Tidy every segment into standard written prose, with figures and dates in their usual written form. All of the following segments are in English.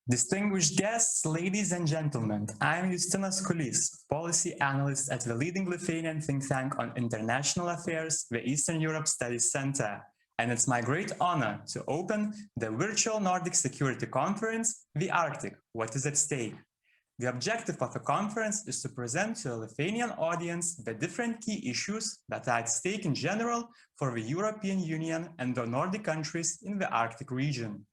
Distinguished guests, ladies and gentlemen, I am Justinas Kulys, policy analyst at the leading Lithuanian think tank on international affairs, the Eastern Europe Studies Center, and it's my great honor to open the virtual Nordic Security Conference, the Arctic, What is at Stake? The objective of the conference is to present to a Lithuanian audience the different key issues that are at stake in general for the European Union and the Nordic countries in the Arctic region.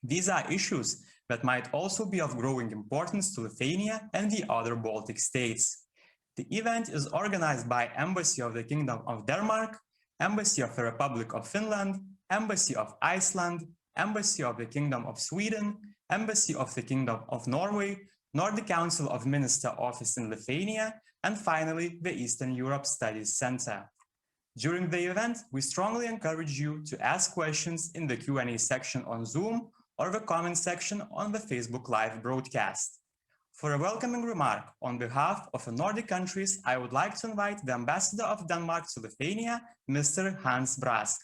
These are issues that might also be of growing importance to Lithuania and the other Baltic states. The event is organized by Embassy of the Kingdom of Denmark, Embassy of the Republic of Finland, Embassy of Iceland, Embassy of the Kingdom of Sweden, Embassy of the Kingdom of Norway, Nordic Council of Ministers office in Lithuania, and finally, the Eastern Europe Studies Center. During the event, we strongly encourage you to ask questions in the Q&A section on Zoom or the comment section on the Facebook Live broadcast. For a welcoming remark on behalf of the Nordic countries, I would like to invite the Ambassador of Denmark to Lithuania, Mr. Hans Brask.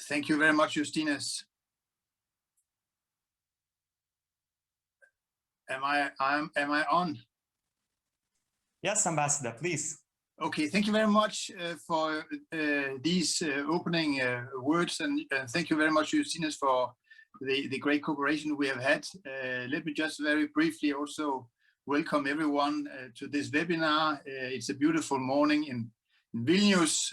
Thank you very much, Justinas. Am I on? Yes, Ambassador, please. Okay, thank you very much for these opening words, and thank you very much, Justinas, for the great cooperation we have had. Let me just very briefly also welcome everyone to this webinar. It's a beautiful morning in Vilnius.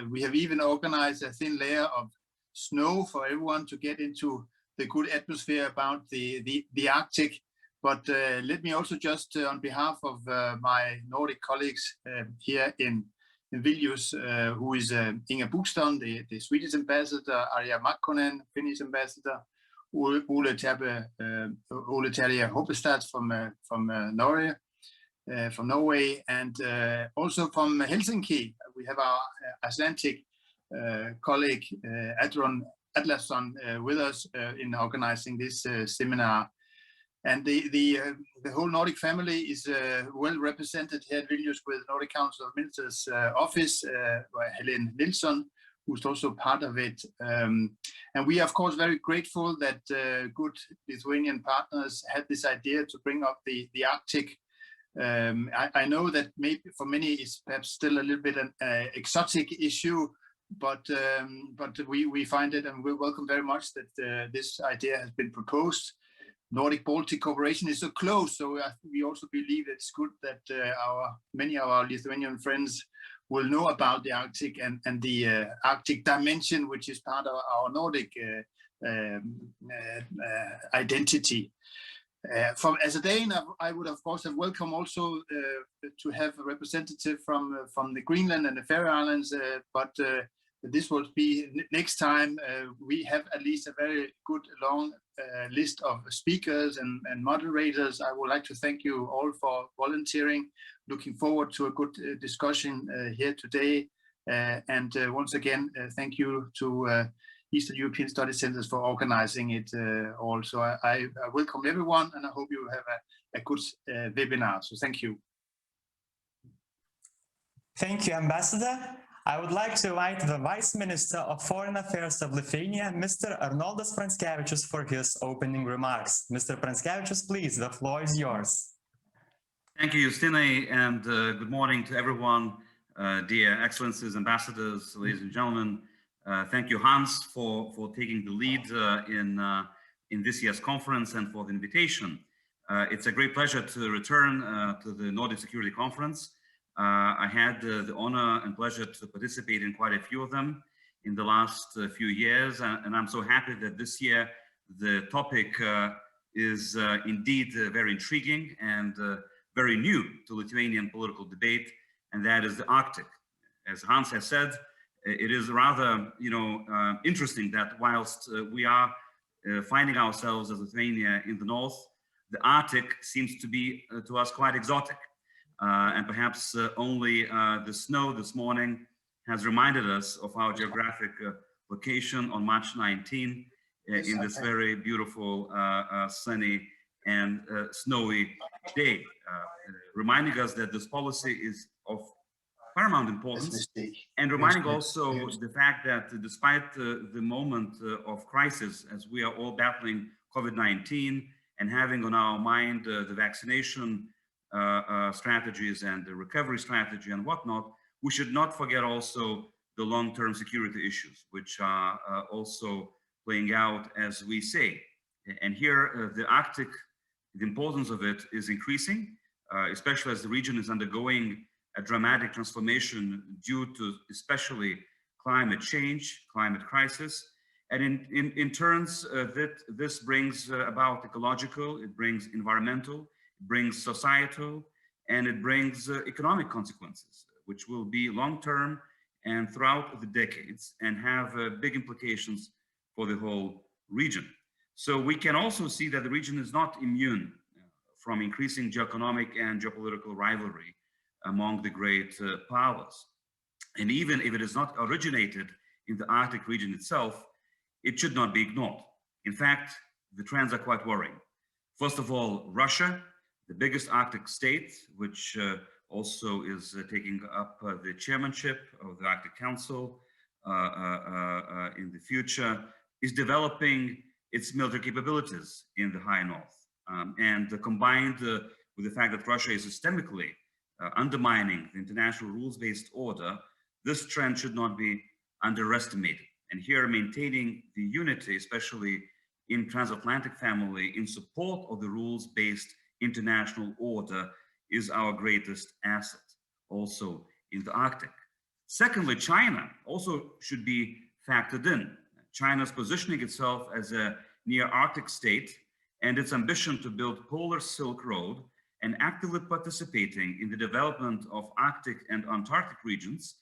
We have even organized a thin layer of snow for everyone to get into the good atmosphere about the Arctic. But let me also just, on behalf of my Nordic colleagues here in Vilnius, who is Inga Buxton, the Swedish ambassador, Arja Makkonen, Finnish ambassador, Ole Terje Hoppestad from Norway, and also from Helsinki, we have our Atlantic colleague Adron Atlasson with us in organizing this seminar. And the whole Nordic family is well represented here at Vilnius with Nordic Council of Ministers office by Helen Nilsson, who's also part of it. And we are, of course, very grateful that good Lithuanian partners had this idea to bring up the Arctic. I know that maybe for many it's perhaps still a little bit an exotic issue, but we find it, and we welcome very much that this idea has been proposed. Nordic-Baltic cooperation is so close, so we also believe it's good that many of our Lithuanian friends will know about the Arctic and the Arctic dimension, which is part of our Nordic identity. As a Dane, I would of course have welcome also to have a representative from the Greenland and the Faroe Islands, but this will be next time. We have at least a very good long list of speakers and moderators. I would like to thank you all for volunteering. Looking forward to a good discussion here today. And once again, thank you to Eastern European Study Centers for organizing it also. I welcome everyone, and I hope you have a good webinar. So thank you. Thank you, Ambassador. I would like to invite the Vice Minister of Foreign Affairs of Lithuania, Mr. Arnoldas Pranckevičius, for his opening remarks. Mr. Pranckevičius, please, the floor is yours. Thank you, Justine, and good morning to everyone, dear Excellencies, Ambassadors, ladies and gentlemen. Thank you, Hans, for taking the lead in this year's conference and for the invitation. It's a great pleasure to return to the Nordic Security Conference. I had the honor and pleasure to participate in quite a few of them in the last few years, and I'm so happy that this year the topic is indeed very intriguing and very new to Lithuanian political debate, and that is the Arctic. As Hans has said, it is rather, interesting that whilst we are finding ourselves as Lithuania in the north, the Arctic seems to be to us quite exotic. And perhaps only the snow this morning has reminded us of our geographic location on March 19 in this very beautiful, sunny and snowy day, reminding us that this policy is of paramount importance, and reminding also the fact that despite the moment of crisis, as we are all battling COVID-19 and having on our mind the vaccination strategies and the recovery strategy and whatnot, we should not forget also the long-term security issues, which are also playing out as we say. And here the Arctic, the importance of it is increasing, especially as the region is undergoing a dramatic transformation due to especially climate change, climate crisis. And in turns, this brings about ecological, it brings environmental, it brings societal, and it brings economic consequences, which will be long-term and throughout the decades and have big implications for the whole region. So we can also see that the region is not immune from increasing geoeconomic and geopolitical rivalry among the great powers. And even if it is not originated in the Arctic region itself, it should not be ignored. In fact, the trends are quite worrying. First of all, Russia, the biggest Arctic state, which also is taking up the chairmanship of the Arctic Council in the future, is developing its military capabilities in the high north. And combined with the fact that Russia is systemically undermining the international rules-based order, this trend should not be underestimated. And here maintaining the unity, especially in transatlantic family, in support of the rules-based international order is our greatest asset, also in the Arctic. Secondly, China also should be factored in. China's positioning itself as a near Arctic state and its ambition to build polar Silk Road and actively participating in the development of Arctic and Antarctic regions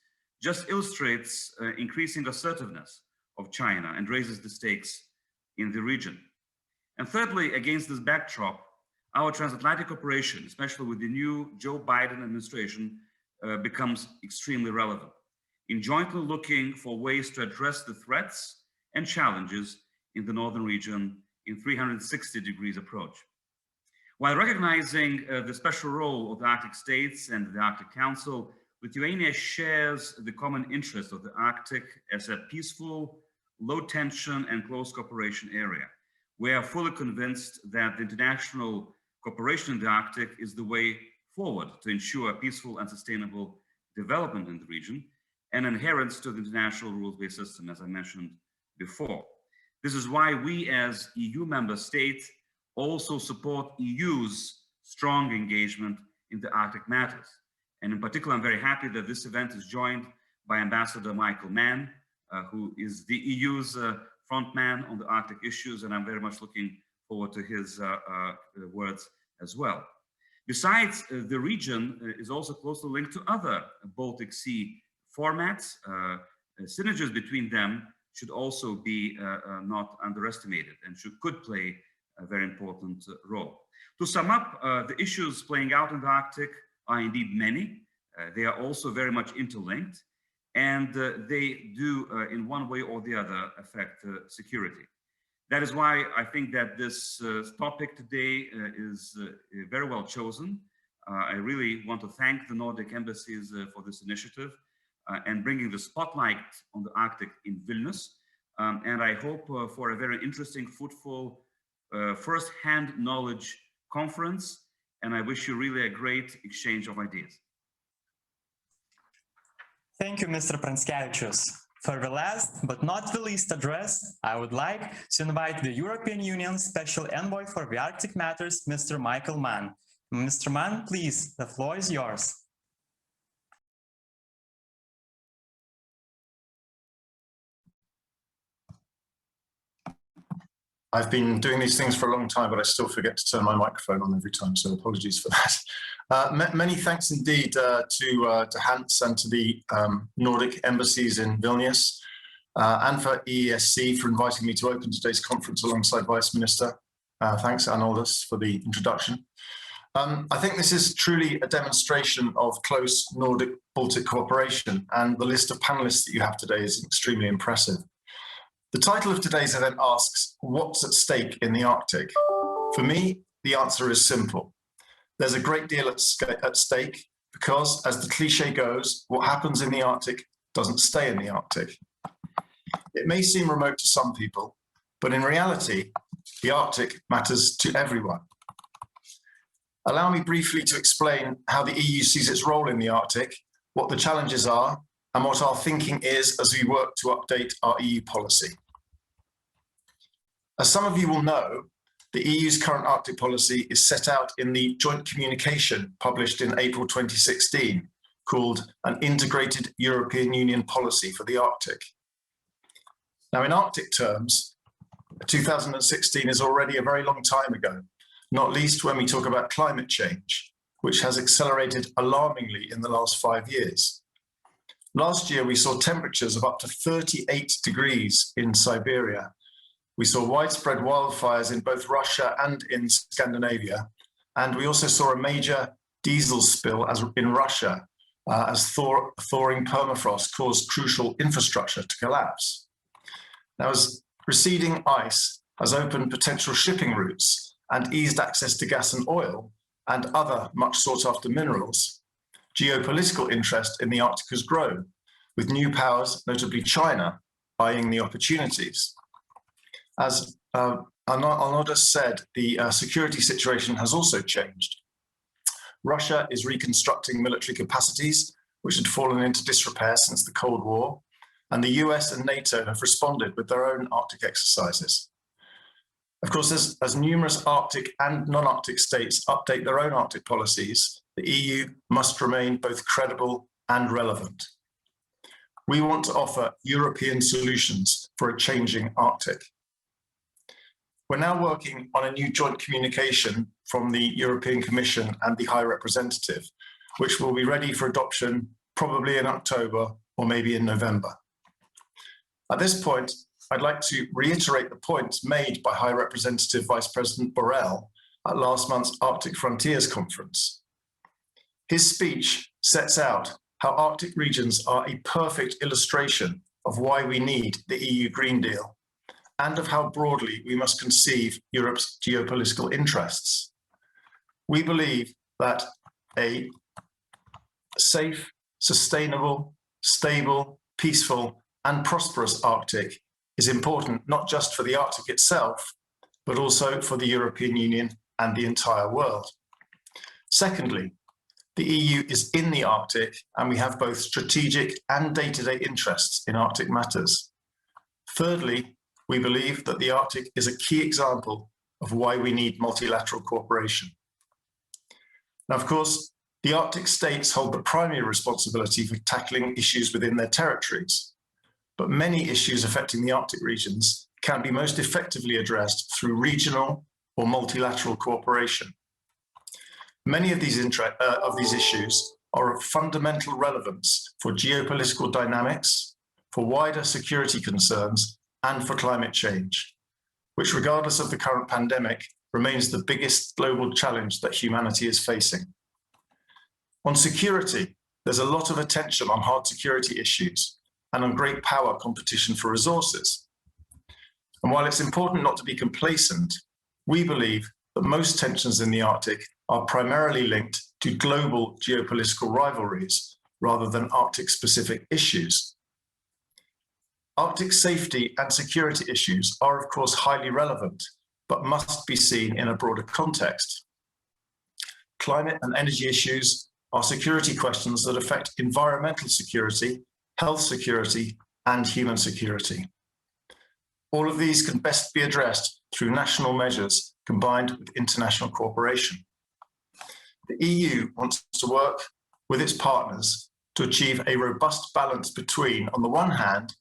just illustrates increasing assertiveness of China and raises the stakes in the region. And thirdly, against this backdrop, our transatlantic cooperation, especially with the new Joe Biden administration, becomes extremely relevant in jointly looking for ways to address the threats and challenges in the northern region in 360-degree approach. While recognizing the special role of the Arctic states and the Arctic Council, Lithuania shares the common interest of the Arctic as a peaceful, low tension and close cooperation area. We are fully convinced that the international cooperation in the Arctic is the way forward to ensure peaceful and sustainable development in the region and adherence to the international rules-based system, as I mentioned before. This is why we as EU member states also support EU's strong engagement in the Arctic matters. And in particular, I'm very happy that this event is joined by Ambassador Michael Mann, who is the EU's front man on the Arctic issues, and I'm very much looking forward to his words as well. Besides, the region is also closely linked to other Baltic Sea formats. Synergies between them should also be not underestimated and could play a very important role. To sum up, the issues playing out in the Arctic are indeed many. They are also very much interlinked, and they do in one way or the other affect security. That is why I think that this topic today is very well chosen. I really want to thank the Nordic embassies for this initiative and bringing the spotlight on the Arctic in Vilnius. And I hope for a very interesting, fruitful, first-hand knowledge conference. And I wish you really a great exchange of ideas. Thank you, Mr. Pranskevičius. For the last but not the least address, I would like to invite the European Union's Special Envoy for the Arctic Matters, Mr. Michael Mann. Mr. Mann, please, the floor is yours. I've been doing these things for a long time, but I still forget to turn my microphone on every time, so apologies for that. Many thanks indeed to Hans and to the Nordic embassies in Vilnius and for EESC for inviting me to open today's conference alongside Vice Minister. Thanks, Arnoldas, for the introduction. I think this is truly a demonstration of close Nordic-Baltic cooperation, and the list of panelists that you have today is extremely impressive. The title of today's event asks, what's at stake in the Arctic? For me, the answer is simple. There's a great deal at stake, because, as the cliche goes, what happens in the Arctic doesn't stay in the Arctic. It may seem remote to some people, but in reality, the Arctic matters to everyone. Allow me briefly to explain how the EU sees its role in the Arctic, what the challenges are, and what our thinking is as we work to update our EU policy. As some of you will know, the EU's current Arctic policy is set out in the joint communication published in April 2016, called An Integrated European Union Policy for the Arctic. Now, in Arctic terms, 2016 is already a very long time ago, not least when we talk about climate change, which has accelerated alarmingly in the last 5 years. Last year, we saw temperatures of up to 38 degrees in Siberia. We saw widespread wildfires in both Russia and in Scandinavia. And we also saw a major diesel spill in Russia as thawing permafrost caused crucial infrastructure to collapse. Now, as receding ice has opened potential shipping routes and eased access to gas and oil and other much sought after minerals, geopolitical interest in the Arctic has grown, with new powers, notably China, eyeing the opportunities. As Arnoldas said, the security situation has also changed. Russia is reconstructing military capacities, which had fallen into disrepair since the Cold War, and the US and NATO have responded with their own Arctic exercises. Of course, as numerous Arctic and non-Arctic states update their own Arctic policies, the EU must remain both credible and relevant. We want to offer European solutions for a changing Arctic. We're now working on a new joint communication from the European Commission and the High Representative, which will be ready for adoption probably in October or maybe in November. At this point, I'd like to reiterate the points made by High Representative Vice President Borrell at last month's Arctic Frontiers Conference. His speech sets out how Arctic regions are a perfect illustration of why we need the EU Green Deal, and of how broadly we must conceive Europe's geopolitical interests. We believe that a safe, sustainable, stable, peaceful, and prosperous Arctic is important not just for the Arctic itself, but also for the European Union and the entire world. Secondly, the EU is in the Arctic, and we have both strategic and day-to-day interests in Arctic matters. Thirdly, we believe that the Arctic is a key example of why we need multilateral cooperation. Now, of course, the Arctic states hold the primary responsibility for tackling issues within their territories, but many issues affecting the Arctic regions can be most effectively addressed through regional or multilateral cooperation. Many of these issues are of fundamental relevance for geopolitical dynamics, for wider security concerns, and for climate change, which, regardless of the current pandemic, remains the biggest global challenge that humanity is facing. On security, there's a lot of attention on hard security issues and on great power competition for resources. And while it's important not to be complacent, we believe that most tensions in the Arctic are primarily linked to global geopolitical rivalries rather than Arctic-specific issues. Arctic safety and security issues are, of course, highly relevant, but must be seen in a broader context. Climate and energy issues are security questions that affect environmental security, health security, and human security. All of these can best be addressed through national measures combined with international cooperation. The EU wants to work with its partners to achieve a robust balance between, on the one hand,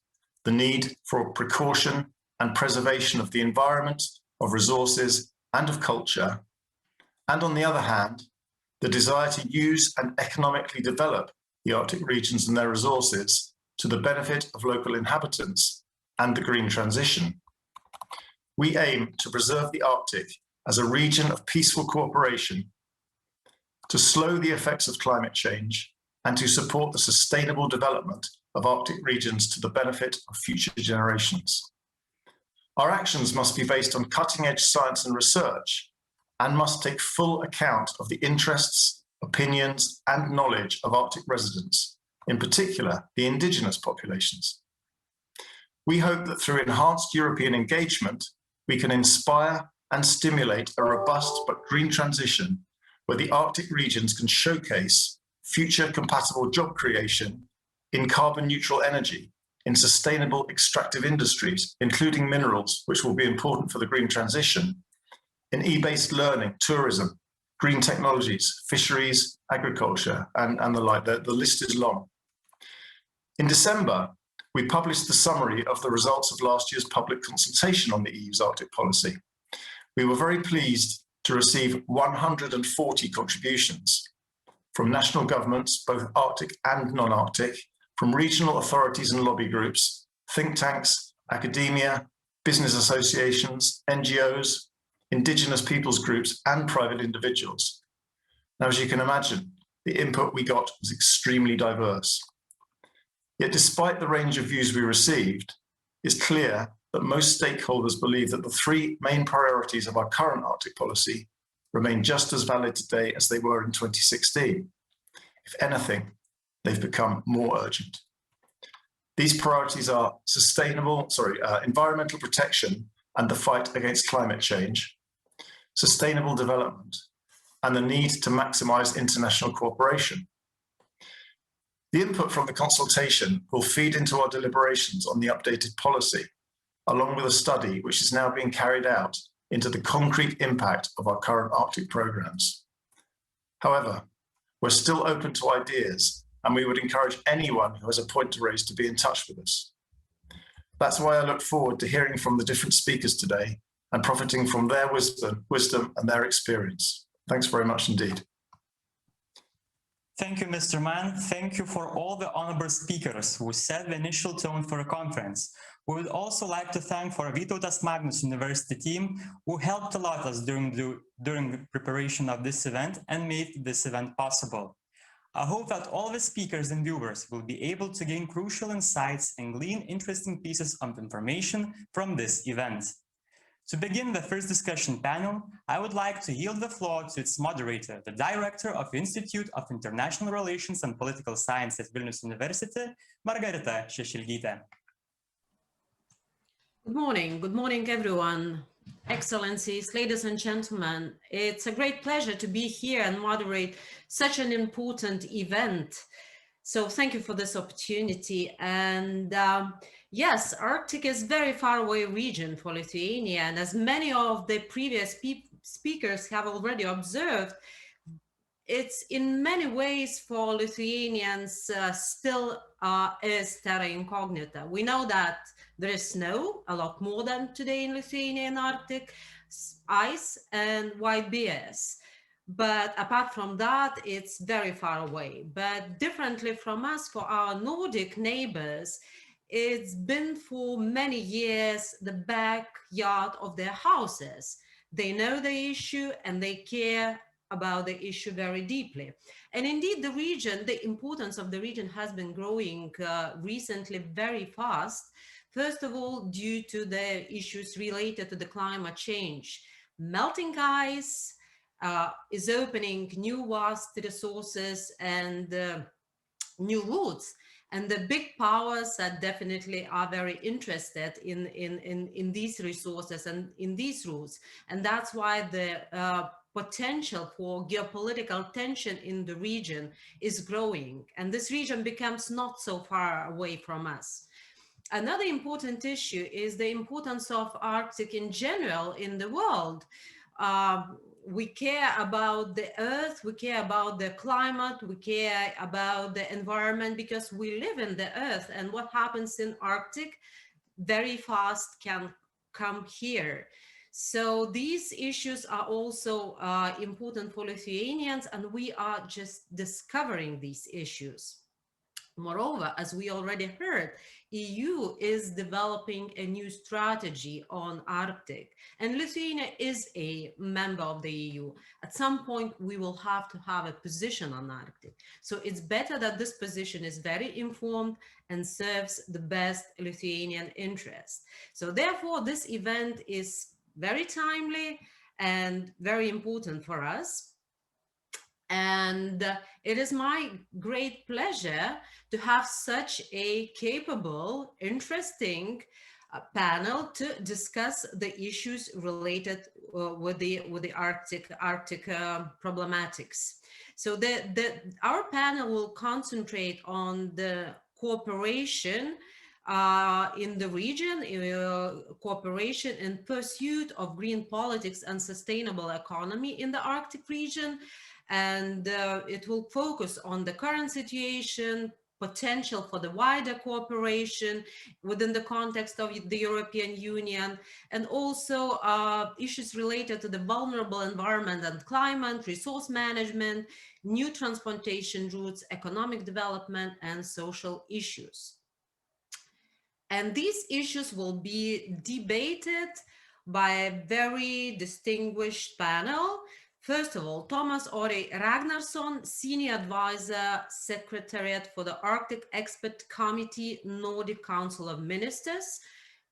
the need for precaution and preservation of the environment, of resources, and of culture, and on the other hand, the desire to use and economically develop the Arctic regions and their resources to the benefit of local inhabitants and the green transition. We aim to preserve the Arctic as a region of peaceful cooperation, to slow the effects of climate change, and to support the sustainable development of Arctic regions to the benefit of future generations. Our actions must be based on cutting-edge science and research, and must take full account of the interests, opinions, and knowledge of Arctic residents, in particular the indigenous populations. We hope that through enhanced European engagement, we can inspire and stimulate a robust but green transition where the Arctic regions can showcase future compatible job creation in carbon neutral energy, in sustainable extractive industries, including minerals, which will be important for the green transition, in e-based learning, tourism, green technologies, fisheries, agriculture, and the like. The list is long. In December, we published the summary of the results of last year's public consultation on the EU's Arctic policy. We were very pleased to receive 140 contributions from national governments, both Arctic and non-Arctic, from regional authorities and lobby groups, think tanks, academia, business associations, NGOs, indigenous peoples groups, and private individuals. Now, as you can imagine, the input we got was extremely diverse. Yet despite the range of views we received, it's clear that most stakeholders believe that the three main priorities of our current Arctic policy remain just as valid today as they were in 2016. If anything, they've become more urgent. These priorities are environmental protection and the fight against climate change, sustainable development, and the need to maximize international cooperation. The input from the consultation will feed into our deliberations on the updated policy, along with a study which is now being carried out into the concrete impact of our current Arctic programs. However, we're still open to ideas, and we would encourage anyone who has a point to raise to be in touch with us. That's why I look forward to hearing from the different speakers today and profiting from their wisdom and their experience. Thanks very much indeed. Thank you, Mr. Mann. Thank you for all the honorable speakers who set the initial tone for the conference. We would also like to thank for Vytautas Magnus University team who helped a lot us during the preparation of this event and made this event possible. I hope that all the speakers and viewers will be able to gain crucial insights and glean interesting pieces of information from this event. To begin the first discussion panel, I would like to yield the floor to its moderator, the Director of the Institute of International Relations and Political Science at Vilnius University, Margarita Šešelgytė. Good morning everyone. Excellencies, ladies and gentlemen, it's a great pleasure to be here and moderate such an important event. So thank you for this opportunity. And yes, Arctic is a very far away region for Lithuania. And as many of the previous speakers have already observed, it's in many ways for Lithuanians still is terra incognita. We know that there is snow, a lot more than today in Lithuania and Arctic, ice and white bears. But apart from that, it's very far away. But differently from us, for our Nordic neighbors, it's been for many years the backyard of their houses. They know the issue and they care about the issue very deeply. And indeed, the region, the importance of the region has been growing recently very fast. First of all, due to the issues related to the climate change. Melting ice is opening new vast resources and new routes. And the big powers that definitely are very interested in these resources and in these routes. And that's why the potential for geopolitical tension in the region is growing. And this region becomes not so far away from us. Another important issue is the importance of Arctic in general in the world. We care about the earth, we care about the climate, we care about the environment because we live in the earth, and what happens in Arctic very fast can come here. So these issues are also important for Lithuanians, and we are just discovering these issues. Moreover, as we already heard, EU is developing a new strategy on Arctic, and Lithuania is a member of the EU. At some point, we will have to have a position on Arctic. So it's better that this position is very informed and serves the best Lithuanian interest. So therefore, this event is very timely and very important for us. And it is my great pleasure to have such a capable, interesting panel to discuss the issues related with the Arctic problematics. So our panel will concentrate on the cooperation in the region, cooperation in pursuit of green politics and sustainable economy in the Arctic region. And it will focus on the current situation, potential for the wider cooperation within the context of the European Union, and also issues related to the vulnerable environment and climate, resource management, new transportation routes, economic development, and social issues. And these issues will be debated by a very distinguished panel. First of all, Thomas Ori Ragnarsson, Senior Advisor, Secretariat for the Arctic Expert Committee, Nordic Council of Ministers.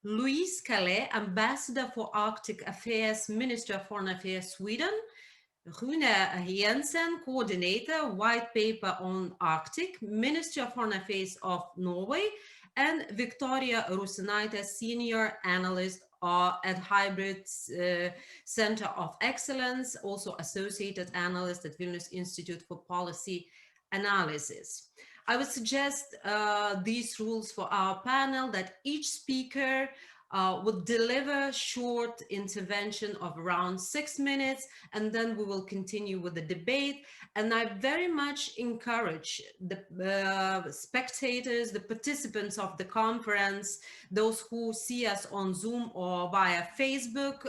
Louise Calais, Ambassador for Arctic Affairs, Minister of Foreign Affairs, Sweden. Rune Jensen, Coordinator, White Paper on Arctic, Ministry of Foreign Affairs of Norway, and Victoria Rusinaite, Senior Analyst at Hybrid Center of Excellence, also Associated Analyst at Vilnius Institute for Policy Analysis. I would suggest these rules for our panel, that each speaker would deliver short intervention of around 6 minutes, and then we will continue with the debate. And I very much encourage the spectators, the participants of the conference, those who see us on Zoom or via Facebook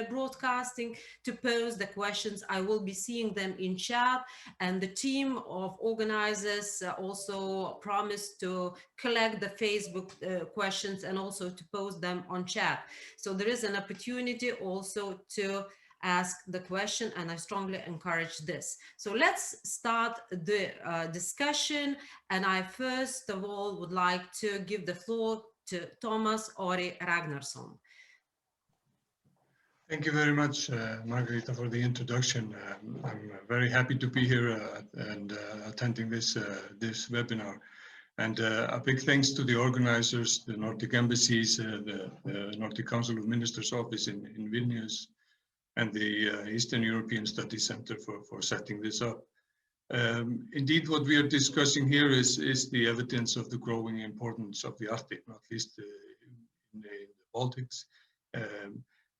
broadcasting, to pose the questions. I will be seeing them in chat, and the team of organizers also promised to collect the Facebook questions and also to post them on chat. So there is an opportunity also to ask the question, and I strongly encourage this. So let's start the discussion, and I first of all would like to give the floor to Thomas Ori Ragnarsson. Thank you very much, Margarita, for the introduction. I'm very happy to be here and attending this webinar. And a big thanks to the organizers, the Nordic embassies, the Nordic Council of Ministers office in Vilnius, and the Eastern European Studies Center for setting this up. Indeed, what we are discussing here is the evidence of the growing importance of the Arctic, not least in the Baltics.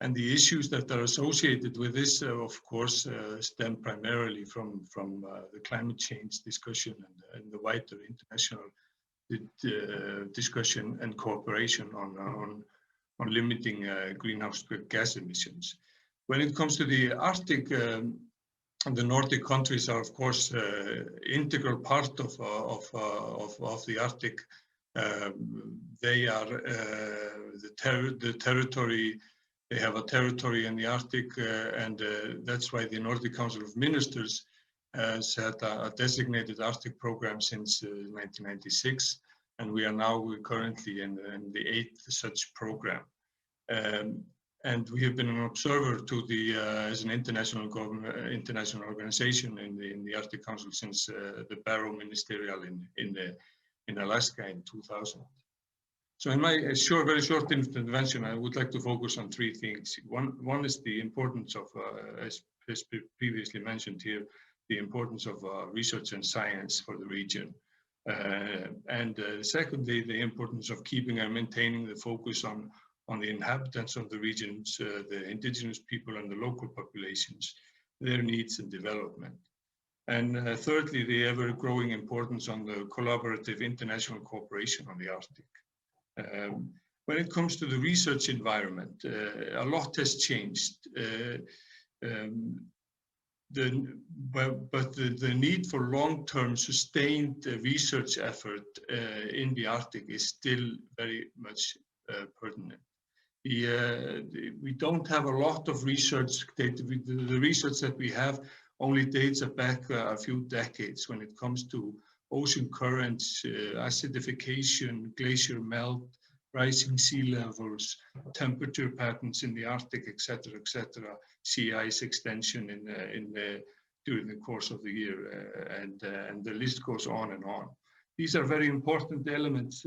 And the issues that are associated with this, of course, stem primarily from the climate change discussion and the wider international discussion and cooperation on limiting greenhouse gas emissions. When it comes to the Arctic, the Nordic countries are, of course, integral part of the Arctic. They are the territory. They have a territory in the Arctic, and that's why the Nordic Council of Ministers has had a designated Arctic program since 1996, and we are currently in the 8th such program. And we have been an observer to the as an international organization in the Arctic Council since the Barrow Ministerial in Alaska in 2000. So in my very short intervention, I would like to focus on 3 things. One is the importance of, as previously mentioned here, the importance of research and science for the region. And secondly, the importance of keeping and maintaining the focus on the inhabitants of the regions, the indigenous people and the local populations, their needs and development. And thirdly, the ever-growing importance on the collaborative international cooperation on the Arctic. When it comes to the research environment, a lot has changed. But the need for long-term sustained research effort in the Arctic is still very much pertinent. We don't have a lot of research data. The research that we have only dates back a few decades when it comes to ocean currents, acidification, glacier melt, rising sea levels, temperature patterns in the Arctic, etc., sea ice extension in the during the course of the year, and the list goes on and on. These are very important elements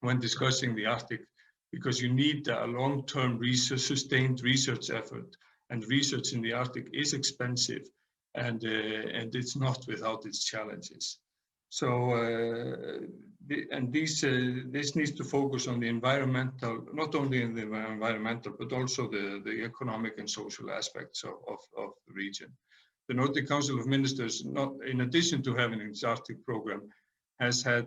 when discussing the Arctic, because you need a long-term sustained research effort, and research in the Arctic is expensive, and it's not without its challenges. So, this needs to focus on the environmental, not only in the environmental, but also the economic and social aspects of the region. The Nordic Council of Ministers, in addition to having its Arctic program, has had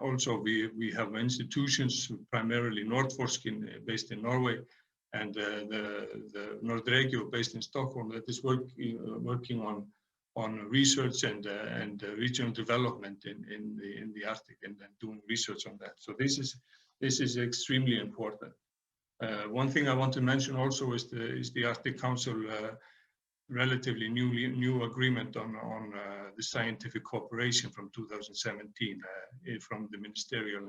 also we have institutions, primarily Nordforsking based in Norway, and the Nordregio based in Stockholm, that is working on research and regional development in the Arctic, and doing research on that. So this is extremely important. One thing I want to mention also is the Arctic Council relatively new agreement on the scientific cooperation from 2017 from the ministerial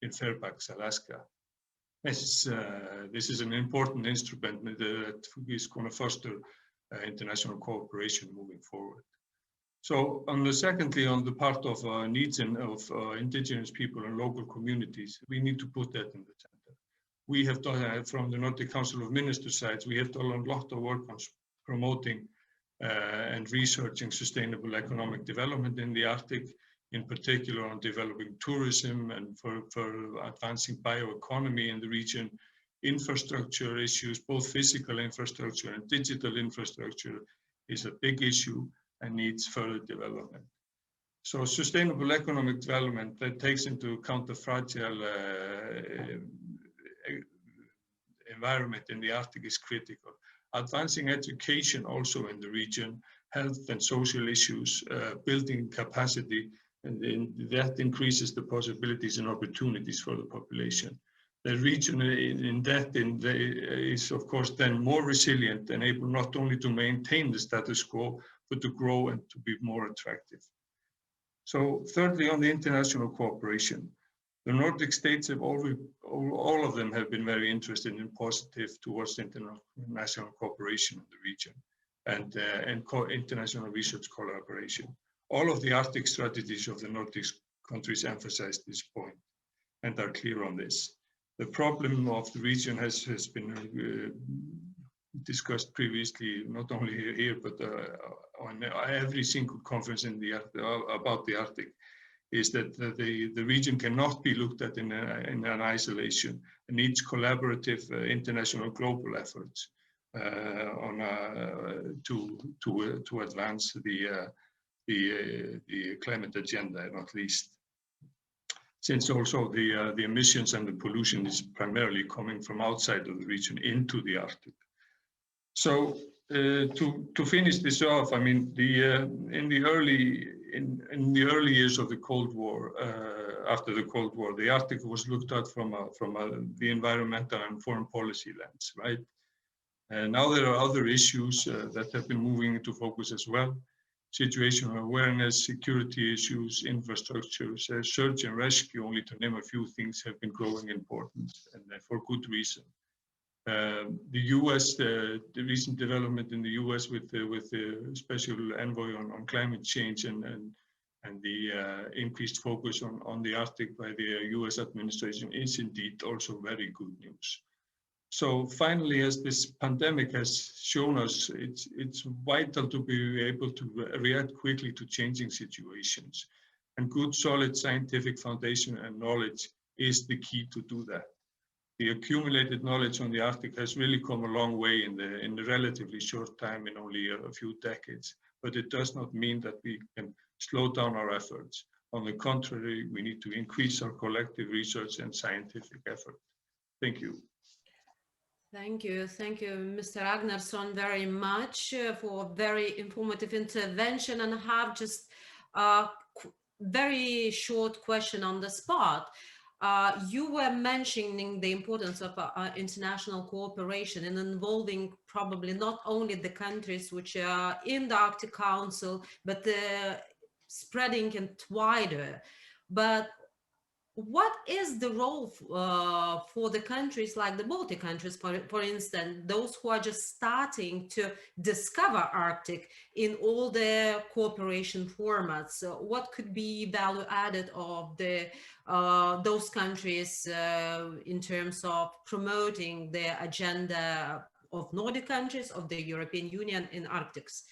in Fairbanks, Alaska. This is an important instrument that is going to foster international cooperation moving forward. So, secondly, on the part of needs of indigenous people and local communities, we need to put that in the center. We have done, from the Nordic Council of Ministers sides, we have done a lot of work on promoting and researching sustainable economic development in the Arctic, in particular on developing tourism and for advancing bioeconomy in the region. Infrastructure issues, both physical infrastructure and digital infrastructure, is a big issue and needs further development. So sustainable economic development that takes into account the fragile environment in the Arctic is critical. Advancing education also in the region, health and social issues, building capacity, and that increases the possibilities and opportunities for the population. The region is of course then more resilient and able not only to maintain the status quo, but to grow and to be more attractive. So thirdly, on the international cooperation, the Nordic states have all of them have been very interested and positive towards international cooperation in the region and international research collaboration. All of the Arctic strategies of the Nordic countries emphasize this point and are clear on this. The problem of the region has been discussed previously, not only here, but on every single conference in about the Arctic, is that the region cannot be looked at in an isolation. It needs collaborative international global efforts to advance the climate agenda, not least. Since also the emissions and the pollution is primarily coming from outside of the region into the Arctic. So to finish this off, I mean, in the early years of the Cold War, after the Cold War, the Arctic was looked at from the environmental and foreign policy lens, right? And now there are other issues that have been moving into focus as well. Situational awareness, security issues, infrastructure, search and rescue, only to name a few things, have been growing in importance, and for good reason. The US, the recent development in the US with the special envoy on climate change and the increased focus on the Arctic by the US administration is indeed also very good news. So finally, as this pandemic has shown us, it's vital to be able to react quickly to changing situations. And good, solid scientific foundation and knowledge is the key to do that. The accumulated knowledge on the Arctic has really come a long way in the relatively short time, in only a few decades. But it does not mean that we can slow down our efforts. On the contrary, we need to increase our collective research and scientific effort. Thank you. Thank you, Mr. Ragnarsson, very much for a very informative intervention. And I have just a very short question on the spot. You were mentioning the importance of international cooperation and involving probably not only the countries which are in the Arctic Council, but spreading it wider. But what is the role for the countries like the Baltic countries, for instance, those who are just starting to discover Arctic in all their cooperation formats? What could be value added of those countries in terms of promoting their agenda of Nordic countries, of the European Union in Arctics?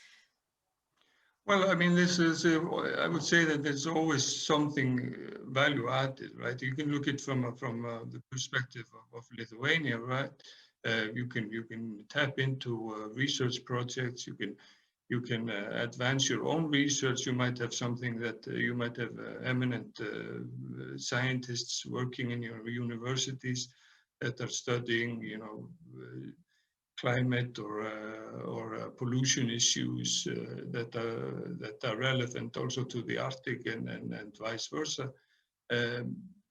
Well, I mean, this is, I would say that there's always something value added, right? You can look at it from the perspective of Lithuania, right? You can tap into research projects. You can advance your own research. You might have something that you might have eminent scientists working in your universities that are studying, you know, climate or pollution issues that are relevant also to the Arctic and vice versa.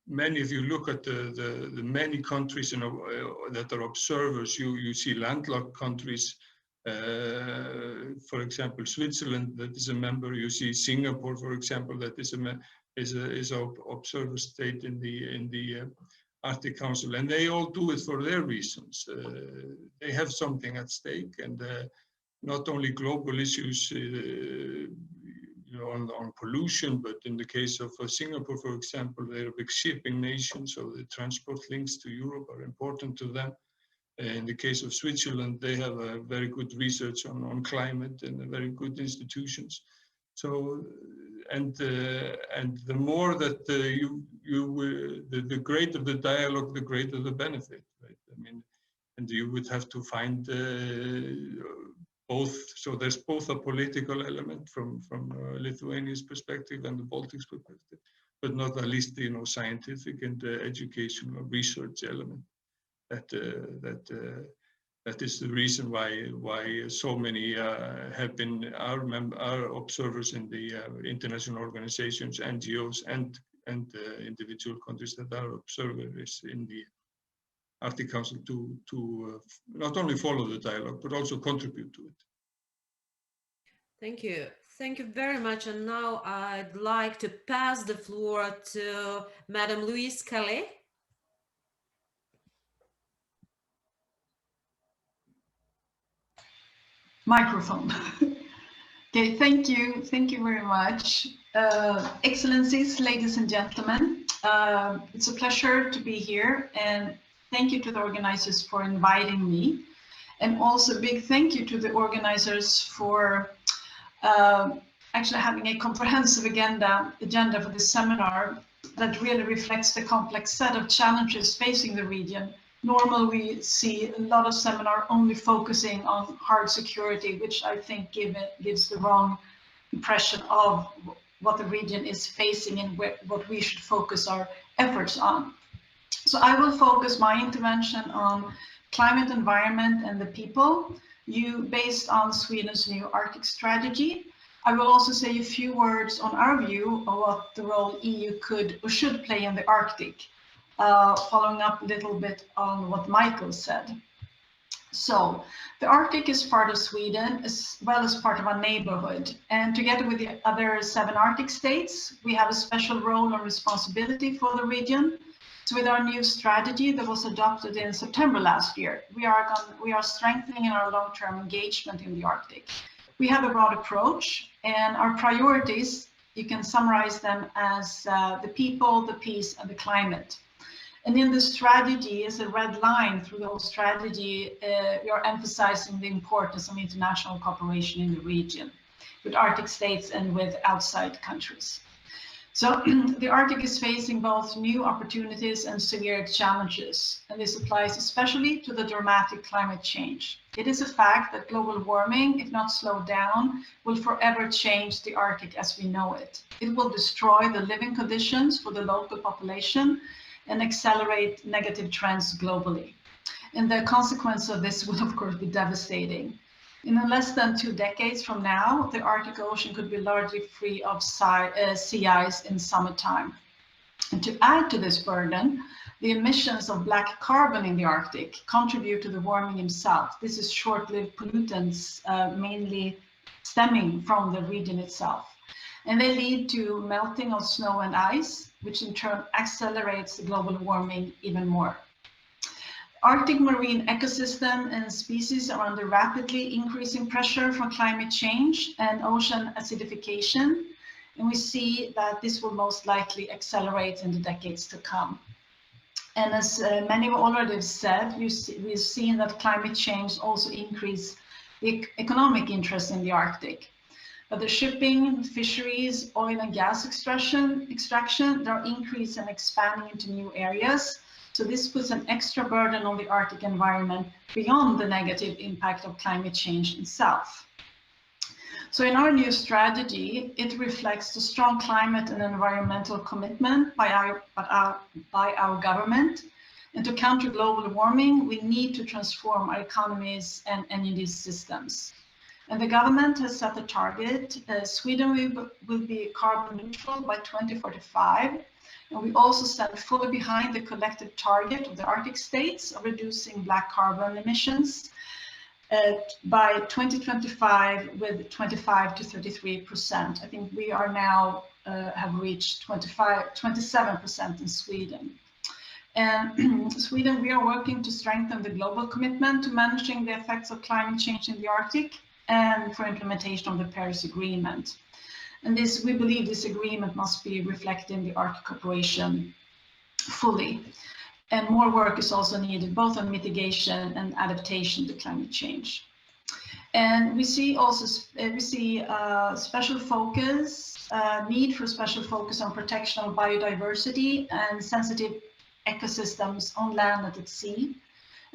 Many, if you look at the many countries that are observers, you see landlocked countries. For example, Switzerland, that is a member. You see Singapore, for example, that is an observer state in the Arctic Council, and they all do it for their reasons. They have something at stake, and not only global issues, you know, on pollution, but in the case of Singapore, for example, they're a big shipping nation, so the transport links to Europe are important to them. In the case of Switzerland, they have a very good research on climate and very good institutions. So, and the more that the greater the dialogue, the greater the benefit, right? I mean, and you would have to find both. So there's both a political element from Lithuania's perspective and the Baltics perspective, but not at least, you know, scientific and educational research element. That is the reason why so many have been our observers in the international organizations, NGOs, and individual countries that are observers in the Arctic Council to not only follow the dialogue but also contribute to it. Thank you. Thank you very much. And now I'd like to pass the floor to Madame Louise Calais. Microphone. Okay, thank you very much. Excellencies, ladies and gentlemen, it's a pleasure to be here, and thank you to the organizers for inviting me. And also big thank you to the organizers for actually having a comprehensive agenda for this seminar that really reflects the complex set of challenges facing the region. Normally, we see a lot of seminar only focusing on hard security, which I think gives the wrong impression of what the region is facing and what we should focus our efforts on. So I will focus my intervention on climate, environment, and the people, based on Sweden's new Arctic strategy. I will also say a few words on our view of what the role EU could or should play in the Arctic. Following up a little bit on what Michael said. So, the Arctic is part of Sweden as well as part of our neighborhood. And together with the other 7 Arctic states, we have a special role and responsibility for the region. So with our new strategy that was adopted in September last year, we are strengthening our long-term engagement in the Arctic. We have a broad approach, and our priorities, you can summarize them as the people, the peace, and the climate. And in the strategy, as a red line through the whole strategy, we are emphasizing the importance of international cooperation in the region with Arctic states and with outside countries. So the Arctic is facing both new opportunities and severe challenges, and this applies especially to the dramatic climate change. It is a fact that global warming, if not slowed down, will forever change the Arctic as we know it. It will destroy the living conditions for the local population and accelerate negative trends globally. And the consequence of this will, of course, be devastating. In less than 2 decades from now, the Arctic Ocean could be largely free of sea ice in summertime. And to add to this burden, the emissions of black carbon in the Arctic contribute to the warming itself. This is short-lived pollutants, mainly stemming from the region itself. And they lead to melting of snow and ice, which in turn accelerates the global warming even more. Arctic marine ecosystem and species are under rapidly increasing pressure from climate change and ocean acidification. And we see that this will most likely accelerate in the decades to come. And as many already have said, we've seen that climate change also increase the economic interest in the Arctic. But the shipping, fisheries, oil and gas extraction, they are increasing and expanding into new areas. So this puts an extra burden on the Arctic environment beyond the negative impact of climate change itself. So in our new strategy, it reflects the strong climate and environmental commitment by our government. And to counter global warming, we need to transform our economies and energy systems. And the government has set a target. Sweden will be carbon neutral by 2045. And we also stand fully behind the collective target of the Arctic states of reducing black carbon emissions by 2025 with 25 to 33%. I think we are now have reached 27% in Sweden. And in Sweden, we are working to strengthen the global commitment to managing the effects of climate change in the Arctic and for implementation of the Paris Agreement. And this, we believe this agreement must be reflected in the Arctic cooperation fully. And more work is also needed, both on mitigation and adaptation to climate change. And we see also special focus, need for special focus on protection of biodiversity and sensitive ecosystems on land and at sea.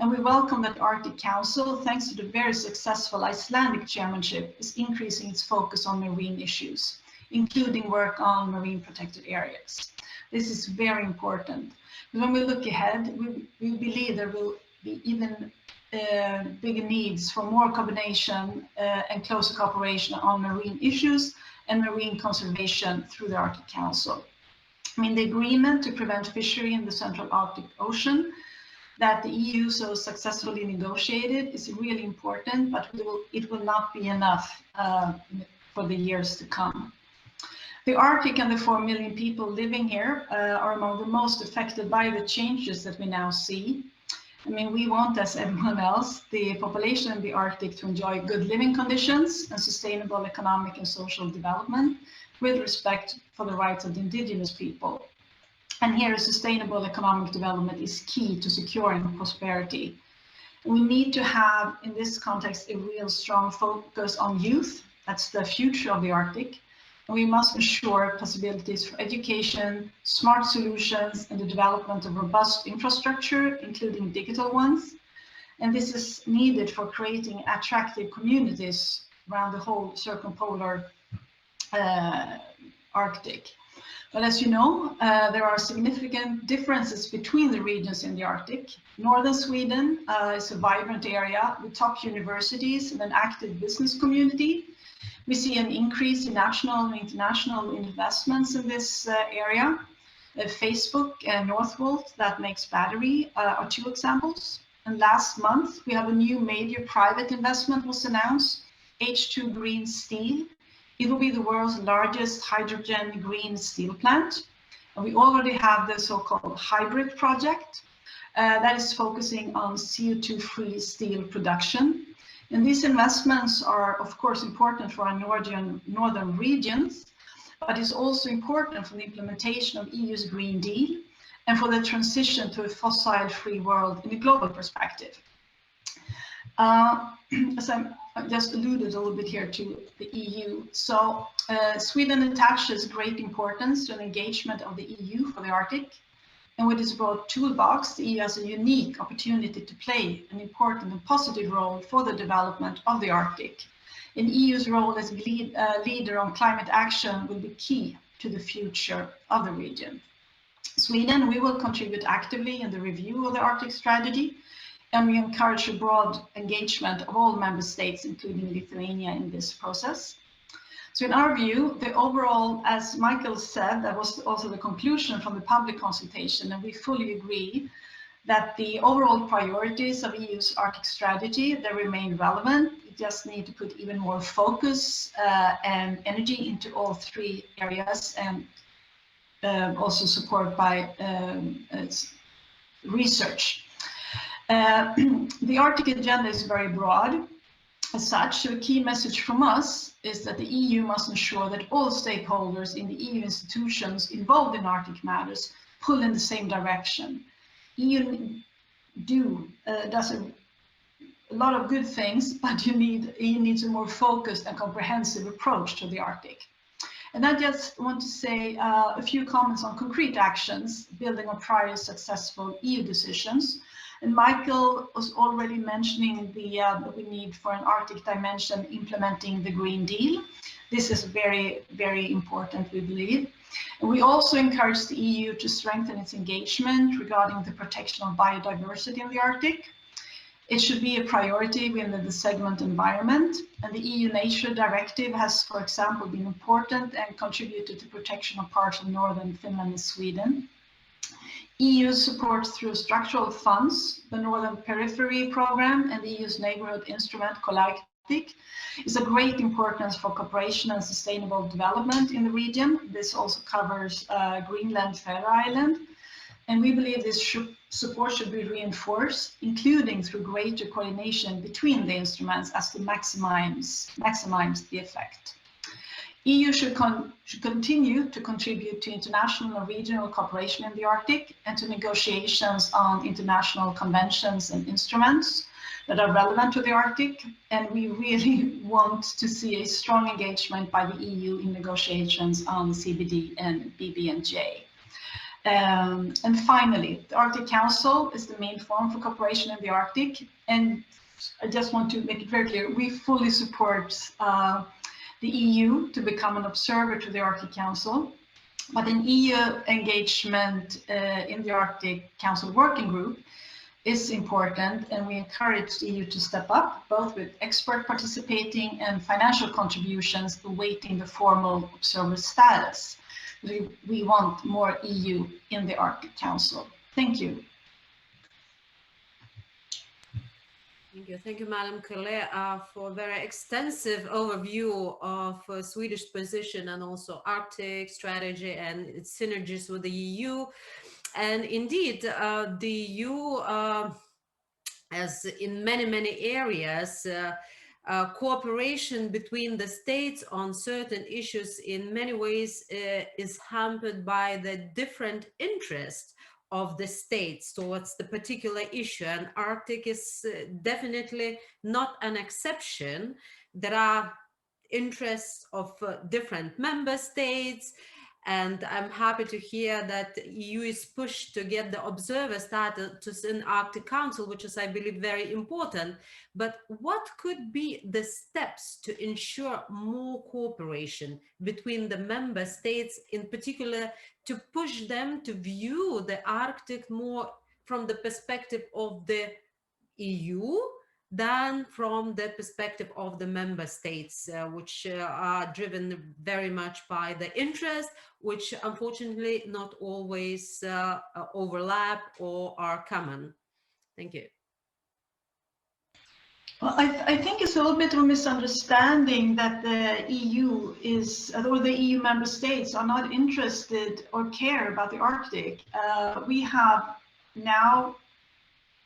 And we welcome that Arctic Council, thanks to the very successful Icelandic chairmanship, is increasing its focus on marine issues, including work on marine protected areas. This is very important. When we look ahead, we believe there will be even bigger needs for more coordination and closer cooperation on marine issues and marine conservation through the Arctic Council. I mean, the agreement to prevent fishery in the Central Arctic Ocean that the EU so successfully negotiated is really important, but it will not be enough for the years to come. The Arctic and the 4 million people living here are among the most affected by the changes that we now see. I mean, we want, as everyone else, the population in the Arctic to enjoy good living conditions and sustainable economic and social development with respect for the rights of the indigenous people. And here, sustainable economic development is key to securing prosperity. We need to have, in this context, a real strong focus on youth. That's the future of the Arctic. And we must ensure possibilities for education, smart solutions, and the development of robust infrastructure, including digital ones. And this is needed for creating attractive communities around the whole circumpolar Arctic. But as you know, there are significant differences between the regions in the Arctic. Northern Sweden is a vibrant area with top universities and an active business community. We see an increase in national and international investments in this area. Facebook and Northvolt, that makes battery, are two examples. And last month, we have a new major private investment was announced, H2 Green Steel. It will be the world's largest hydrogen green steel plant. And we already have the so-called hybrid project that is focusing on CO2-free steel production. And these investments are, of course, important for our northern regions, but it's also important for the implementation of EU's Green Deal and for the transition to a fossil-free world in a global perspective. As I just alluded a little bit here to the EU, so Sweden attaches great importance to an engagement of the EU for the Arctic. And with its broad toolbox, the EU has a unique opportunity to play an important and positive role for the development of the Arctic. And EU's role as leader on climate action will be key to the future of the region. Sweden, we will contribute actively in the review of the Arctic strategy, and we encourage a broad engagement of all member states, including Lithuania, in this process. So in our view, the overall, as Michael said, that was also the conclusion from the public consultation, and we fully agree that the overall priorities of EU's Arctic strategy, they remain relevant. You just need to put even more focus and energy into all three areas, and also support by research. The Arctic agenda is very broad. As such, a key message from us is that the EU must ensure that all stakeholders in the EU institutions involved in Arctic matters pull in the same direction. EU does a lot of good things, but EU needs a more focused and comprehensive approach to the Arctic. And I just want to say a few comments on concrete actions building on prior successful EU decisions. And Michael was already mentioning that we need for an Arctic dimension implementing the Green Deal. This is very, very important, we believe. And we also encourage the EU to strengthen its engagement regarding the protection of biodiversity in the Arctic. It should be a priority within the segment environment, and the EU Nature Directive has, for example, been important and contributed to protection of parts of northern Finland and Sweden. EU support through structural funds, the Northern Periphery Programme and the EU's neighbourhood instrument, Arctic, is of great importance for cooperation and sustainable development in the region. This also covers Greenland, Faroe Island, and we believe this support should be reinforced, including through greater coordination between the instruments as to maximize the effect. EU should continue to contribute to international and regional cooperation in the Arctic and to negotiations on international conventions and instruments that are relevant to the Arctic. And we really want to see a strong engagement by the EU in negotiations on CBD and BBNJ. And finally, the Arctic Council is the main forum for cooperation in the Arctic. And I just want to make it very clear, we fully support the EU to become an observer to the Arctic Council, but an EU engagement in the Arctic Council Working Group is important, and we encourage the EU to step up, both with expert participating and financial contributions awaiting the formal observer status. We want more EU in the Arctic Council. Thank you. Thank you, Madam Kelle, for a very extensive overview of Swedish position and also Arctic strategy and its synergies with the EU. And indeed, the EU, as in many areas, cooperation between the states on certain issues in many ways is hampered by the different interests of the states towards the particular issue, and Arctic is definitely not an exception. There are interests of different member states, and I'm happy to hear that the EU is pushed to get the observer status in Arctic Council, which is, I believe, very important. But what could be the steps to ensure more cooperation between the member states, in particular, to push them to view the Arctic more from the perspective of the EU than from the perspective of the member states, which are driven very much by the interest, which unfortunately not always overlap or are common. Thank you. Well, I think it's a little bit of a misunderstanding that the EU is, or the EU member states are not interested or care about the Arctic. We have now,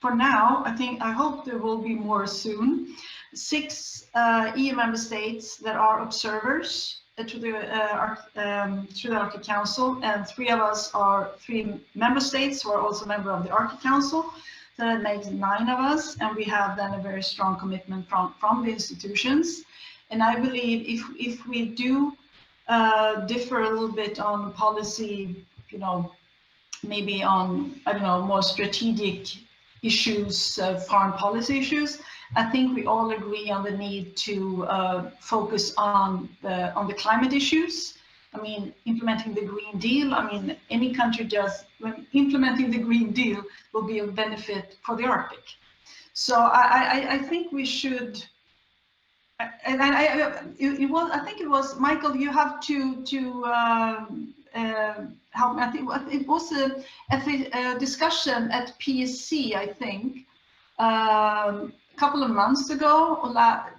for now, I hope there will be more soon, 6 EU member states that are observers to the Arctic Council, and 3 of us are 3 member states who are also member of the Arctic Council. So that makes 9 of us, and we have then a very strong commitment from the institutions. And I believe if we do differ a little bit on policy, you know, maybe on, I don't know, more strategic issues, foreign policy issues, I think we all agree on the need to focus on the climate issues. I mean, implementing the Green Deal, I mean, any country does, when implementing the Green Deal will be of benefit for the Arctic. So I think we should, and I think it was, Michael, you have to how I think it was a discussion at PSC, I think, a couple of months ago, or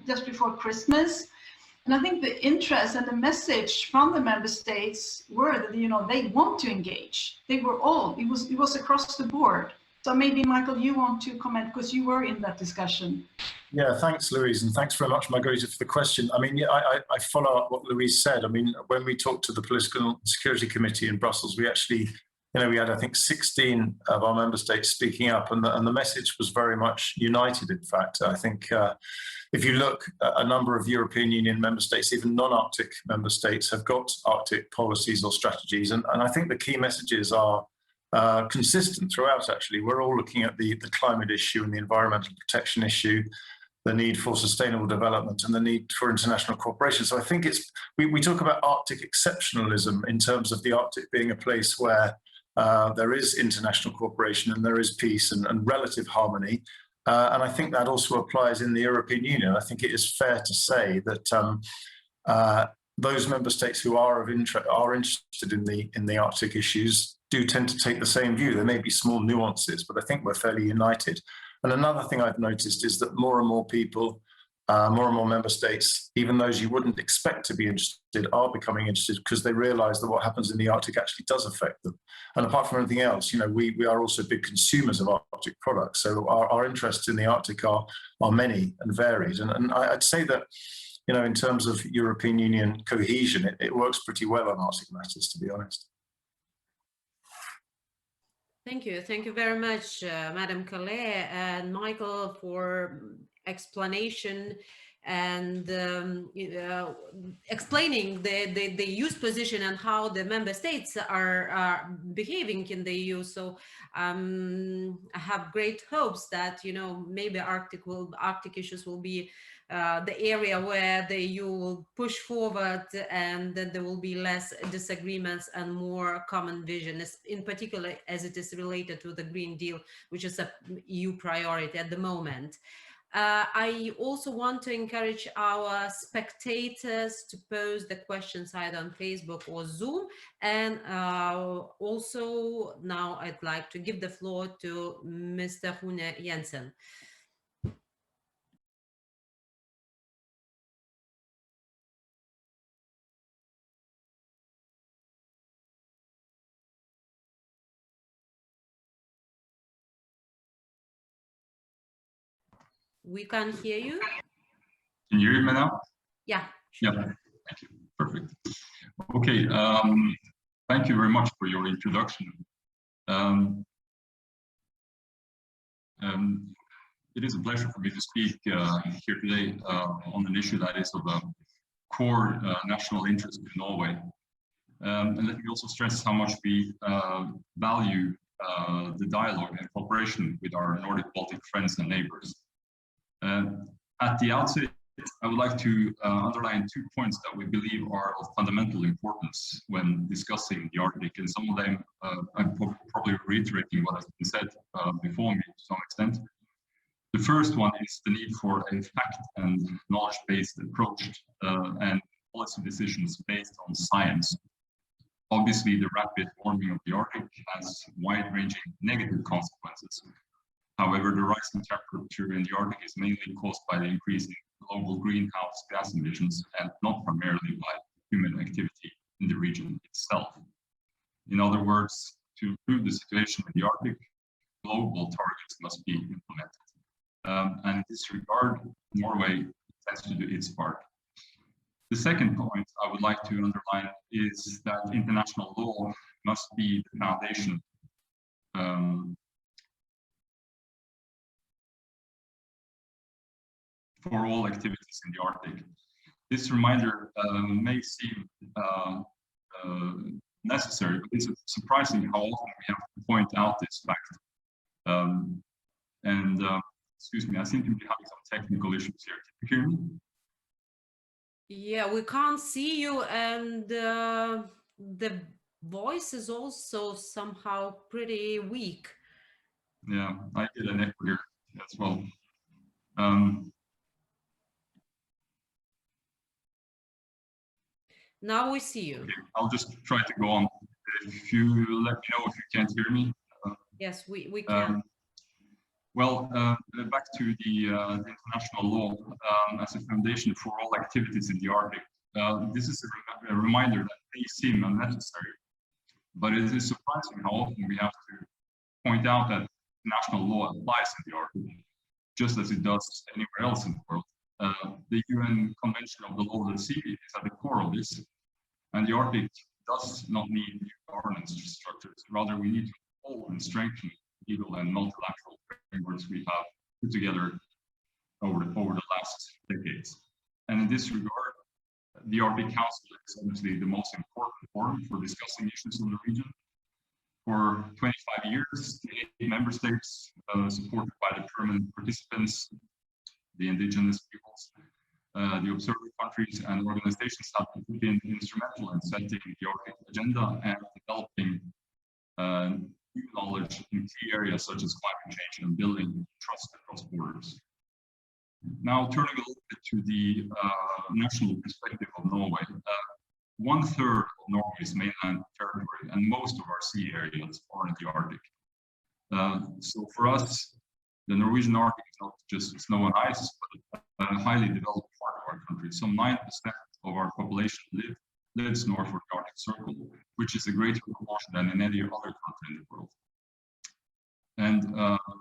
just before Christmas. And I think the interest and the message from the member states were that, you know, they want to engage. They were all, it was across the board. So maybe, Michael, you want to comment because you were in that discussion. Yeah, thanks, Louise, and thanks very much, Margarita, for the question. I mean, yeah, I follow up what Louise said. I mean, when we talked to the Political and Security Committee in Brussels, we actually, you know, we had, I think, 16 of our member states speaking up, and the message was very much united, in fact. I think if you look at a number of European Union member states, even non-Arctic member states have got Arctic policies or strategies, and I think the key messages are consistent throughout, actually. We're all looking at the climate issue and the environmental protection issue, the need for sustainable development and the need for international cooperation. So I think it's, we talk about Arctic exceptionalism in terms of the Arctic being a place where there is international cooperation and there is peace and relative harmony. And I think that also applies in the European Union. I think it is fair to say that those member states who are interested in the Arctic issues do tend to take the same view. There may be small nuances, but I think we're fairly united. And another thing I've noticed is that more and more people, more and more member states, even those you wouldn't expect to be interested, are becoming interested because they realize that what happens in the Arctic actually does affect them. And apart from anything else, you know, we are also big consumers of Arctic products. So our interests in the Arctic are many and varied. And I'd say that, you know, in terms of European Union cohesion, it works pretty well on Arctic matters, to be honest. Thank you. Thank you very much, Madam Calais and Michael, for explanation and explaining the EU's position and how the member states are behaving in the EU. So I have great hopes that, you know, maybe Arctic issues will be the area where the EU will push forward, and then there will be less disagreements and more common vision, in particular as it is related to the Green Deal, which is a EU priority at the moment. I also want to encourage our spectators to pose the questions either on Facebook or Zoom. And also now I'd like to give the floor to Mr. Rune Jensen. We can't hear you. Can you hear me now? Yeah. Sure. Yeah. Thank you. Perfect. Okay. Thank you very much for your introduction. It is a pleasure for me to speak here today on an issue that is of a core national interest in Norway. And let me also stress how much we value the dialogue and cooperation with our Nordic Baltic friends and neighbors. At the outset, I would like to underline 2 points that we believe are of fundamental importance when discussing the Arctic, and some of them I'm probably reiterating what has been said before me to some extent. The first one is the need for a fact and knowledge-based approach and policy decisions based on science. Obviously, the rapid warming of the Arctic has wide-ranging negative consequences. However, the rise in temperature in the Arctic is mainly caused by the increase in global greenhouse gas emissions and not primarily by human activity in the region itself. In other words, to improve the situation in the Arctic, global targets must be implemented. And in this regard, Norway intends to do its part. The second point I would like to underline is that international law must be the foundation for all activities in the Arctic. This reminder may seem necessary, but it's surprising how often we have to point out this fact. Excuse me, I seem to be having some technical issues here. Can you hear me? Yeah, we can't see you, and the voice is also somehow pretty weak. Yeah, I get an echo here as well. Now we see you. Okay, I'll just try to go on. If you let me know if you can't hear me. Yes, we can. Back to the international law as a foundation for all activities in the Arctic. This is a reminder that may seem unnecessary, but it is surprising how often we have to point out that national law applies in the Arctic, just as it does anywhere else in the world. The UN Convention of the Law of the Sea is at the core of this, and the Arctic does not need new governance structures. Rather, we need to uphold and strengthen legal and multilateral frameworks we have put together over the last decades. And in this regard, the Arctic Council is obviously the most important forum for discussing issues in the region. For 25 years, the 8 member states, supported by the permanent participants, the indigenous peoples, the observer countries and organizations have been instrumental in setting the Arctic agenda and developing new knowledge in key areas such as climate change and building trust across borders. Now, turning a little bit to the national perspective of Norway, 1/3 of Norway's mainland territory and most of our sea areas are in the Arctic. So for us, the Norwegian Arctic is not just snow and ice, but a highly developed part of our country. Some 9% of our population lives north of the Arctic Circle, which is a greater proportion than in any other country in the world. And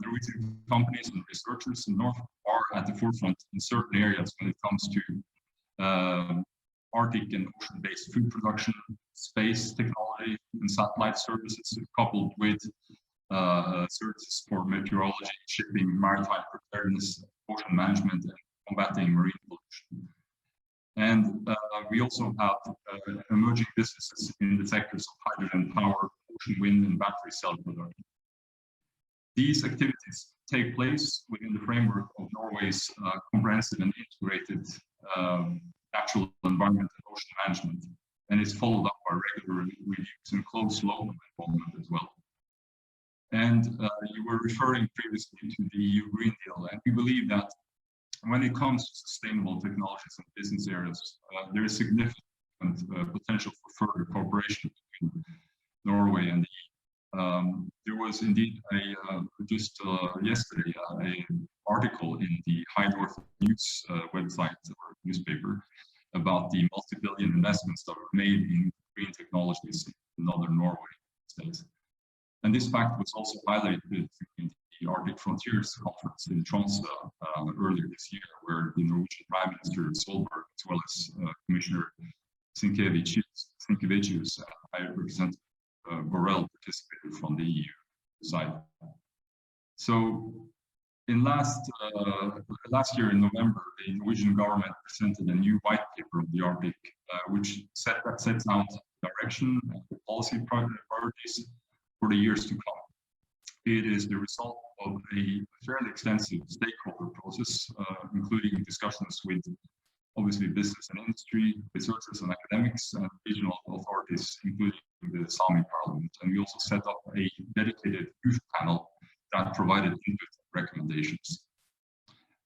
Norwegian companies and researchers in North are at the forefront in certain areas when it comes to Arctic and ocean-based food production, space technology, and satellite services, coupled with services for meteorology, shipping, maritime preparedness, ocean management, and combating marine pollution. And we also have emerging businesses in the sectors of hydrogen power, ocean wind, and battery cell production. These activities take place within the framework of Norway's comprehensive and integrated natural environment and ocean management, and is followed up by regular reviews and close local involvement as well. And you were referring previously to the EU Green Deal, and we believe that when it comes to sustainable technologies and business areas, there is significant potential for further cooperation between Norway and the EU. There was indeed just yesterday an article in the High North News website or newspaper about the multi-billion investments that were made in green technologies in northern Norway states. And this fact was also highlighted in the Arctic Frontiers Conference in Tromsø earlier this year, where the Norwegian Prime Minister Solberg, as well as Commissioner Sinkevicius and High Representative Borrell participated from the EU side. So, in last year in November, the Norwegian government presented a new white paper on the Arctic, which sets out direction and policy priorities for the years to come. It is the result of a fairly extensive stakeholder process, including discussions with obviously business and industry, researchers and academics, and regional authorities, including the Sami Parliament. And we also set up a dedicated youth panel that provided input recommendations.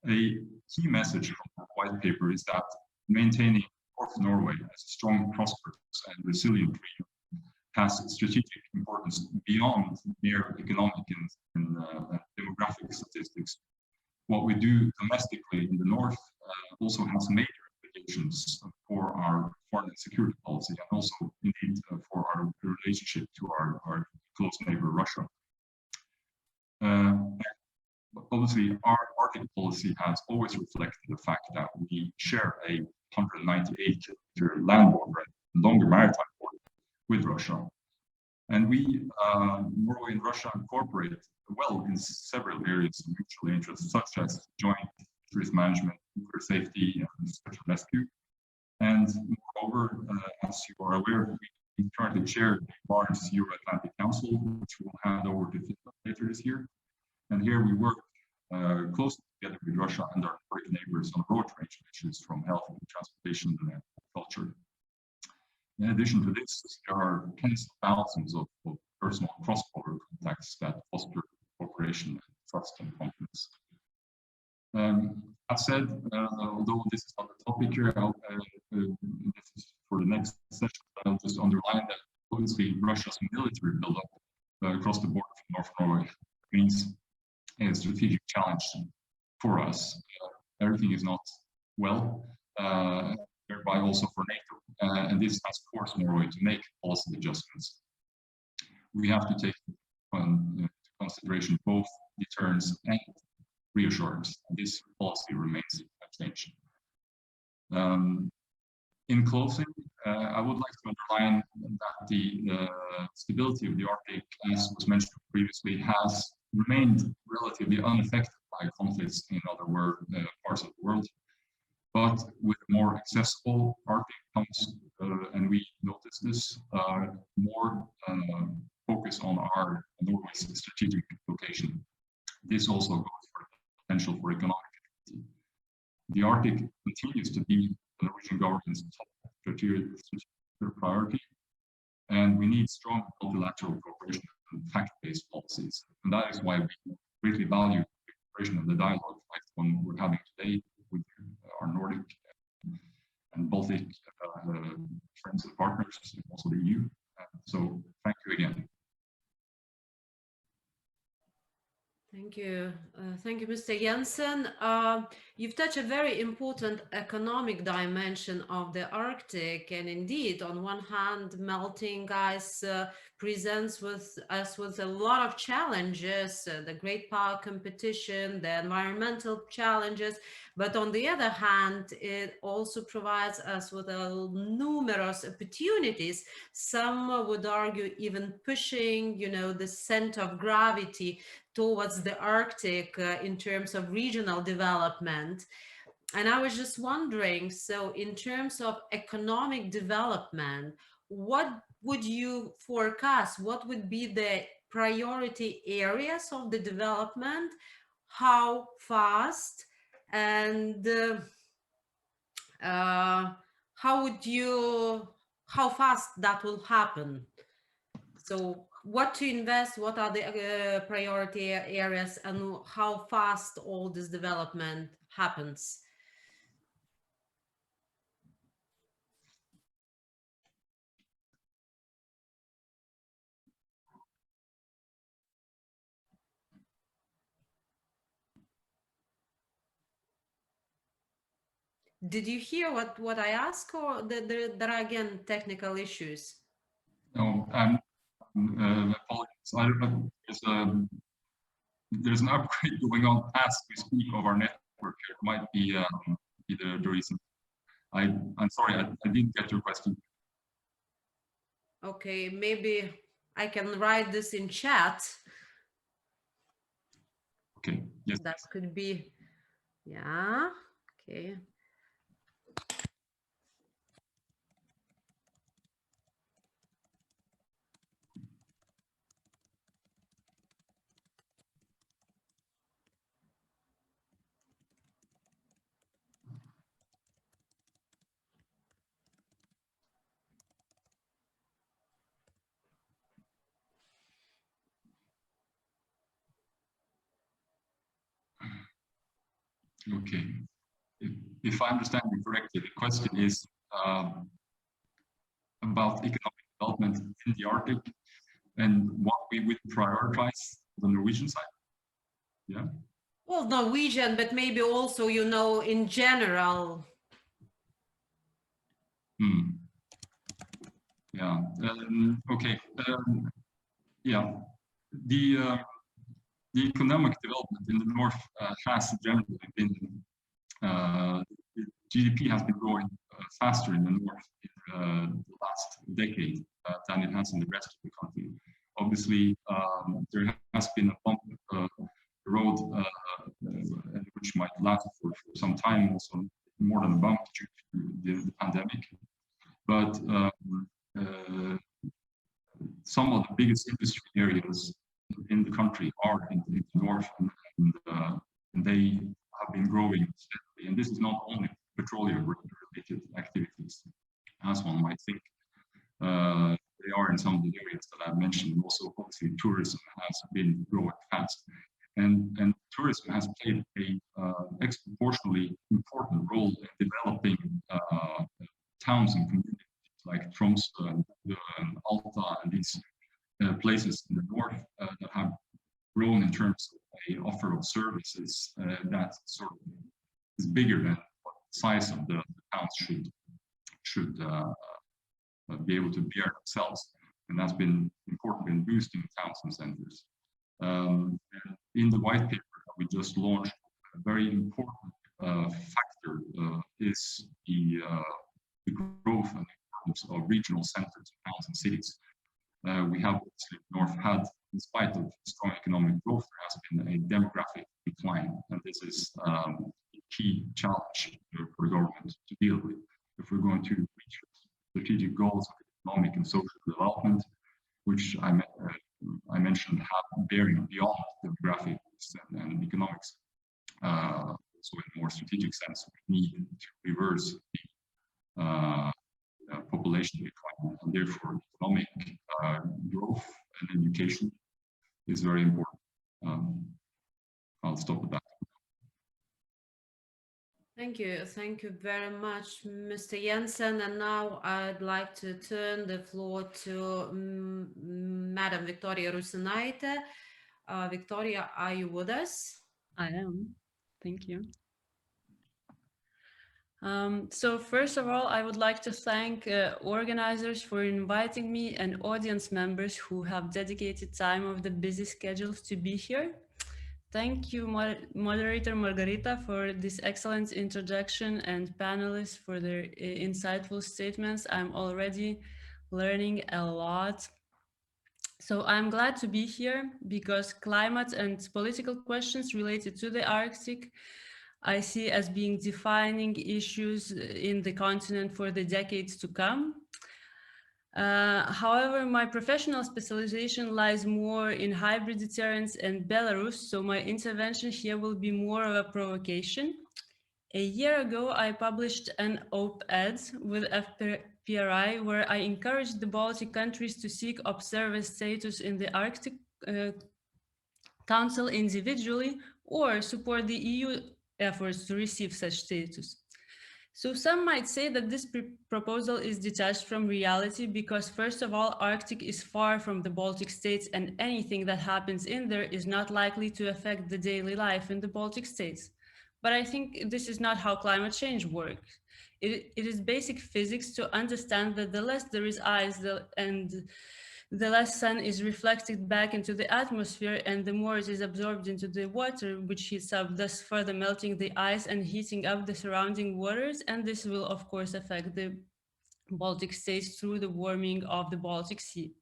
A key message from the white paper is that maintaining North Norway as a strong, prosperous, and resilient region has strategic importance beyond mere economic and demographic statistics. What we do domestically in the north also has major implications for our foreign and security policy, and also indeed for our relationship to our close neighbor Russia. Obviously, our Arctic policy has always reflected the fact that we share a 198-kilometer land border and longer maritime border with Russia. And we, Norway and Russia, cooperate well in several areas of mutual interest, such as joint fisheries management, nuclear safety, and search and rescue. And moreover, as you are aware, we currently chair the Barents Euro-Atlantic Council, which we'll hand over to Finland later this year. And here we work closely together with Russia and our Nordic neighbors on a broad range of issues, from health and transportation and culture. In addition to this, there are tens of thousands of personal cross-border contacts that foster cooperation and trust and confidence. That said, although this is not the topic here, this is for the next session. I'll just underline that obviously Russia's military buildup across the border from North Norway means a strategic challenge for us. Everything is not well, thereby also for NATO, and this has forced Norway to make policy adjustments. We have to take into consideration both deterrence and reassurance. This policy remains unchanged. In closing, I would like to underline that the stability of the Arctic, as was mentioned previously, has remained relatively unaffected by conflicts in other parts of the world. But with more accessible Arctic comes, and we notice this, more focus on our Norway's strategic location. This also goes for the potential for economic activity. The Arctic continues to be the Norwegian government's top strategic priority, and we need strong multilateral cooperation and fact-based policies. And that is why we greatly value the cooperation and the dialogue like the one we're having today with our Nordic and Baltic friends and partners, and also the EU. So thank you again. Thank you, Mr. Jensen. You've touched a very important economic dimension of the Arctic, and indeed, on one hand, melting ice presents us with a lot of challenges, the great power competition, the environmental challenges, but on the other hand, it also provides us with numerous opportunities. Some would argue even pushing, the center of gravity towards the Arctic in terms of regional development. And I was just wondering, so in terms of economic development, what would you forecast? What would be the priority areas of the development? How fast? And how fast that will happen? So what to invest, what are the priority areas, and how fast all this development happens? Did you hear what I asked, or there are again technical issues? No, apologies. I don't know. There's an upgrade going on as we speak of our network. It might be the reason. I'm sorry, I didn't get your question. Okay, maybe I can write this in chat. Okay, yes. That could be, yeah, okay. Okay. If I understand you correctly, the question is about economic development in the Arctic and what we would prioritize on the Norwegian side. Yeah. Well, Norwegian, but maybe also, in general. Yeah. Okay. Yeah. The economic development in the north has generally been GDP has been growing faster in the north in the last decade than it has in the rest of the country. Obviously, there has been a bump the road which might last for some time, also more than a bump due to the pandemic. But some of the biggest industry areas in the country are in the north, and they have been growing steadily. And this is not only petroleum-related activities, as one might think. They are in some of the areas that I've mentioned. Also, obviously, tourism has been growing fast, and tourism has played a exproportionately important role in developing towns and communities like Tromsø and Alta and these places in the north that have grown in terms of a offer of services that sort of is bigger than what the size of the towns should be able to bear themselves, and that's been important in boosting towns and centers. And in the white paper that we just launched, a very important factor is the growth and importance of regional centers, towns and cities. We have obviously North had, in spite of strong economic growth, there has been a demographic decline, and this is a key challenge for the government to deal with if we're going to reach strategic goals of economic and social development, which I mentioned have bearing beyond demographics and economics. So in a more strategic sense, we need to reverse the population decline, and therefore economic growth and education is very important. I'll stop with that. Thank you very much, Mr. Jensen. And now I'd like to turn the floor to Madam Victoria Rusinaite. Victoria, are you with us? I am. Thank you. So first of all, I would like to thank organizers for inviting me and audience members who have dedicated time of the busy schedules to be here. Thank you, Moderator Margarita, for this excellent introduction, and panelists for their insightful statements. I'm already learning a lot. So I'm glad to be here because climate and political questions related to the Arctic I see as being defining issues in the continent for the decades to come. However, my professional specialization lies more in hybrid deterrence and Belarus, so my intervention here will be more of a provocation. A year ago, I published an op-ed with FPRI where I encouraged the Baltic countries to seek observer status in the Arctic Council individually or support the EU efforts to receive such status. So some might say that this proposal is detached from reality because, first of all, Arctic is far from the Baltic states, and anything that happens in there is not likely to affect the daily life in the Baltic states. But I think this is not how climate change works. It is basic physics to understand that the less there is ice and the less sun is reflected back into the atmosphere, and the more it is absorbed into the water, which heats up, thus further melting the ice and heating up the surrounding waters. And this will, of course, affect the Baltic states through the warming of the Baltic Sea.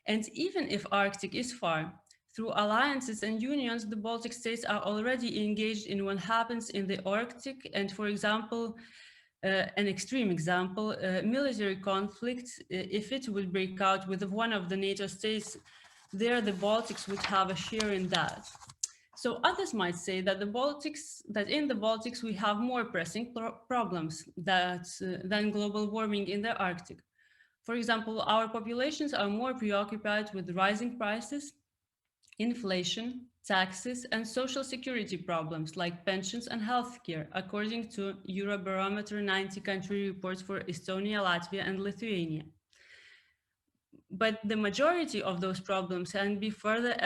And even if Arctic is far, through alliances and unions, the Baltic states are already engaged in what happens in the Arctic. And for example, an extreme example, military conflict, if it would break out with one of the NATO states, there the Baltics would have a share in that. So others might say that in the Baltics we have more pressing problems than global warming in the Arctic. For example, our populations are more preoccupied with rising prices, inflation, taxes, and social security problems like pensions and healthcare, according to Eurobarometer 90 country reports for Estonia, Latvia, and Lithuania. But the majority of those problems can be further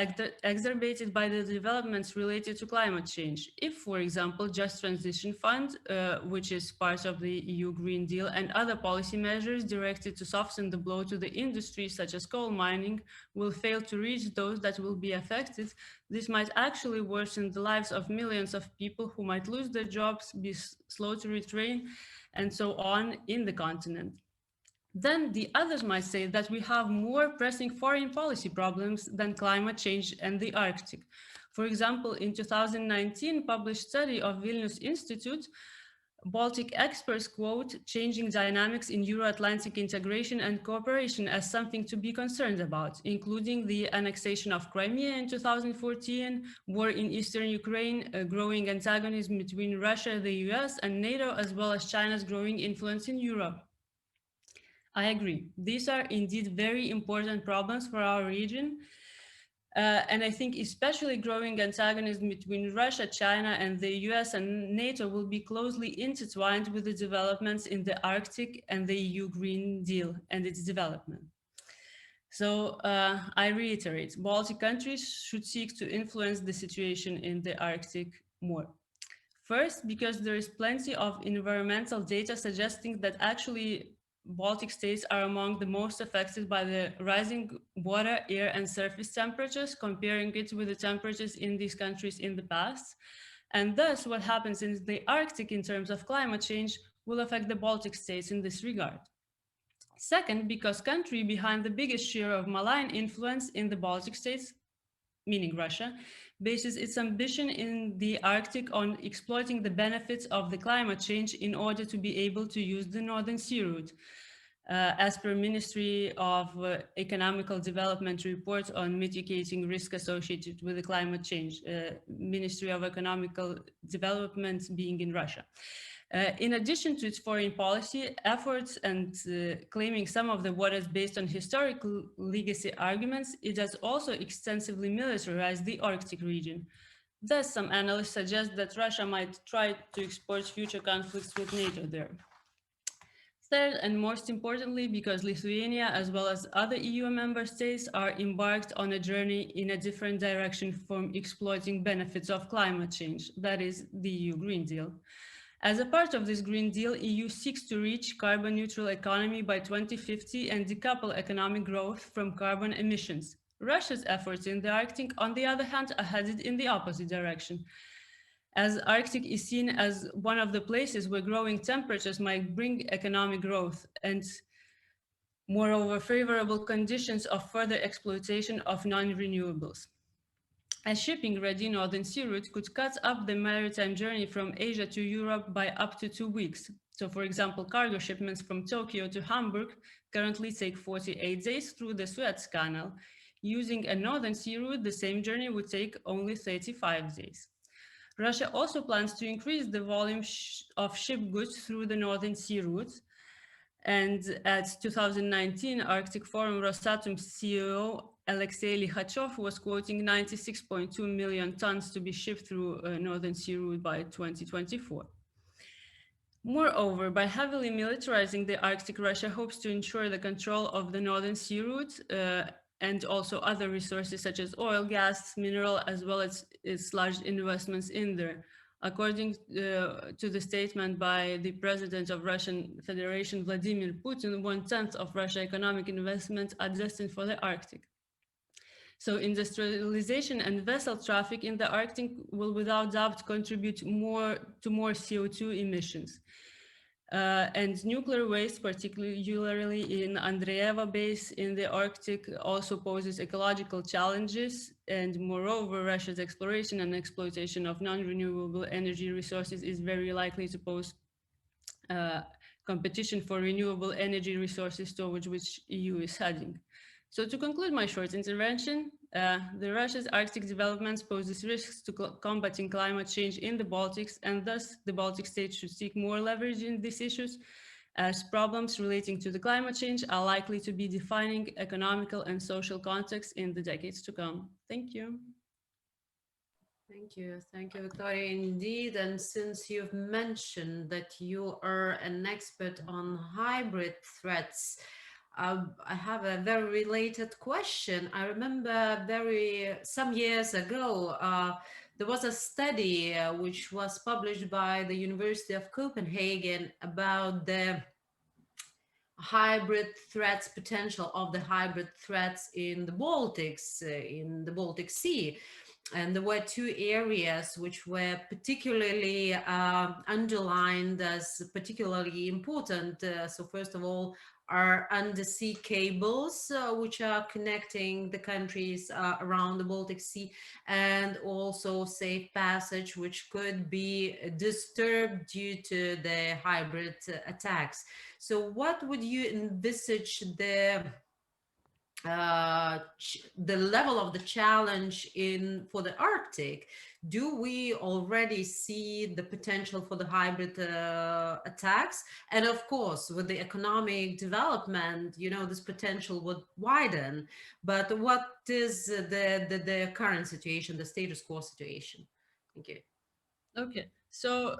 exacerbated by the developments related to climate change. If, for example, Just Transition Fund, which is part of the EU Green Deal, and other policy measures directed to soften the blow to the industry, such as coal mining, will fail to reach those that will be affected, this might actually worsen the lives of millions of people who might lose their jobs, be slow to retrain, and so on in the continent. Then the others might say that we have more pressing foreign policy problems than climate change and the Arctic. For example, in 2019 published study of Vilnius Institute, Baltic experts quote changing dynamics in Euro-Atlantic integration and cooperation as something to be concerned about, including the annexation of Crimea in 2014, war in eastern Ukraine, growing antagonism between Russia, the US, and NATO, as well as China's growing influence in Europe. I agree. These are indeed very important problems for our region. And I think especially growing antagonism between Russia, China, and the US and NATO will be closely intertwined with the developments in the Arctic and the EU Green Deal and its development. So I reiterate, Baltic countries should seek to influence the situation in the Arctic more. First, because there is plenty of environmental data suggesting that actually Baltic states are among the most affected by the rising water, air, and surface temperatures, comparing it with the temperatures in these countries in the past. And thus, what happens in the Arctic in terms of climate change will affect the Baltic states in this regard. Second, because country behind the biggest share of malign influence in the Baltic states, meaning Russia, bases its ambition in the Arctic on exploiting the benefits of the climate change in order to be able to use the Northern Sea route. As per Ministry of Economical Development report on mitigating risk associated with the climate change, Ministry of Economical Development being in Russia. In addition to its foreign policy efforts and claiming some of the waters based on historical legacy arguments, it has also extensively militarized the Arctic region. Thus, some analysts suggest that Russia might try to export future conflicts with NATO there. Third, and most importantly, because Lithuania, as well as other EU member states, are embarked on a journey in a different direction from exploiting benefits of climate change, that is the EU Green Deal. As a part of this Green Deal, EU seeks to reach carbon neutral economy by 2050 and decouple economic growth from carbon emissions. Russia's efforts in the Arctic, on the other hand, are headed in the opposite direction, as Arctic is seen as one of the places where growing temperatures might bring economic growth and, moreover, favorable conditions of further exploitation of non-renewables. A shipping-ready Northern Sea route could cut up the maritime journey from Asia to Europe by up to 2 weeks. So, for example, cargo shipments from Tokyo to Hamburg currently take 48 days through the Suez Canal. Using a Northern Sea route, the same journey would take only 35 days. Russia also plans to increase the volume of ship goods through the Northern Sea route. And at 2019 Arctic Forum, Rosatom CEO Alexei Likhachev was quoting 96.2 million tons to be shipped through Northern Sea route by 2024. Moreover, by heavily militarizing the Arctic, Russia hopes to ensure the control of the Northern Sea route and also other resources such as oil, gas, mineral, as well as its large investments in there. According to the statement by the President of Russian Federation, Vladimir Putin, 1/10 of Russia's economic investments are destined for the Arctic. So industrialization and vessel traffic in the Arctic will without doubt contribute to more CO2 emissions. And nuclear waste, particularly in Andreeva base in the Arctic, also poses ecological challenges. And moreover, Russia's exploration and exploitation of non-renewable energy resources is very likely to pose competition for renewable energy resources towards which EU is heading. So to conclude my short intervention, the Russia's Arctic developments poses risks to combating climate change in the Baltics, and thus the Baltic states should seek more leverage in these issues, as problems relating to the climate change are likely to be defining economical and social context in the decades to come. Thank you. Thank you, Victoria, indeed. And since you've mentioned that you are an expert on hybrid threats, I have a very related question. I remember some years ago, there was a study which was published by the University of Copenhagen about the hybrid threats, potential of the hybrid threats in the Baltics, in the Baltic Sea. And there were two areas which were particularly underlined as particularly important. So first of all, are undersea cables, which are connecting the countries around the Baltic Sea, and also safe passage, which could be disturbed due to the hybrid attacks. So what would you envisage the the level of the challenge for the Arctic, do we already see the potential for the hybrid attacks? And of course, with the economic development, you know, this potential would widen. But what is the current situation, the status quo situation? Thank you. Okay, so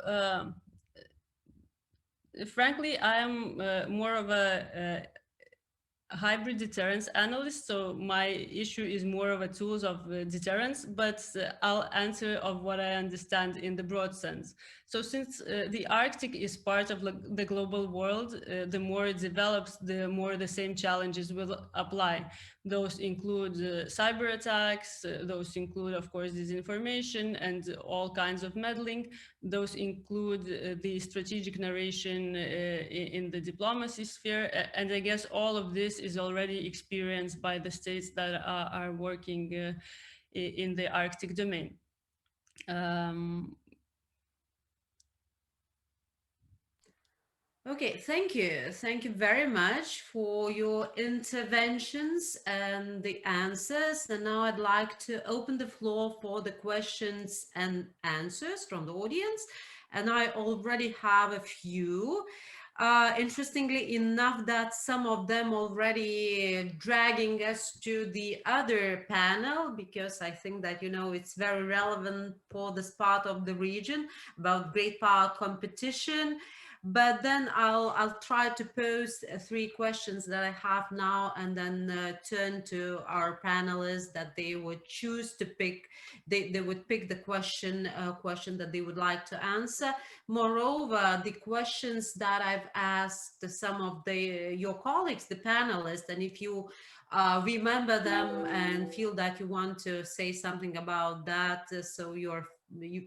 frankly, I am more of a hybrid deterrence analyst, so my issue is more of a tools of deterrence, but I'll answer of what I understand in the broad sense. So since the Arctic is part of the global world, the more it develops, the more the same challenges will apply. Those include cyber attacks, those include, of course, disinformation and all kinds of meddling. Those include the strategic narration in the diplomacy sphere. And I guess all of this is already experienced by the states that are working in the Arctic domain. Okay, thank you. Thank you very much for your interventions and the answers. And now I'd like to open the floor for the questions and answers from the audience. And I already have a few. Interestingly enough, that some of them already dragging us to the other panel, because I think that, you know, it's very relevant for this part of the region about great power competition. But then I'll try to pose 3 questions that I have now, and then turn to our panelists that they would choose to pick. They would pick the question that they would like to answer. Moreover, the questions that I've asked some of your colleagues, the panelists, and if you remember them and feel that you want to say something about that, so you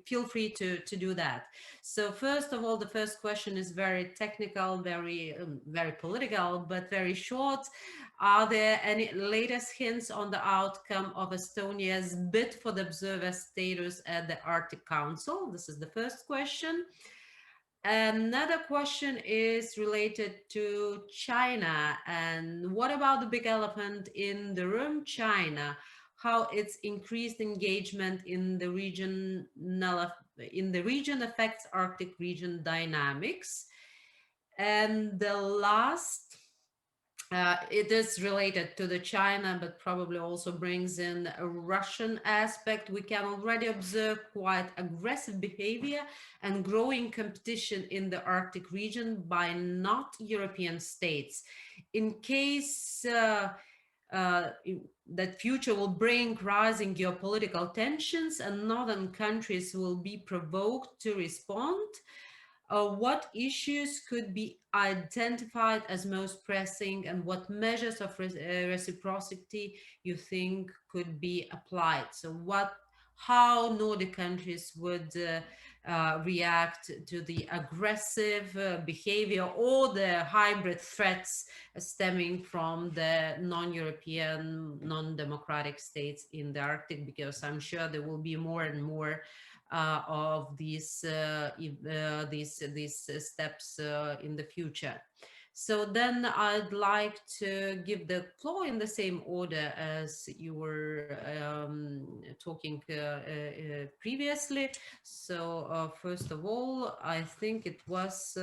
feel free to do that. So first of all, the first question is very technical, very political, but very short. Are there any latest hints on the outcome of Estonia's bid for the observer status at the Arctic Council? This is the first question. Another question is related to China. And what about the big elephant in the room, China? How its increased engagement in the region affects Arctic region dynamics. And the last, it is related to the China, but probably also brings in a Russian aspect. We can already observe quite aggressive behavior and growing competition in the Arctic region by not European states. In case that future will bring rising geopolitical tensions and northern countries will be provoked to respond, what issues could be identified as most pressing, and what measures of reciprocity you think could be applied? So how Nordic countries would react to the aggressive behavior or the hybrid threats stemming from the non-European, non-democratic states in the Arctic, because I'm sure there will be more and more of these steps in the future. So then I'd like to give the floor in the same order as you were talking previously. So first of all, I think it was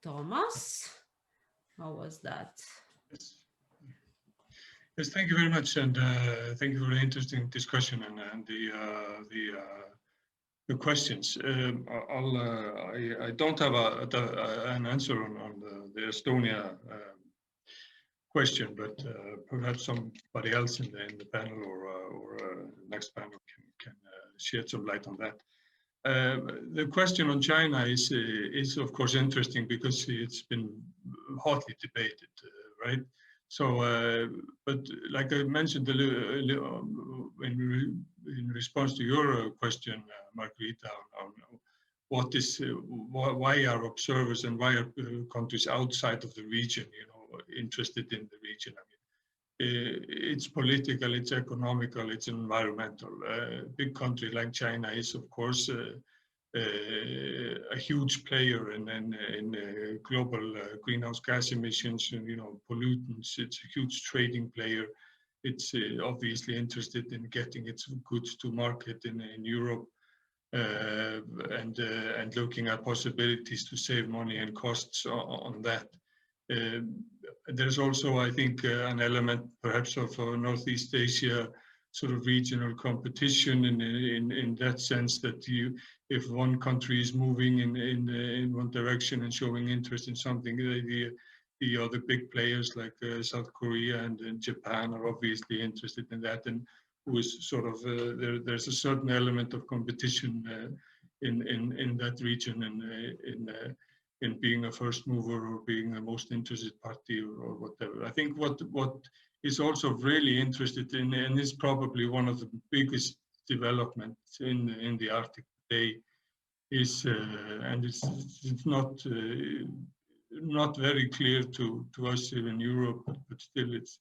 Thomas. How was that? Yes, thank you very much, and thank you for the interesting discussion and the questions. I don't have an answer on the Estonia question, but perhaps somebody else in the panel or next panel can shed some light on that. The question on China is of course interesting because it's been hotly debated, right? So, but like I mentioned in response to your question, Margarita, on why are observers and why are countries outside of the region, interested in the region? I mean, it's political, it's economical, it's environmental. A big country like China is, of course, a huge player in global greenhouse gas emissions and, you know, pollutants. It's a huge trading player. It's obviously interested in getting its goods to market in Europe, and looking at possibilities to save money and costs on that. There's also, I think, an element perhaps of Northeast Asia sort of regional competition in that sense that if one country is moving in one direction and showing interest in something, the other big players like South Korea and Japan are obviously interested in that, and who is sort of there's a certain element of competition in that region and in being a first mover or being the most interested party or whatever. I think what is also really interested in, and is probably one of the biggest developments in the Arctic today, is and it's not very clear to us here in Europe, but still it's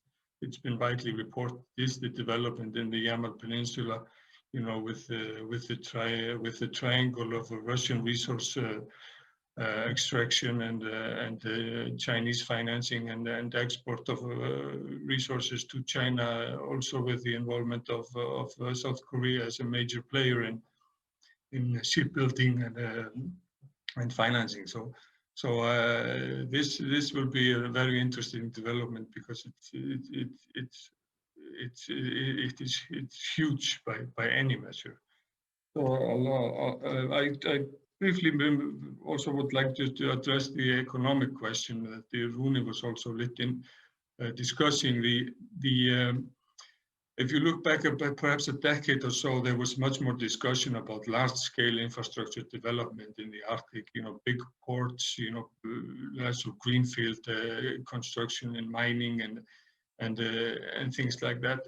been widely reported, is the development in the Yamal Peninsula, you know, with the triangle of Russian resource extraction and Chinese financing and export of resources to China, also with the involvement of South Korea as a major player in shipbuilding and financing. So this will be a very interesting development because it's huge by any measure. So I briefly also would like to address the economic question that Rune was also discussing. If you look back perhaps a decade or so, there was much more discussion about large-scale infrastructure development in the Arctic. You know, big ports, you know, lots of greenfield construction and mining and things like that.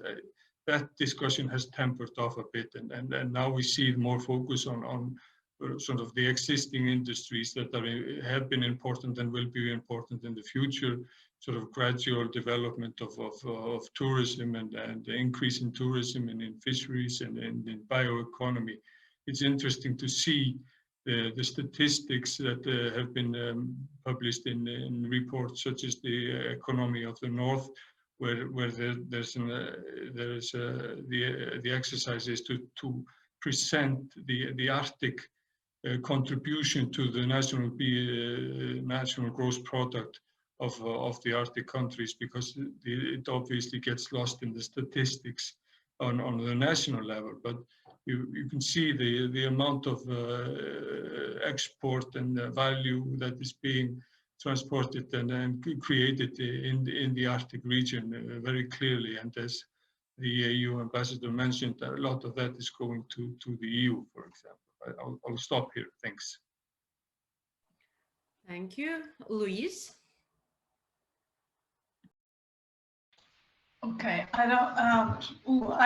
That discussion has tempered off a bit, and now we see more focus on sort of the existing industries that have been important and will be important in the future, sort of gradual development of tourism and the increase in tourism and in fisheries and in bioeconomy. It's interesting to see the statistics that have been published in reports such as the Economy of the North, where the exercise is to present the Arctic contribution to the national gross product of the Arctic countries, because it obviously gets lost in the statistics on the national level. But you can see the amount of export and value that is being transported and created in the Arctic region very clearly. And as the EU ambassador mentioned, a lot of that is going to the EU, for example. I'll stop here. Thanks. Thank you. Louise? Okay, I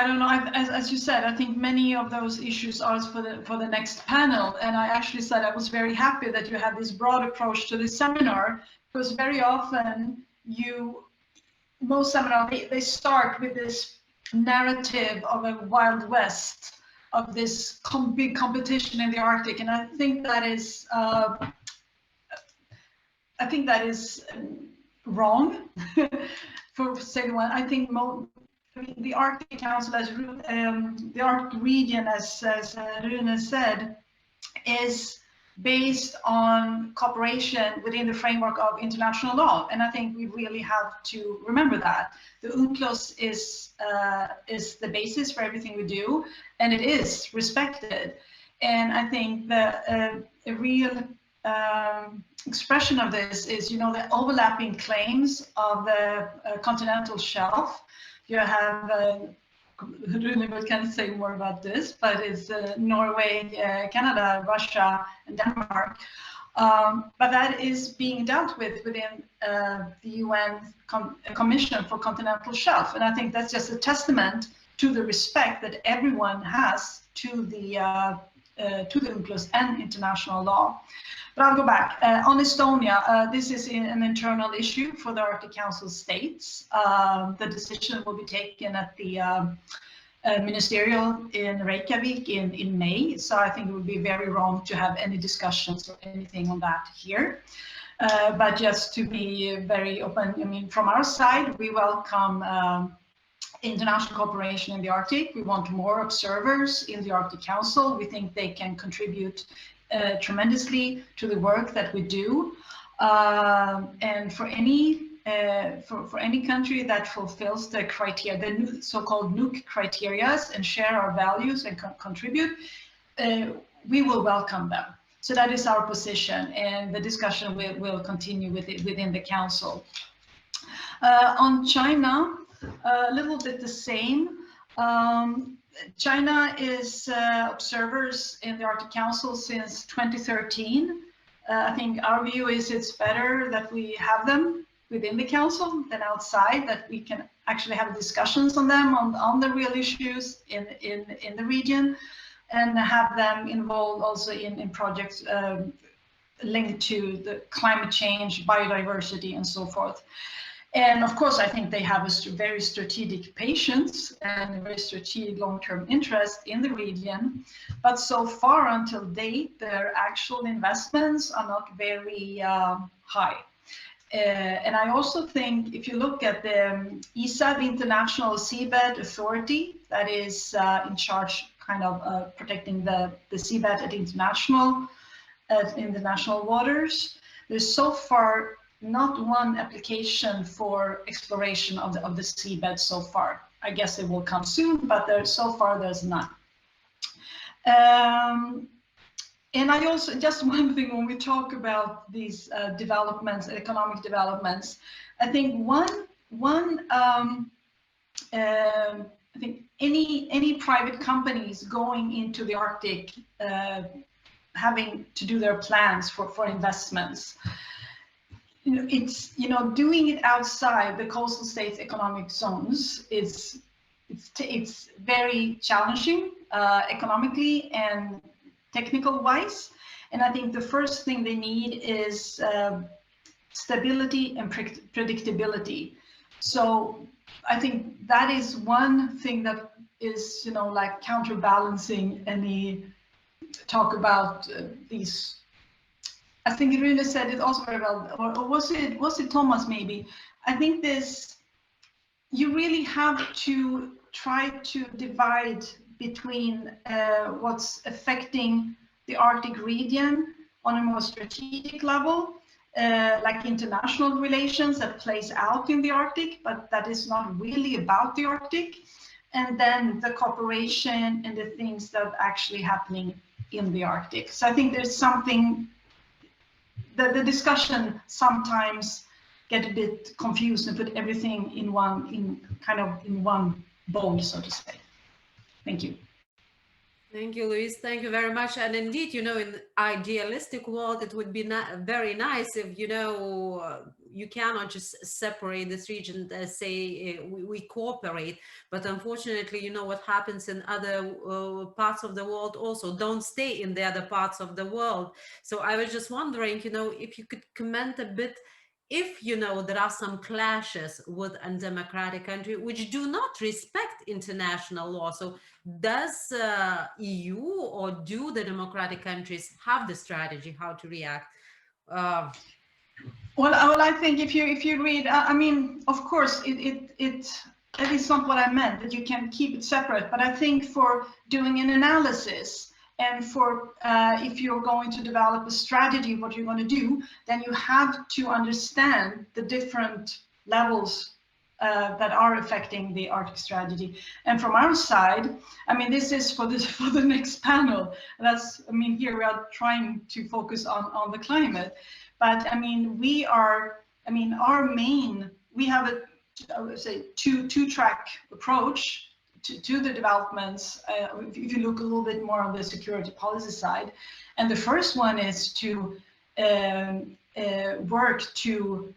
don't know. As you said, I think many of those issues are for the next panel. And I actually said I was very happy that you had this broad approach to this seminar, because very often most seminars they start with this narrative of a Wild West, of this big competition in the Arctic, and I think that is wrong. For saying one, I think the Arctic Council, the Arctic region, as Rune said, is based on cooperation within the framework of international law, and I think we really have to remember that. The UNCLOS is the basis for everything we do, and it is respected. And I think a real expression of this is, you know, the overlapping claims of the continental shelf. You have Rune can say more about this, but it's Norway, Canada, Russia, and Denmark. But that is being dealt with within the UN Commission for Continental Shelf. And I think that's just a testament to the respect that everyone has to the UNCLOS and international law. But I'll go back. On Estonia, this is an internal issue for the Arctic Council states. The decision will be taken at the ministerial in Reykjavik in May. So I think it would be very wrong to have any discussions or anything on that here. But just to be very open, I mean, from our side, we welcome international cooperation in the Arctic. We want more observers in the Arctic Council. We think they can contribute tremendously to the work that we do. And for any country that fulfills the criteria, the so-called NUC criteria, and share our values and contribute, we will welcome them. So that is our position, and the discussion will continue within the Council. On China, a little bit the same. China is observers in the Arctic Council since 2013. I think our view is it's better that we have them within the Council than outside, that we can actually have discussions on them, on the real issues in the region, and have them involved also in projects linked to the climate change, biodiversity, and so forth. And of course, I think they have a very strategic patience and a very strategic long-term interest in the region. But so far until date, their actual investments are not very high. And I also think if you look at the ESA, the International Seabed Authority, that is in charge kind of protecting the seabed at international waters, there's so far not one application for exploration of the seabed so far. I guess it will come soon, but so far there's none. And I also, just one thing, when we talk about these developments, economic developments, I think I think any private companies going into the Arctic, having to do their plans for investments, it's doing it outside the coastal states' economic zones it's very challenging economically and technical wise. And I think the first thing they need is stability and predictability. So I think that is one thing that is, like counterbalancing any talk about these. I think Rune said it also very well, or was it Thomas maybe? I think you really have to try to divide between what's affecting the Arctic region on a more strategic level, like international relations that plays out in the Arctic, but that is not really about the Arctic, and then the cooperation and the things that are actually happening in the Arctic. So I think there's something that the discussion sometimes get a bit confused and put everything in one bowl, so to say. Thank you. Thank you, Louise. Thank you very much. And indeed, in idealistic world, it would be very nice if, you cannot just separate this region and say we cooperate. But unfortunately, what happens in other parts of the world also don't stay in the other parts of the world. So I was just wondering, if you could comment a bit, if there are some clashes with undemocratic country which do not respect international law. So does EU or do the democratic countries have the strategy how to react? Well, I think if you read, I mean, of course, it is not what I meant, that you can keep it separate. But I think for doing an analysis and for if you're going to develop a strategy, what you're going to do, then you have to understand the different levels that are affecting the Arctic strategy. And from our side, I mean, this is for the next panel. That's, I mean, here we are trying to focus on the climate. But I mean, we have a, I would say, two-track approach to the developments, if you look a little bit more on the security policy side. And the first one is to work to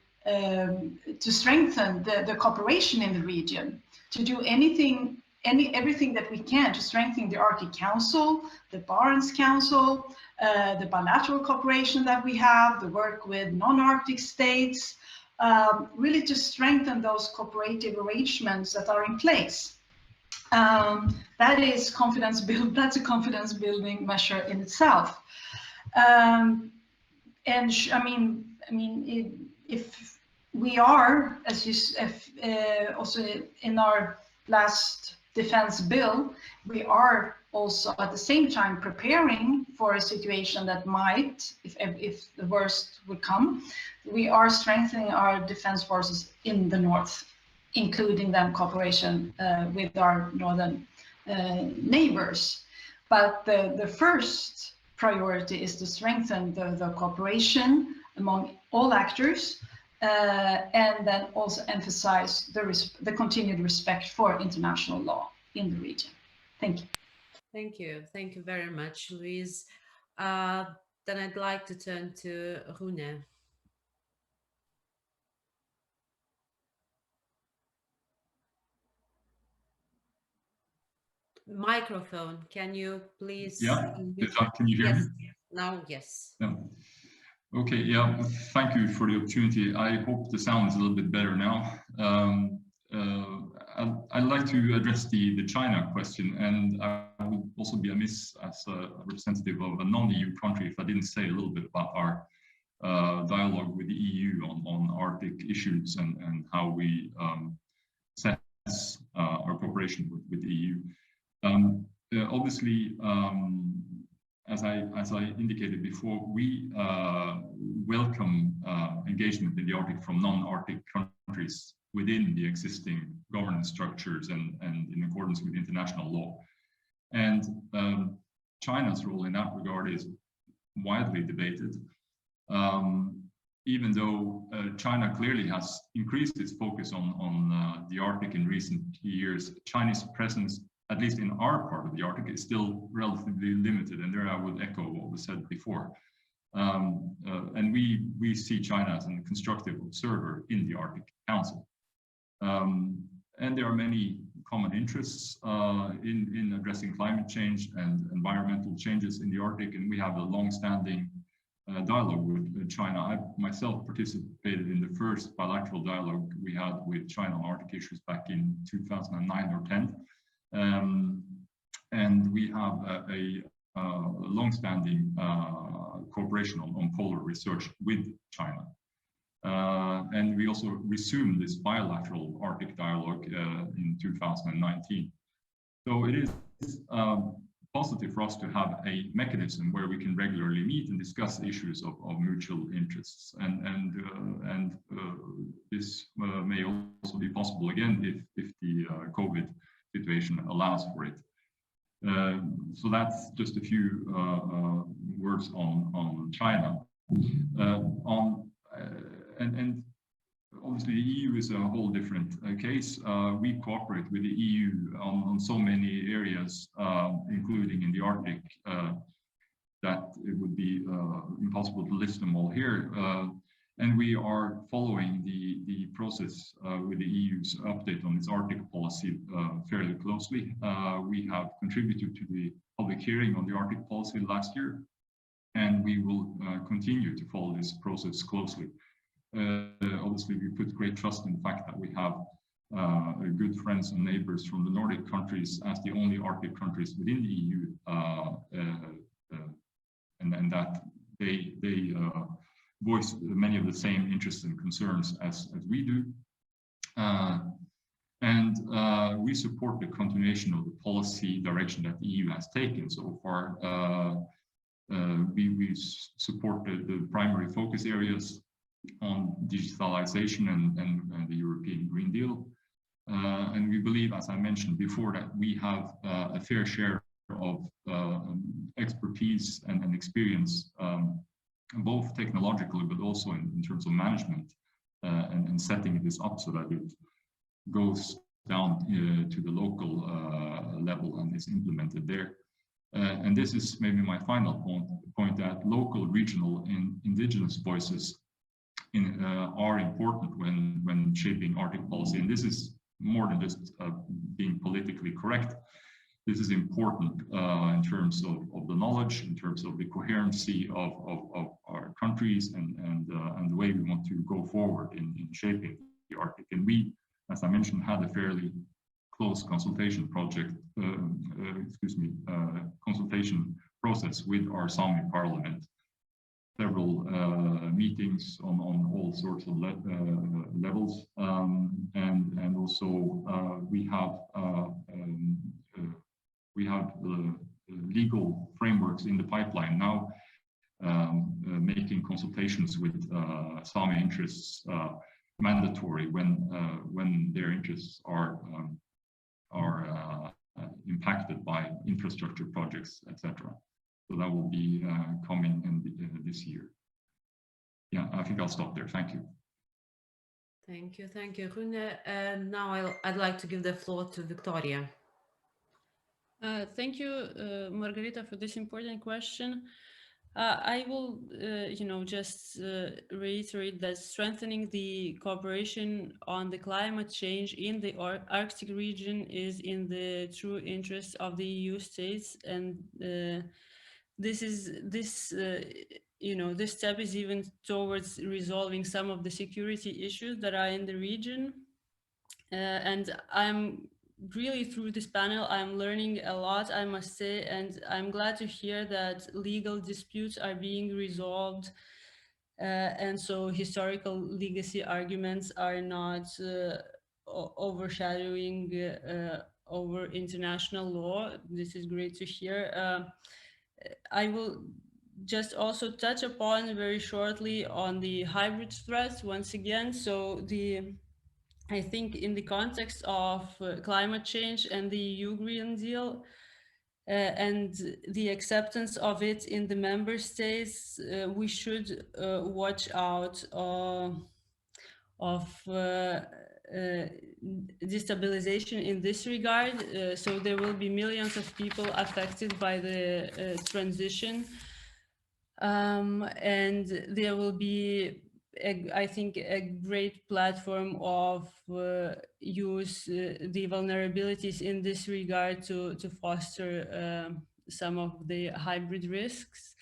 strengthen the cooperation in the region, to do everything that we can to strengthen the Arctic Council, the Barents Council, the bilateral cooperation that we have, the work with non-Arctic states, really to strengthen those cooperative arrangements that are in place. That is confidence build. That's a confidence building measure in itself. And I mean, if we are, as you also in our last defense bill, we are also at the same time preparing for a situation that might, if the worst would come, we are strengthening our defense forces in the north, including then cooperation with our northern neighbors. But the first priority is to strengthen the cooperation among all actors, and then also emphasize the continued respect for international law in the region. Thank you. Thank you. Thank you very much, Louise. Then I'd like to turn to Rune. Microphone, can you please? Yeah, can you hear me? Now, yes. Yeah. Okay, yeah, thank you for the opportunity. I hope the sound is a little bit better now. I'd like to address the China question, and I would also be amiss as a representative of a non-EU country if I didn't say a little bit about our dialogue with the EU on Arctic issues and how we assess our cooperation with the EU. Obviously, as I indicated before, we welcome engagement in the Arctic from non-Arctic countries within the existing governance structures and in accordance with international law. And China's role in that regard is widely debated. Even though China clearly has increased its focus on the Arctic in recent years, Chinese presence, at least in our part of the Arctic, is still relatively limited. And there I would echo what was said before. And we see China as a constructive observer in the Arctic Council. And there are many common interests in addressing climate change and environmental changes in the Arctic, and we have a long-standing dialogue with China. I myself participated in the first bilateral dialogue we had with China on Arctic issues back in 2009 or 10. And we have a long-standing cooperation on polar research with China. And we also resumed this bilateral Arctic dialogue in 2019. So it is positive for us to have a mechanism where we can regularly meet and discuss issues of mutual interests. And this may also be possible again if the COVID situation allows for it. So that's just a few words on China. And obviously the EU is a whole different case. We cooperate with the EU on so many areas, including in the Arctic, that it would be impossible to list them all here. And we are following the process with the EU's update on its Arctic policy fairly closely. We have contributed to the public hearing on the Arctic policy last year, and we will continue to follow this process closely. Obviously, we put great trust in the fact that we have good friends and neighbors from the Nordic countries as the only Arctic countries within the EU, and that they voice many of the same interests and concerns as we do. And we support the continuation of the policy direction that the EU has taken so far. We support the primary focus areas on digitalization and the European Green Deal. And we believe, as I mentioned before, that we have a fair share of expertise and experience, both technologically, but also in terms of management and setting this up so that it goes down to the local level and is implemented there. And this is maybe my final point that local, regional, and indigenous voices are important when shaping Arctic policy. And this is more than just being politically correct. This is important in terms of the knowledge, in terms of the coherency of our countries and the way we want to go forward in shaping the Arctic. And we, as I mentioned, had a fairly close consultation consultation process with our Sami parliament. Several meetings on all sorts of levels, and also we have the legal frameworks in the pipeline now, making consultations with Sami interests mandatory when their interests are impacted by infrastructure projects, etc. So that will be coming in this year. Yeah, I think I'll stop there. Thank you. Thank you, Rune. And now I'd like to give the floor to Victoria. Thank you, Margarita, for this important question. I will, just reiterate that strengthening the cooperation on the climate change in the Arctic region is in the true interest of the EU states, and this step is even towards resolving some of the security issues that are in the region. And I'm really, through this panel, I'm learning a lot, I must say, and I'm glad to hear that legal disputes are being resolved. And so historical legacy arguments are not overshadowing over international law. This is great to hear. I will just also touch upon very shortly on the hybrid threats once again. So I think in the context of climate change and the EU Green Deal and the acceptance of it in the member states, we should watch out of destabilization in this regard. So there will be millions of people affected by the transition. And there will be, I think, a great platform of use the vulnerabilities in this regard to foster some of the hybrid risks,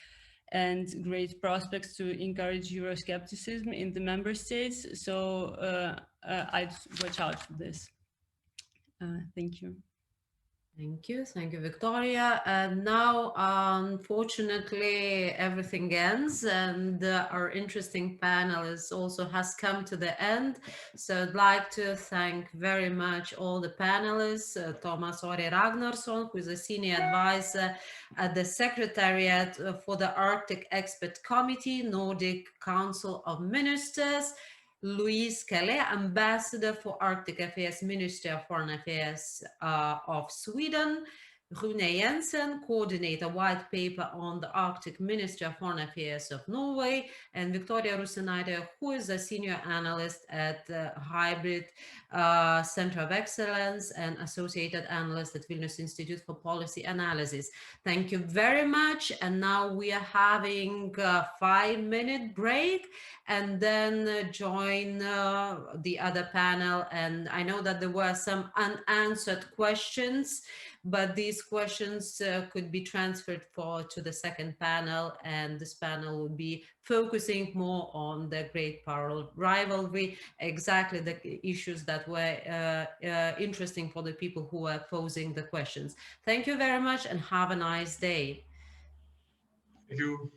and great prospects to encourage Euroscepticism in the member states. So I'd watch out for this. Thank you. Thank you, Victoria. And now, unfortunately, everything ends, and our interesting panel has come to the end. So I'd like to thank very much all the panelists, Thomas Ori Ragnarsson, who is a senior advisor at the Secretariat for the Arctic Expert Committee, Nordic Council of Ministers, Louise Calais, Ambassador for Arctic Affairs, Ministry of Foreign Affairs of Sweden, Rune Jensen, Coordinator White Paper on the Arctic, Ministry of Foreign Affairs of Norway, and Victoria Rusinaite, who is a Senior Analyst at the Hybrid Center of Excellence and Associated Analyst at Vilnius Institute for Policy Analysis. Thank you very much. And now we are having a 5-minute break, and then join the other panel. And I know that there were some unanswered questions, but these questions could be transferred to the second panel, and this panel will be focusing more on the Great Power Rivalry, exactly the issues that were interesting for the people who were posing the questions. Thank you very much, and have a nice day. Thank you.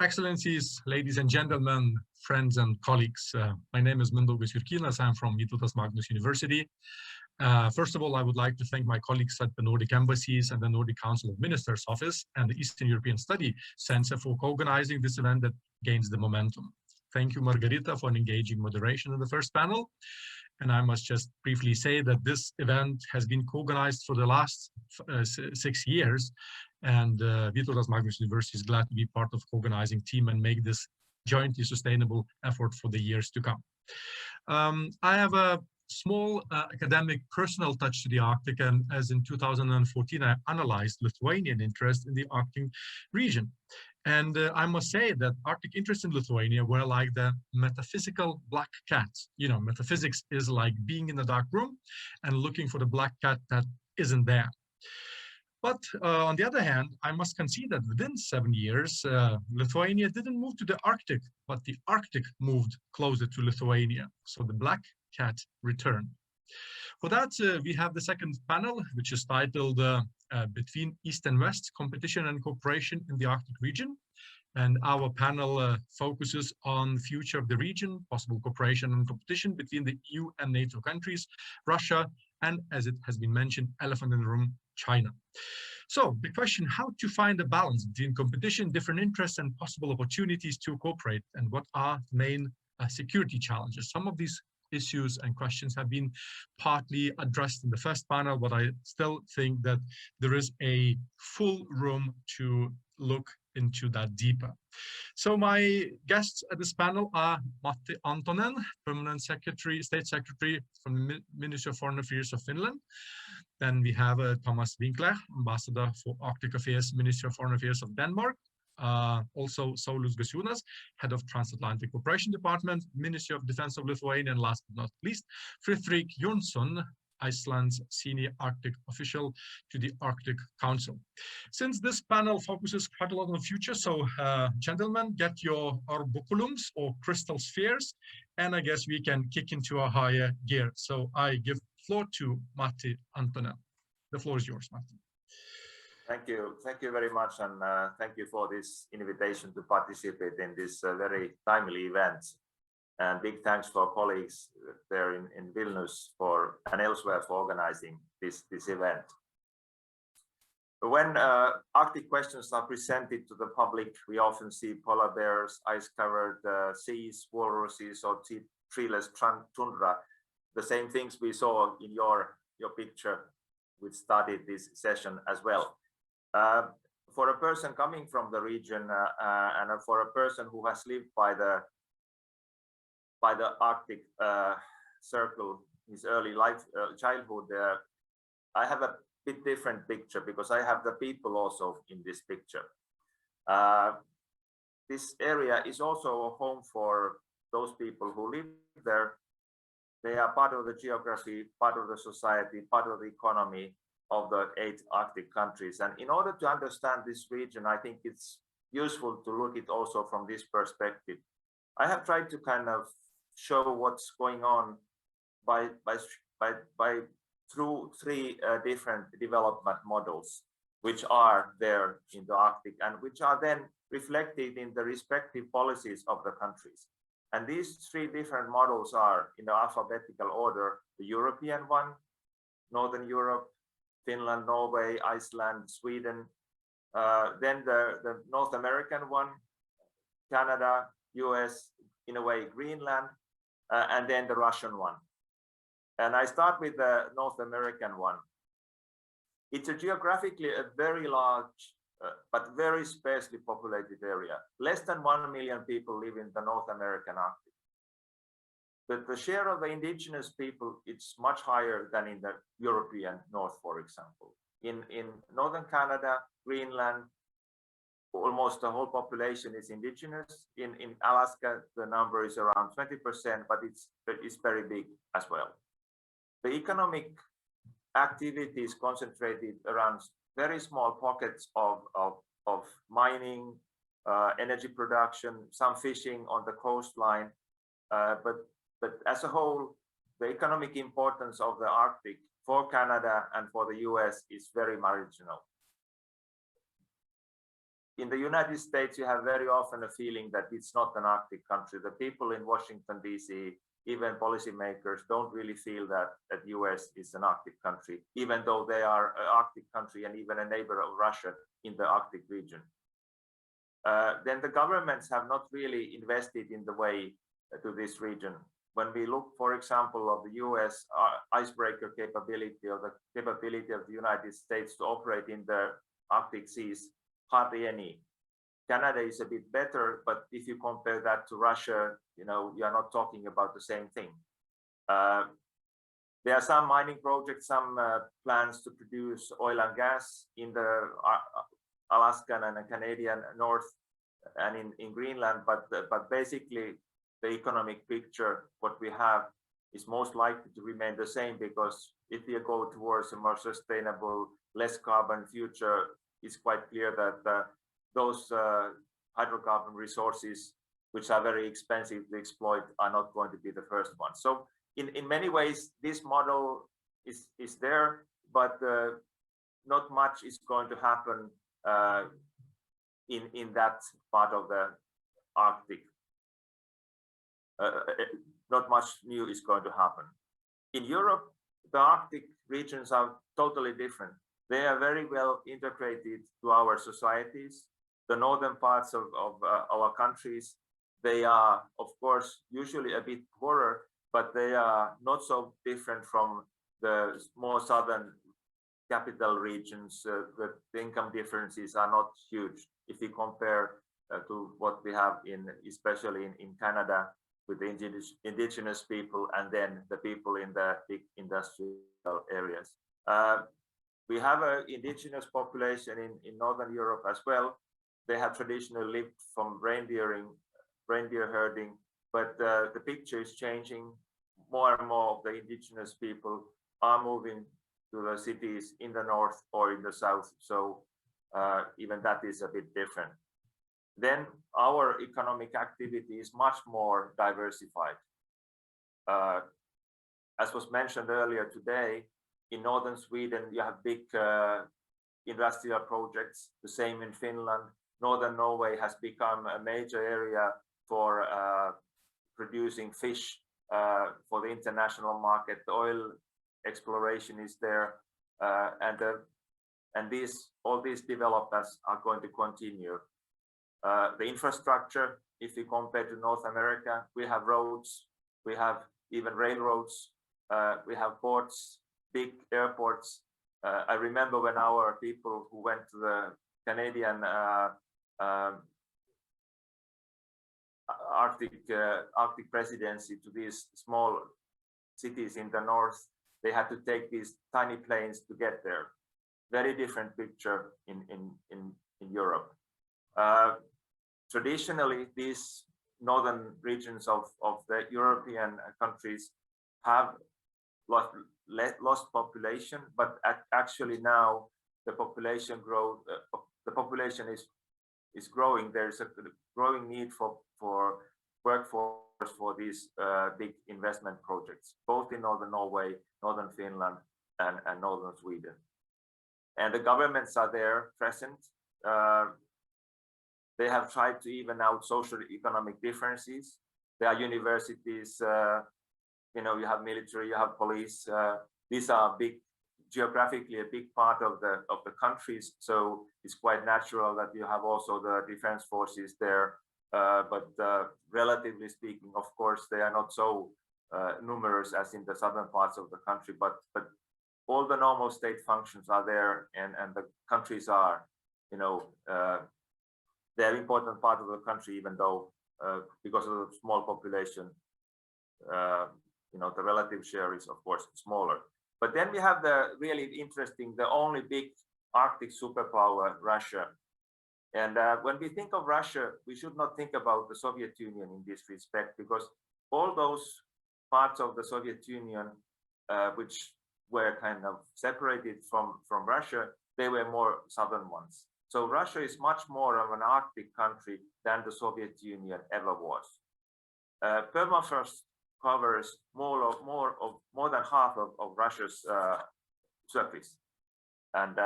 Excellencies, ladies and gentlemen, friends and colleagues, my name is Mindaugas Jurkynas. I'm from Vytautas Magnus University. First of all, I would like to thank my colleagues at the Nordic Embassies and the Nordic Council of Ministers Office and the Eastern European Study Center for co-organizing this event that gains the momentum. Thank you, Margarita, for an engaging moderation in the first panel. And I must just briefly say that this event has been co-organized for the last 6 years. And Vytautas Magnus University is glad to be part of co-organizing team and make this jointly sustainable effort for the years to come. I have a small academic personal touch to the Arctic, and as in 2014, I analyzed Lithuanian interest in the Arctic region. And I must say that Arctic interests in Lithuania were like the metaphysical black cat. You know, metaphysics is like being in a dark room and looking for the black cat that isn't there. But on the other hand, I must concede that within 7 years, Lithuania didn't move to the Arctic, but the Arctic moved closer to Lithuania. So the black cat returned. For that, we have the second panel, which is titled Between East and West, Competition and Cooperation in the Arctic Region. And our panel focuses on the future of the region, possible cooperation and competition between the EU and NATO countries, Russia, and as it has been mentioned, elephant in the room, China. So the question, how to find a balance between competition, different interests, and possible opportunities to cooperate, and what are the main security challenges? Some of these issues and questions have been partly addressed in the first panel, but I still think that there is a full room to look into that deeper. So my guests at this panel are Matti Antonen, Permanent Secretary, State Secretary from the Ministry of Foreign Affairs of Finland. Then we have Thomas Wingler, Ambassador for Arctic Affairs, Ministry of Foreign Affairs of Denmark. Also Saulius Gasiūnas, Head of Transatlantic Cooperation Department, Ministry of Defense of Lithuania, and last but not least, Friðrik Jonsson, Iceland's senior Arctic official to the Arctic Council. Since this panel focuses quite a lot on the future, so gentlemen, get your orbiculums or crystal spheres, and I guess we can kick into a higher gear. So I give the floor to Matti Antonen. The floor is yours, Matti. Thank you very much, and thank you for this invitation to participate in this very timely event. And big thanks for colleagues there in Vilnius and elsewhere for organizing this event. When Arctic questions are presented to the public, we often see polar bears, ice-covered seas, walruses, or treeless tundra. The same things we saw in your picture, which started this session as well. For a person coming from the region and for a person who has lived by the Arctic circle, his early life, childhood, I have a bit different picture because I have the people also in this picture. This area is also a home for those people who live there. They are part of the geography, part of the society, part of the economy of the 8 Arctic countries. And in order to understand this region, I think it's useful to look at it also from this perspective. I have tried to kind of show what's going on through 3 different development models, which are there in the Arctic and which are then reflected in the respective policies of the countries. And these 3 different models are in the alphabetical order: the European one, Northern Europe, Finland, Norway, Iceland, Sweden, then the North American one, Canada, US, in a way Greenland, and then the Russian one. And I start with the North American one. It's geographically a very large, but very sparsely populated area. Less than 1 million people live in the North American Arctic. But the share of the indigenous people, it's much higher than in the European North, for example. In Northern Canada, Greenland, almost the whole population is indigenous. In Alaska, the number is around 20%, but it's very big as well. The economic activity is concentrated around very small pockets of mining, energy production, some fishing on the coastline, but as a whole, the economic importance of the Arctic for Canada and for the US is very marginal. in the United States, you have very often a feeling that it's not an Arctic country. The people in Washington, D.C., even policymakers don't really feel that the US is an Arctic country, even though they are an Arctic country and even a neighbor of Russia in the Arctic region. Then the governments have not really invested in the way to this region. When we look, for example, of the US icebreaker capability or the capability of the United States to operate in the Arctic seas, hardly any. Canada is a bit better, but if you compare that to Russia, you know, you are not talking about the same thing. There are some mining projects, some plans to produce oil and gas in the Alaskan and Canadian North and in Greenland, but basically the economic picture, what we have, is most likely to remain the same, because if you go towards a more sustainable, less carbon future, it's quite clear that those hydrocarbon resources, which are very expensive to exploit, are not going to be the first ones. So in many ways, this model is there, but not much is going to happen in that part of the Arctic. Not much new is going to happen. In Europe, the Arctic regions are totally different. They are very well integrated to our societies. The northern parts of our countries, they are, of course, usually a bit poorer, but they are not so different from the more southern capital regions. The income differences are not huge if you compare to what we have especially in Canada, with the indigenous people and then the people in the big industrial areas. We have an indigenous population in Northern Europe as well. They have traditionally lived from reindeer herding, but the picture is changing. More and more of the indigenous people are moving to the cities in the north or in the south. So even that is a bit different. Then our economic activity is much more diversified. As was mentioned earlier today, in northern Sweden, you have big industrial projects, the same in Finland. Northern Norway has become a major area for producing fish for the international market. The oil exploration is there, and all these developments are going to continue. The infrastructure, if you compare to North America, we have roads, we have even railroads, we have ports, big airports. I remember when our people who went to the Canadian Arctic presidency to these small cities in the north, they had to take these tiny planes to get there. Very different picture in Europe. Traditionally, these northern regions of the European countries have lost population, but actually now the population growth, the population is growing. There's a growing need for workforce for these big investment projects, both in northern Norway, northern Finland, and northern Sweden. And the governments are there present. They have tried to even out social economic differences. There are universities, you know, you have military, you have police. These are big, geographically a big part of the countries. So it's quite natural that you have also the defense forces there. But relatively speaking, of course, they are not so numerous as in the southern parts of the country. But all the normal state functions are there, and the countries are, you know, they're an important part of the country, even though because of the small population, you know, the relative share is of course smaller. But then we have the really interesting, the only big Arctic superpower, Russia. And when we think of Russia, we should not think about the Soviet Union in this respect, because all those parts of the Soviet Union which were kind of separated from Russia, they were more southern ones. So Russia is much more of an Arctic country than the Soviet Union ever was. Permafrost covers more than half of Russia's surface, and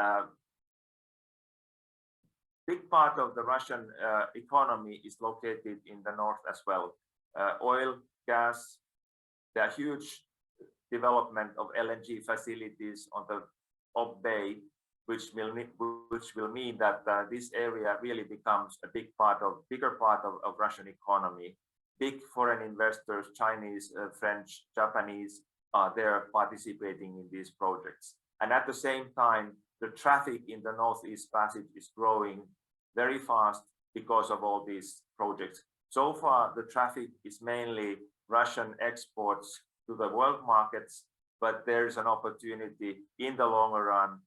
big part of the Russian economy is located in the north as well. Oil, gas, there are huge development of LNG facilities on the Ob Bay, which will mean that this area really becomes a bigger part of Russian economy. Big foreign investors, Chinese, French, Japanese, are there participating in these projects. And at the same time, the traffic in the Northeast Passage is growing very fast because of all these projects. So far, the traffic is mainly Russian exports to the world markets, but there's an opportunity in the longer run,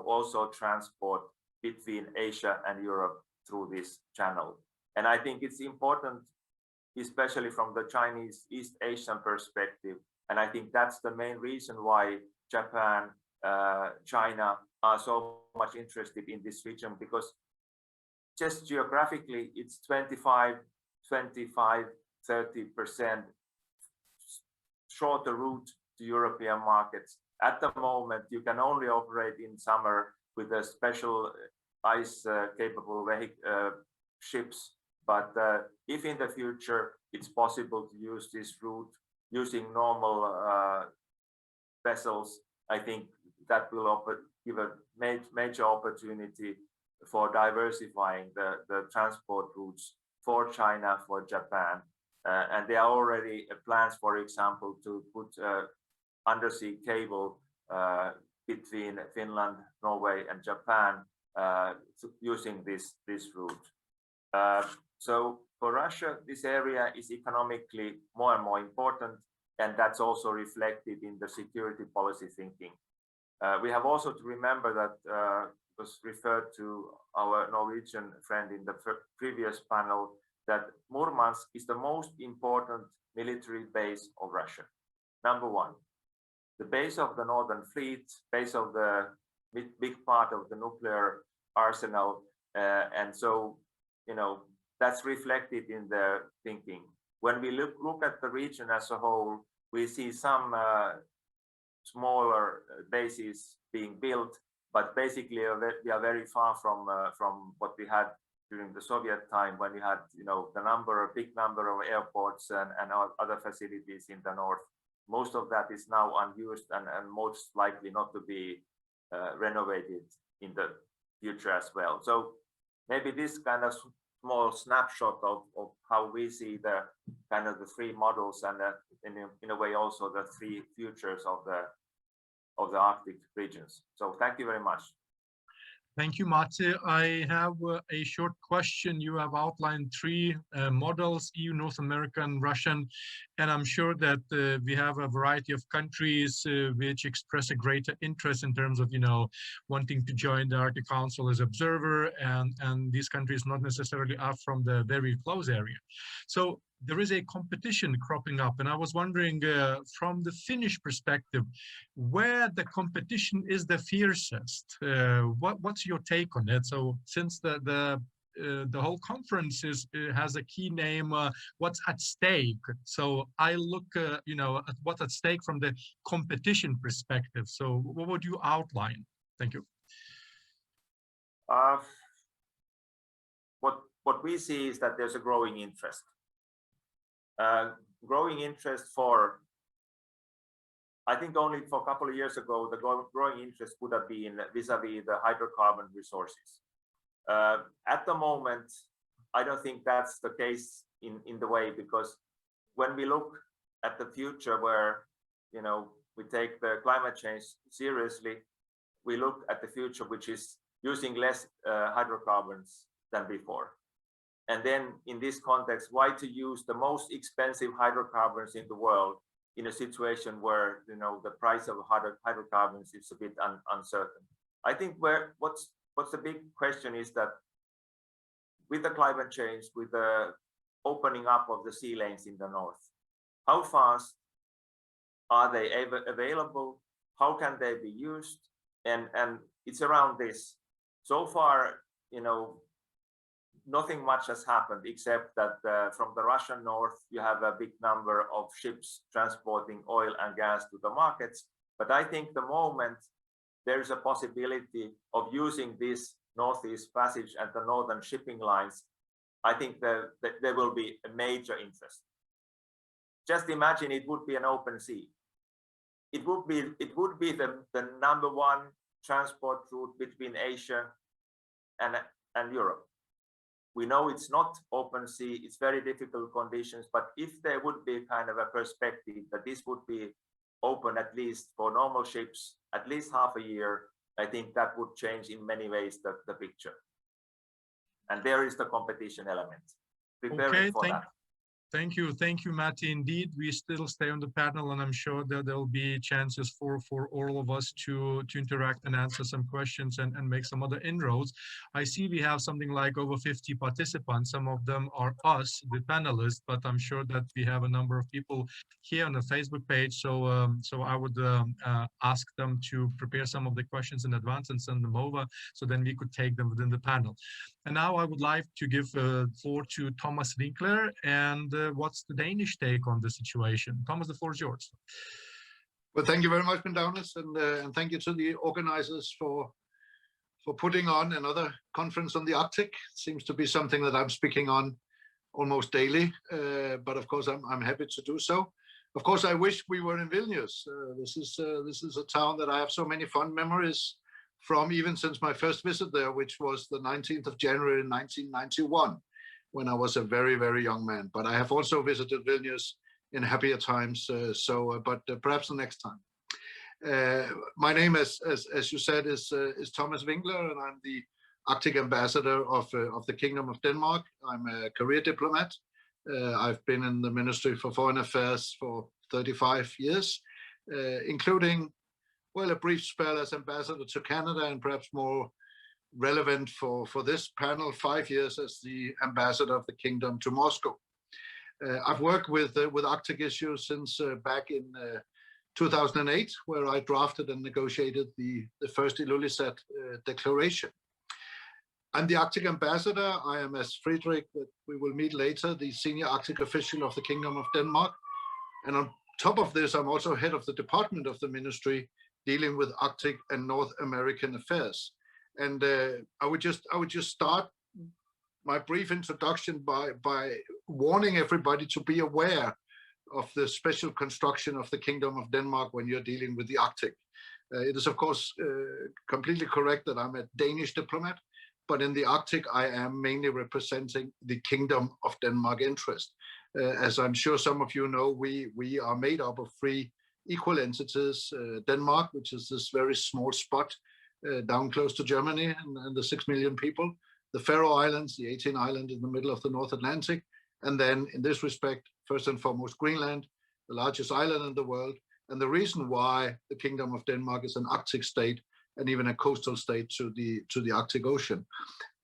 also transport between Asia and Europe through this channel. And I think it's important, especially from the Chinese East Asian perspective. And I think that's the main reason why Japan, China are so much interested in this region, because just geographically, it's 25, 30% shorter route to European markets. At the moment, you can only operate in summer with a special ice-capable ships. But if in the future it's possible to use this route using normal vessels, I think that will give a major opportunity for diversifying the transport routes for China, for Japan. And there are already plans, for example, to put undersea cable between Finland, Norway, and Japan using this route. So for Russia, this area is economically more and more important, and that's also reflected in the security policy thinking. We have also to remember that was referred to our Norwegian friend in the previous panel, that Murmansk is the most important military base of Russia. Number one, the base of the Northern Fleet, base of the big part of the nuclear arsenal. And so, that's reflected in their thinking. When we look at the region as a whole, we see some smaller bases being built, but basically we are very far from what we had during the Soviet time, when we had a big number of airports and other facilities in the north. Most of that is now unused and most likely not to be renovated in the future as well. So maybe this kind of small snapshot of how we see the kind of the three models, and in a way also the three futures of the Arctic regions. So thank you very much. Thank you, Mate. I have a short question. You have outlined three models: EU, North American, Russian, and I'm sure that we have a variety of countries which express a greater interest in terms of, wanting to join the Arctic Council as observer, and these countries not necessarily are from the very close area. So there is a competition cropping up, and I was wondering from the Finnish perspective, where the competition is the fiercest. What's your take on it? So since the whole conference has a key name, what's at stake? So I look, at what's at stake from the competition perspective. So what would you outline? Thank you. What we see is that there's a growing interest. Growing interest for, I think only for a couple of years ago, the growing interest would have been vis-a-vis the hydrocarbon resources. At the moment, I don't think that's the case in the way, because when we look at the future where, we take the climate change seriously, we look at the future which is using less hydrocarbons than before. And then in this context, why to use the most expensive hydrocarbons in the world in a situation where, the price of hydrocarbons is a bit uncertain? I think what's the big question is that with the climate change, with the opening up of the sea lanes in the north, how fast are they available? How can they be used? And it's around this. So far, nothing much has happened, except that from the Russian north, you have a big number of ships transporting oil and gas to the markets. But I think the moment there's a possibility of using this Northeast Passage and the northern shipping lines, I think there will be a major interest. Just imagine it would be an open sea. It would be the #1 transport route between Asia and Europe. We know it's not open sea, it's very difficult conditions, but if there would be kind of a perspective that this would be open at least for normal ships, at least half a year, I think that would change in many ways the picture. And there is the competition element. Preparing for that. Thank you, Matti. Indeed, we still stay on the panel, and I'm sure that there'll be chances for all of us to interact and answer some questions and make some other inroads. I see we have something like over 50 participants. Some of them are us, the panelists, but I'm sure that we have a number of people here on the Facebook page. So I would ask them to prepare some of the questions in advance and send them over, so then we could take them within the panel. And now I would like to give the floor to Thomas Wingler, and what's the Danish take on the situation? Thomas, the floor is yours. Well, thank you very much, Magnus, and thank you to the organizers for putting on another conference on the Arctic. It seems to be something that I'm speaking on almost daily, but of course I'm happy to do so. Of course, I wish we were in Vilnius. This is a town that I have so many fond memories from, even since my first visit there, which was the 19th of January 1991, when I was a very, very young man. But I have also visited Vilnius in happier times, but perhaps the next time. My name, as you said, is Thomas Wingler, and I'm the Arctic ambassador of the Kingdom of Denmark. I'm a career diplomat. I've been in the Ministry for Foreign Affairs for 35 years, including, well, a brief spell as ambassador to Canada, and perhaps more relevant for this panel, 5 years as the ambassador of the Kingdom to Moscow. I've worked with Arctic issues since back in 2008, where I drafted and negotiated the first Ilulissat Declaration. I'm the Arctic ambassador. I am, as Friedrich, that we will meet later, the senior Arctic official of the Kingdom of Denmark. And on top of this, I'm also head of the department of the ministry dealing with Arctic and North American affairs. And I would just start my brief introduction by warning everybody to be aware of the special construction of the Kingdom of Denmark when you're dealing with the Arctic. It is, of course, completely correct that I'm a Danish diplomat, but in the Arctic, I am mainly representing the Kingdom of Denmark interest. As I'm sure some of you know, we are made up of 3 equal entities: Denmark, which is this very small spot down close to Germany and the 6 million people, the Faroe Islands, the 18 island in the middle of the North Atlantic, and then in this respect, first and foremost, Greenland, the largest island in the world, and the reason why the Kingdom of Denmark is an Arctic state and even a coastal state to the Arctic Ocean.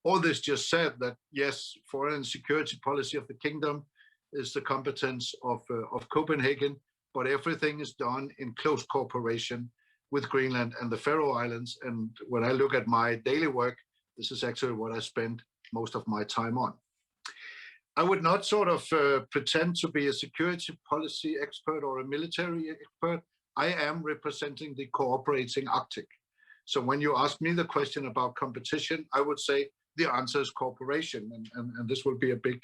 All this just said that, yes, foreign and security policy of the Kingdom is the competence of Copenhagen, but everything is done in close cooperation with Greenland and the Faroe Islands. And when I look at my daily work, this is actually what I spend most of my time on. I would not sort of pretend to be a security policy expert or a military expert. I am representing the cooperating Arctic. So when you ask me the question about competition, I would say the answer is cooperation, and this will be a big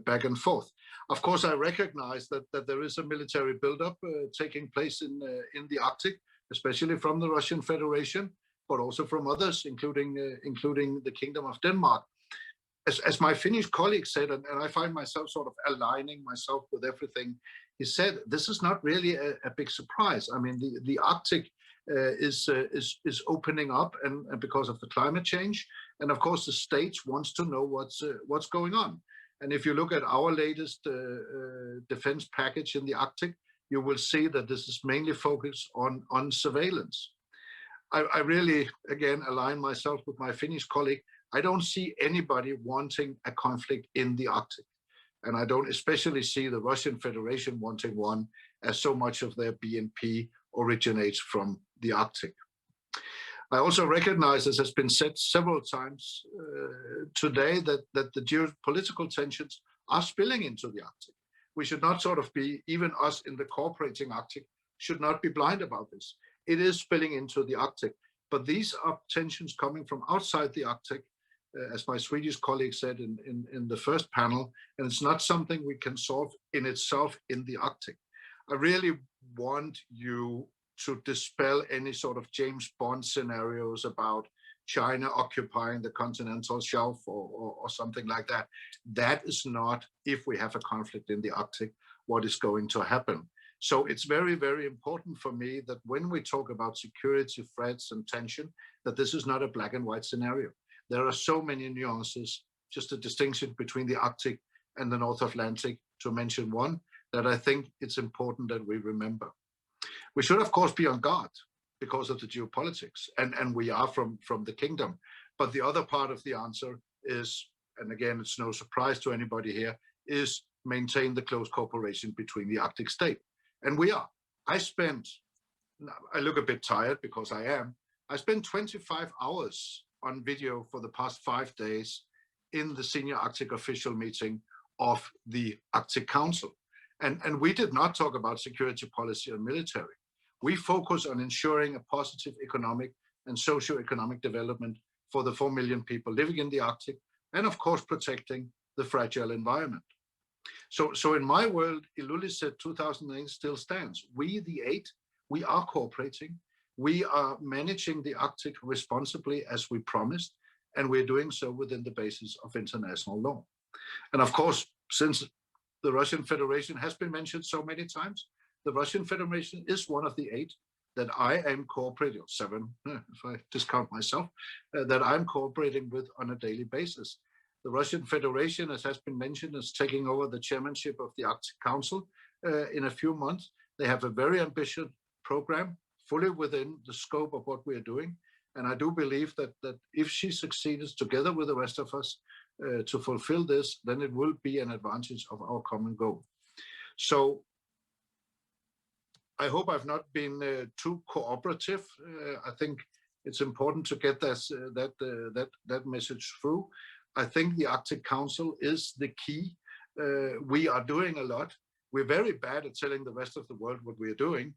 back and forth. Of course, I recognize that there is a military buildup taking place in the Arctic, especially from the Russian Federation, but also from others, including the Kingdom of Denmark. As my Finnish colleague said, and I find myself sort of aligning myself with everything he said, this is not really a big surprise. I mean, the Arctic is opening up, and because of the climate change, and of course the states wants to know what's going on. And if you look at our latest defense package in the Arctic, you will see that this is mainly focused on surveillance. I really, again, align myself with my Finnish colleague. I don't see anybody wanting a conflict in the Arctic, and I don't especially see the Russian Federation wanting one, as so much of their BNP originates from the Arctic. I also recognize, as has been said several times today, that the geopolitical tensions are spilling into the Arctic. We should not sort of be, even us in the cooperating Arctic, should not be blind about this. It is spilling into the Arctic. But these are tensions coming from outside the Arctic, as my Swedish colleague said in the first panel, and it's not something we can solve in itself in the Arctic. I really want you to dispel any sort of James Bond scenarios about China occupying the continental shelf or something like that. That is not, if we have a conflict in the Arctic, what is going to happen. So it's very, very important for me that when we talk about security threats and tension, that this is not a black and white scenario. There are so many nuances, just a distinction between the Arctic and the North Atlantic, to mention one, that I think it's important that we remember. We should, of course, be on guard because of the geopolitics, and we are from the kingdom. But the other part of the answer is, and again, it's no surprise to anybody here, is maintain the close cooperation between the Arctic states. And we are. I look a bit tired because I am. I spent 25 hours on video for the past 5 days in the senior Arctic official meeting of the Arctic Council. And we did not talk about security policy or military. We focus on ensuring a positive economic and socio-economic development for the 4 million people living in the Arctic, and of course, protecting the fragile environment. So in my world, Ilulissat 2008 still stands. We, the 8, we are cooperating. We are managing the Arctic responsibly as we promised, and we're doing so within the basis of international law. And of course, since the Russian Federation has been mentioned so many times, the Russian Federation is one of the 8 that I am cooperating, 7, if I discount myself, that I'm cooperating with on a daily basis. The Russian Federation, as has been mentioned, is taking over the chairmanship of the Arctic Council in a few months. They have a very ambitious program, fully within the scope of what we are doing. And I do believe that if she succeeds together with the rest of us to fulfill this, then it will be an advantage of our common goal. So I hope I've not been too cooperative. I think it's important to get that message through. I think the Arctic Council is the key. We are doing a lot. We're very bad at telling the rest of the world what we're doing.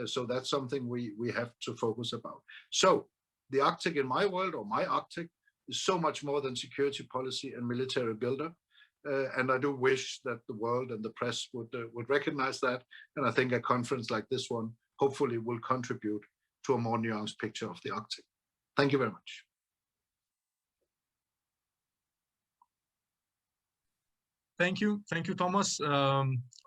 So that's something we have to focus about. So the Arctic in my world, or my Arctic, is so much more than security policy and military buildup. And I do wish that the world and the press would recognize that. And I think a conference like this one hopefully will contribute to a more nuanced picture of the Arctic. Thank you very much. Thank you, Thomas.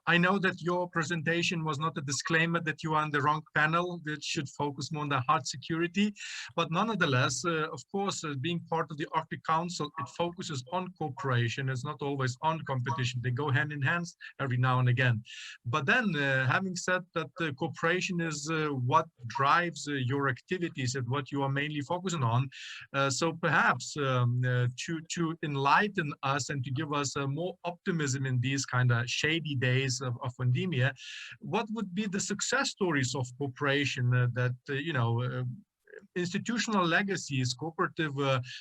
I know that your presentation was not a disclaimer that you are on the wrong panel, that should focus more on the hard security, but nonetheless, of course, being part of the Arctic Council, it focuses on cooperation. It's not always on competition. They go hand in hand every now and again. But then, having said that, cooperation is what drives your activities and what you are mainly focusing on. So perhaps to enlighten us and to give us more optimism in these kind of shady days of pandemia, what would be the success stories of cooperation that institutional legacies, cooperative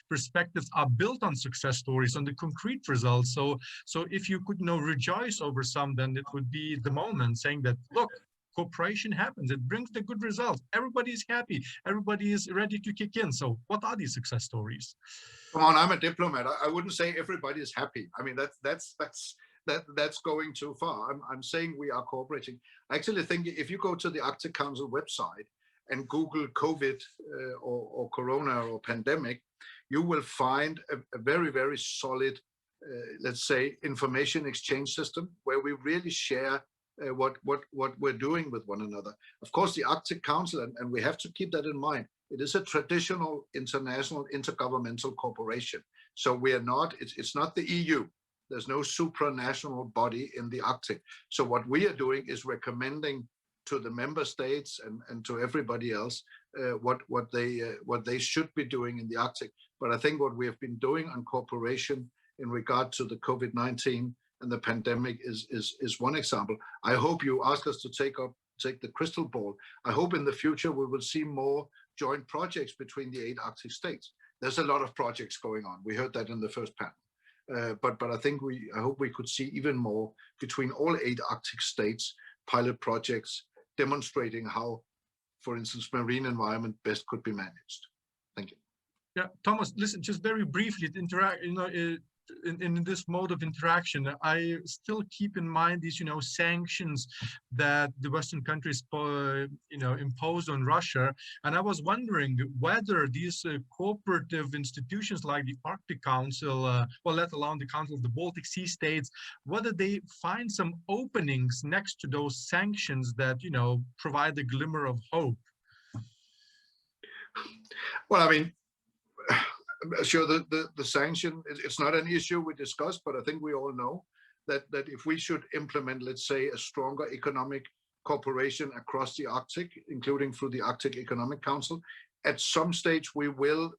perspectives are built on success stories, on the concrete results. So if you could rejoice over some, then it would be the moment saying that, look, cooperation happens, it brings the good results, everybody is happy, everybody is ready to kick in. So what are these success stories? Come on, I'm a diplomat. I wouldn't say everybody is happy. I mean, that's going too far. I'm saying we are cooperating. I actually think if you go to the Arctic Council website and Google COVID or Corona or pandemic, you will find a very, very solid, let's say, information exchange system where we really share what we're doing with one another. Of course, the Arctic Council, and we have to keep that in mind, it is a traditional international intergovernmental corporation. So we are not, it's not the EU. There's no supranational body in the Arctic. So what we are doing is recommending to the member states and to everybody else what they should be doing in the Arctic. But I think what we have been doing on cooperation in regard to the COVID-19 and the pandemic is one example. I hope you ask us to take the crystal ball. I hope in the future we will see more joint projects between the 8 Arctic states. There's a lot of projects going on. We heard that in the first panel. But I think I hope we could see even more between all 8 Arctic states, pilot projects demonstrating how, for instance, marine environment best could be managed. Yeah, Thomas, listen, just very briefly, in this mode of interaction, I still keep in mind these, sanctions that the Western countries, impose on Russia. And I was wondering whether these cooperative institutions like the Arctic Council, well, let alone the Council of the Baltic Sea States, whether they find some openings next to those sanctions that, provide a glimmer of hope. Well, I mean, sure, the sanction, it's not an issue we discussed, but I think we all know that if we should implement, let's say, a stronger economic cooperation across the Arctic, including through the Arctic Economic Council, at some stage we will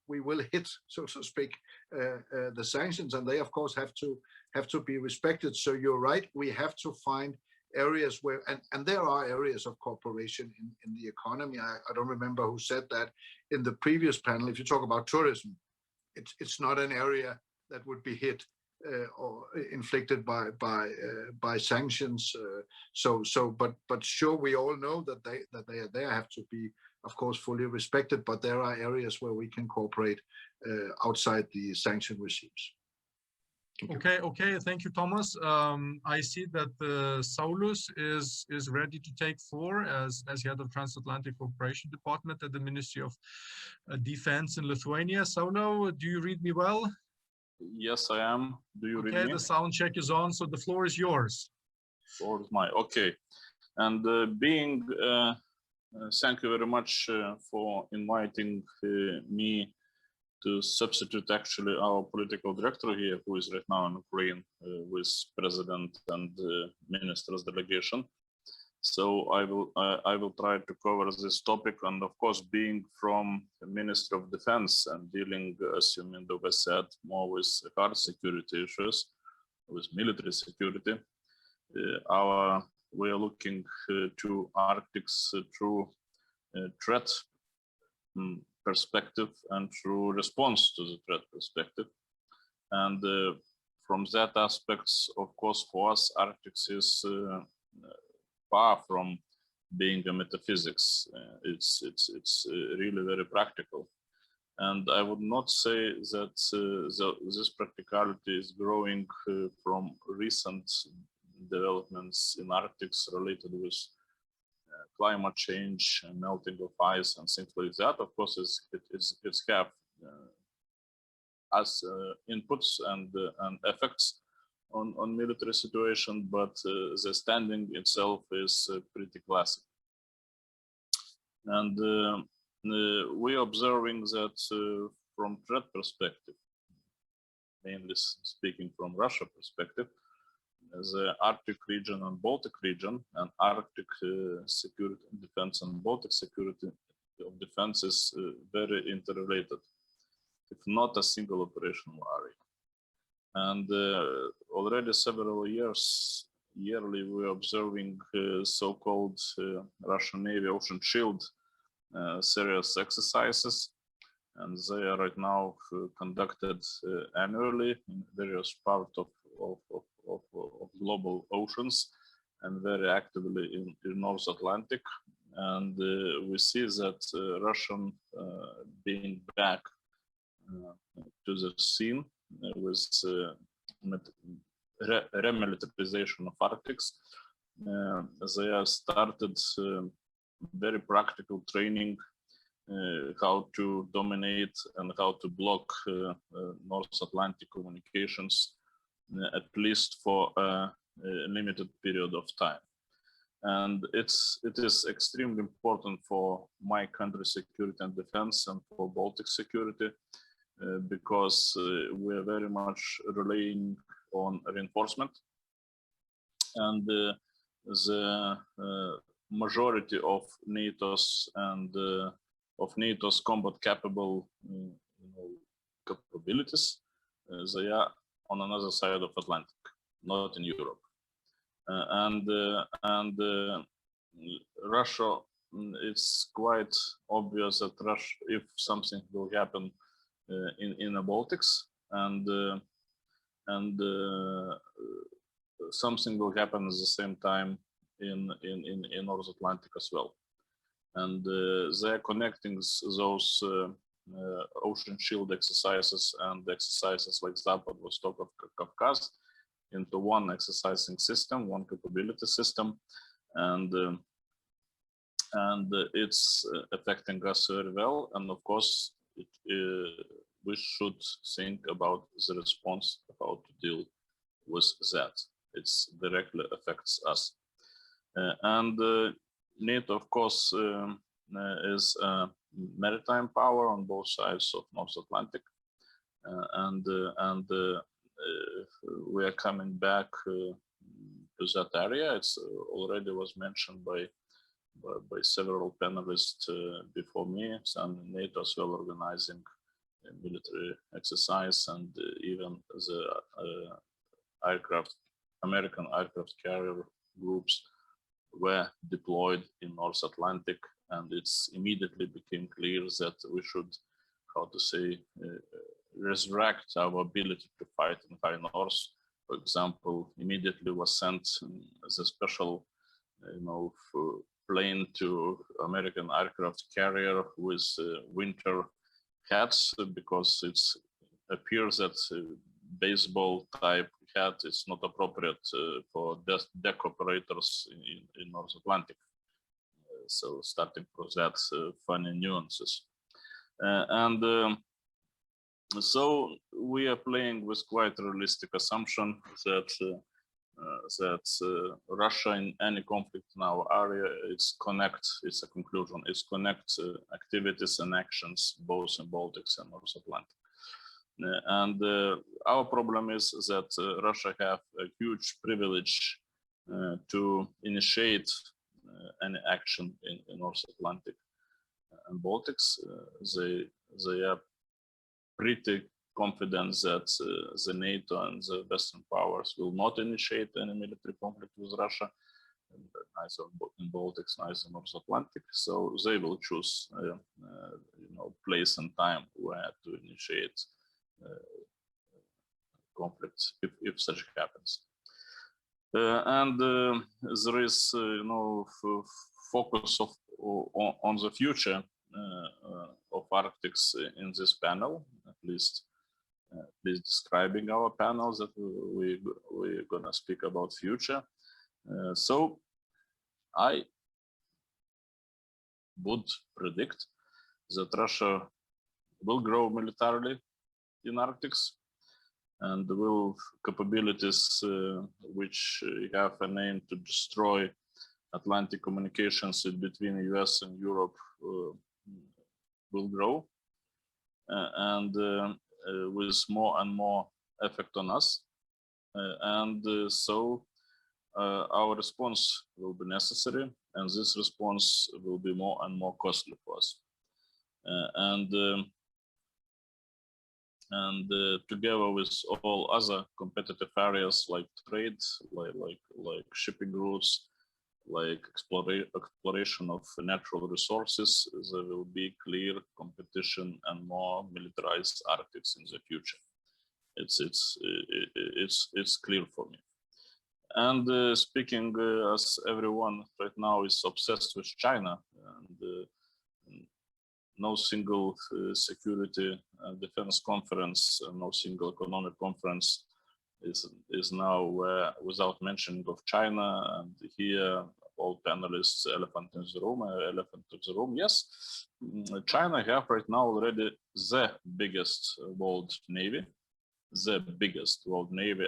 hit, so to speak, the sanctions, and they of course have to be respected. So you're right, we have to find areas where, and there are areas of cooperation in the economy. I don't remember who said that in the previous panel. If you talk about tourism, it's not an area that would be hit or inflicted by sanctions. But sure, we all know that they have to be, of course, fully respected. But there are areas where we can cooperate outside the sanction regimes. Okay. Thank you, Thomas. I see that Saulius is ready to take floor as head of Transatlantic Cooperation Department at the Ministry of Defense in Lithuania. Sauliau, do you read me well? Yes, I am. Do you read me? Okay, the sound check is on, so the floor is yours. Floor is mine. Okay. And thank you very much for inviting me to substitute actually our political director here, who is right now in Ukraine with President and Minister's delegation. So I will try to cover this topic, and of course, being from the Ministry of Defense and dealing, as Mindaugas said, more with hard security issues, with military security, we are looking to Arctic's through threat perspective and through response to the threat perspective. And from that aspects, of course, for us, Arctic is far from being a metaphysics. It's really very practical. And I would not say that this practicality is growing from recent developments in Arctic related with climate change and melting of ice and things like that. Of course, it's have as inputs and effects on military situation, but the standing itself is pretty classic. And we're observing that from threat perspective, mainly speaking from Russia perspective, the Arctic region and Baltic region, and Arctic security and defense and Baltic security of defense is very interrelated, if not a single operational area. And already several years, yearly, we're observing so-called Russian Navy Ocean Shield serious exercises, and they are right now conducted annually in various parts of global oceans and very actively in North Atlantic. And we see that Russian being back to the scene with remilitarization of Arctic. They have started very practical training how to dominate and how to block North Atlantic communications, at least for a limited period of time. And it is extremely important for my country's security and defense and for Baltic security, because we are very much relying on reinforcement. And the majority of NATO's and of NATO's combat capable capabilities, they are on another side of Atlantic, not in Europe. And Russia, it's quite obvious that Russia, if something will happen in the Baltics, and something will happen at the same time in North Atlantic as well. And they're connecting those ocean shield exercises and exercises like Zapad-Vostok of Kavkaz into one exercising system, one capability system, and it's affecting us very well. And of course, we should think about the response, how to deal with that. It directly affects us. NATO, of course, is a maritime power on both sides of North Atlantic, we are coming back to that area. It's already was mentioned by several panelists before me, and NATO as well organizing a military exercise, and even the American aircraft carrier groups were deployed in North Atlantic, and it's immediately became clear that we should, how to say, resurrect our ability to fight in High North. For example, immediately was sent as a special, plane to American aircraft carrier with winter hats, because it appears that baseball type hat is not appropriate for deck operators in North Atlantic. So starting from that funny nuances. So we are playing with quite a realistic assumption that Russia in any conflict in our area, it's a conclusion, it's connect activities and actions both in Baltics and North Atlantic. Our problem is that Russia have a huge privilege to initiate any action in North Atlantic and Baltics. They are pretty confident that the NATO and the Western powers will not initiate any military conflict with Russia, neither in Baltics, neither in North Atlantic. So they will choose, place and time where to initiate conflicts if such happens. There is, focus on the future of Arctics in this panel, at least describing our panels that we're gonna speak about future. So I would predict that Russia will grow militarily in Arctics and will capabilities which have an aim to destroy Atlantic communications between the US and Europe will grow, with more and more effect on us. So our response will be necessary, and this response will be more and more costly for us. Together with all other competitive areas like trade, like shipping routes, like exploration of natural resources, there will be clear competition and more militarized Arctics in the future. It's clear for me. And speaking as everyone right now is obsessed with China, and no single security and defense conference, no single economic conference is now without mentioning of China. And here all panelists, elephant in the room, yes, China have right now already the biggest world navy,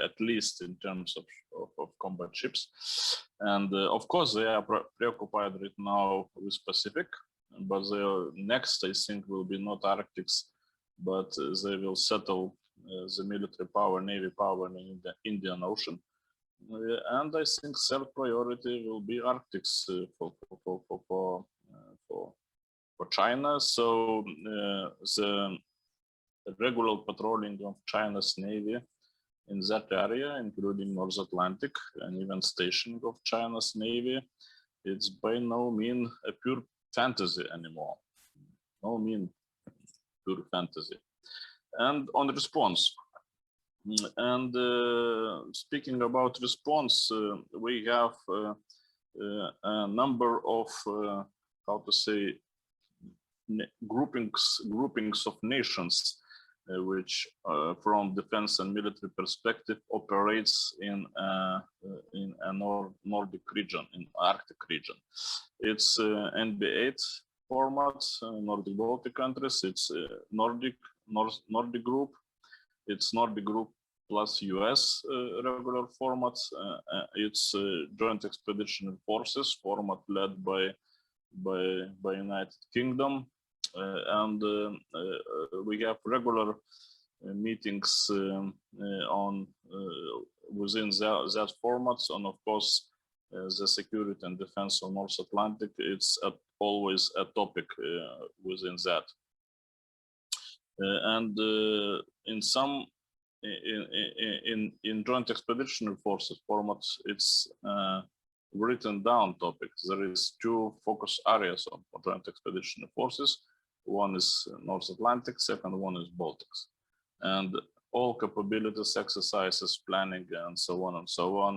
at least in terms of combat ships. And of course they are preoccupied right now with Pacific, but their next, I think, will be not Arctics, but they will settle the military power, navy power in the Indian Ocean. And I think third priority will be Arctics for China. So the regular patrolling of China's navy in that area, including North Atlantic, and even stationing of China's navy, it's by no means a pure fantasy anymore. No mean pure fantasy. And on response, and speaking about response, we have a number of how to say groupings of nations which from defense and military perspective operates in a Nordic region, in Arctic region. It's NB8 format, Nordic Baltic countries. It's Nordic group. It's Nordic group plus US regular format. It's joint expeditionary forces format led by United Kingdom. And we have regular meetings on within that formats, and of course the security and defense of North Atlantic, it's always a topic within that. And in some in joint expeditionary forces formats, it's written down topics. There is two focus areas of joint expeditionary forces. One is North Atlantic, second one is Baltics. And all capabilities, exercises, planning, and so on and so on,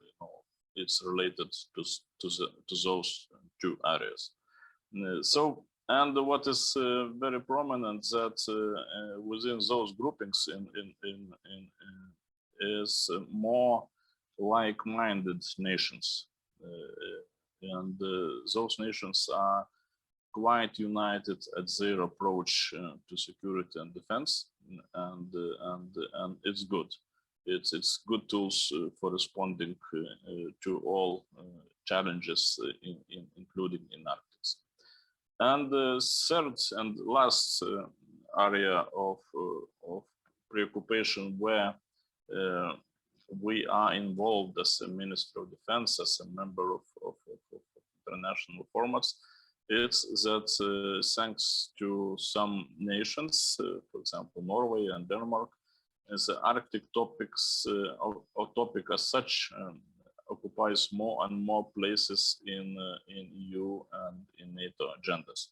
you know, it's related to those two areas. And what is very prominent that within those groupings is more like-minded nations, and those nations are quite united at their approach to security and defense, and it's good. It's good tools for responding to all challenges, including in Arctic. And the third and last area of preoccupation where we are involved as a Ministry of Defense, as a member of international formats, it's that thanks to some nations, for example, Norway and Denmark, as the Arctic topics or topic as such occupies more and more places in EU and in NATO agendas.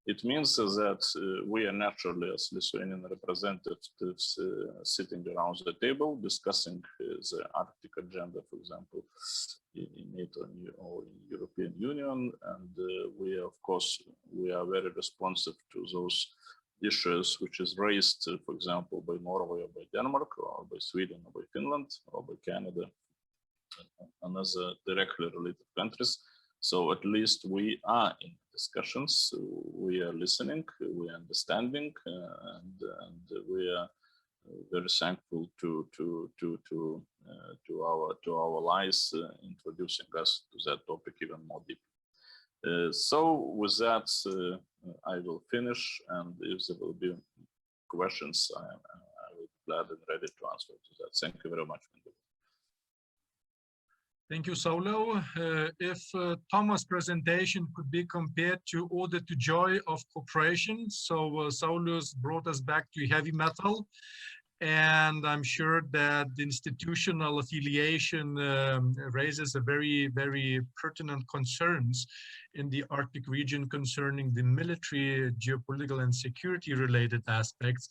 It means that we are naturally, as Lithuanian representatives, sitting around the table discussing the Arctic agenda, for example, in NATO or in European Union, and we, of course, we are very responsive to those issues which is raised, for example, by Norway or by Denmark or by Sweden or by Finland or by Canada and other directly related countries. So at least we are in discussions, we are listening, we are understanding, and we are very thankful to our allies introducing us to that topic even more deeply. So with that, I will finish, and if there will be questions, I will be glad and ready to answer to that. Thank you very much. Thank you, Sauliau. If Thomas' presentation could be compared to Ode to Joy of Cooperation, so Saulius brought us back to heavy metal, and I'm sure that the institutional affiliation raises a very, very pertinent concerns in the Arctic region concerning the military, geopolitical, and security-related aspects.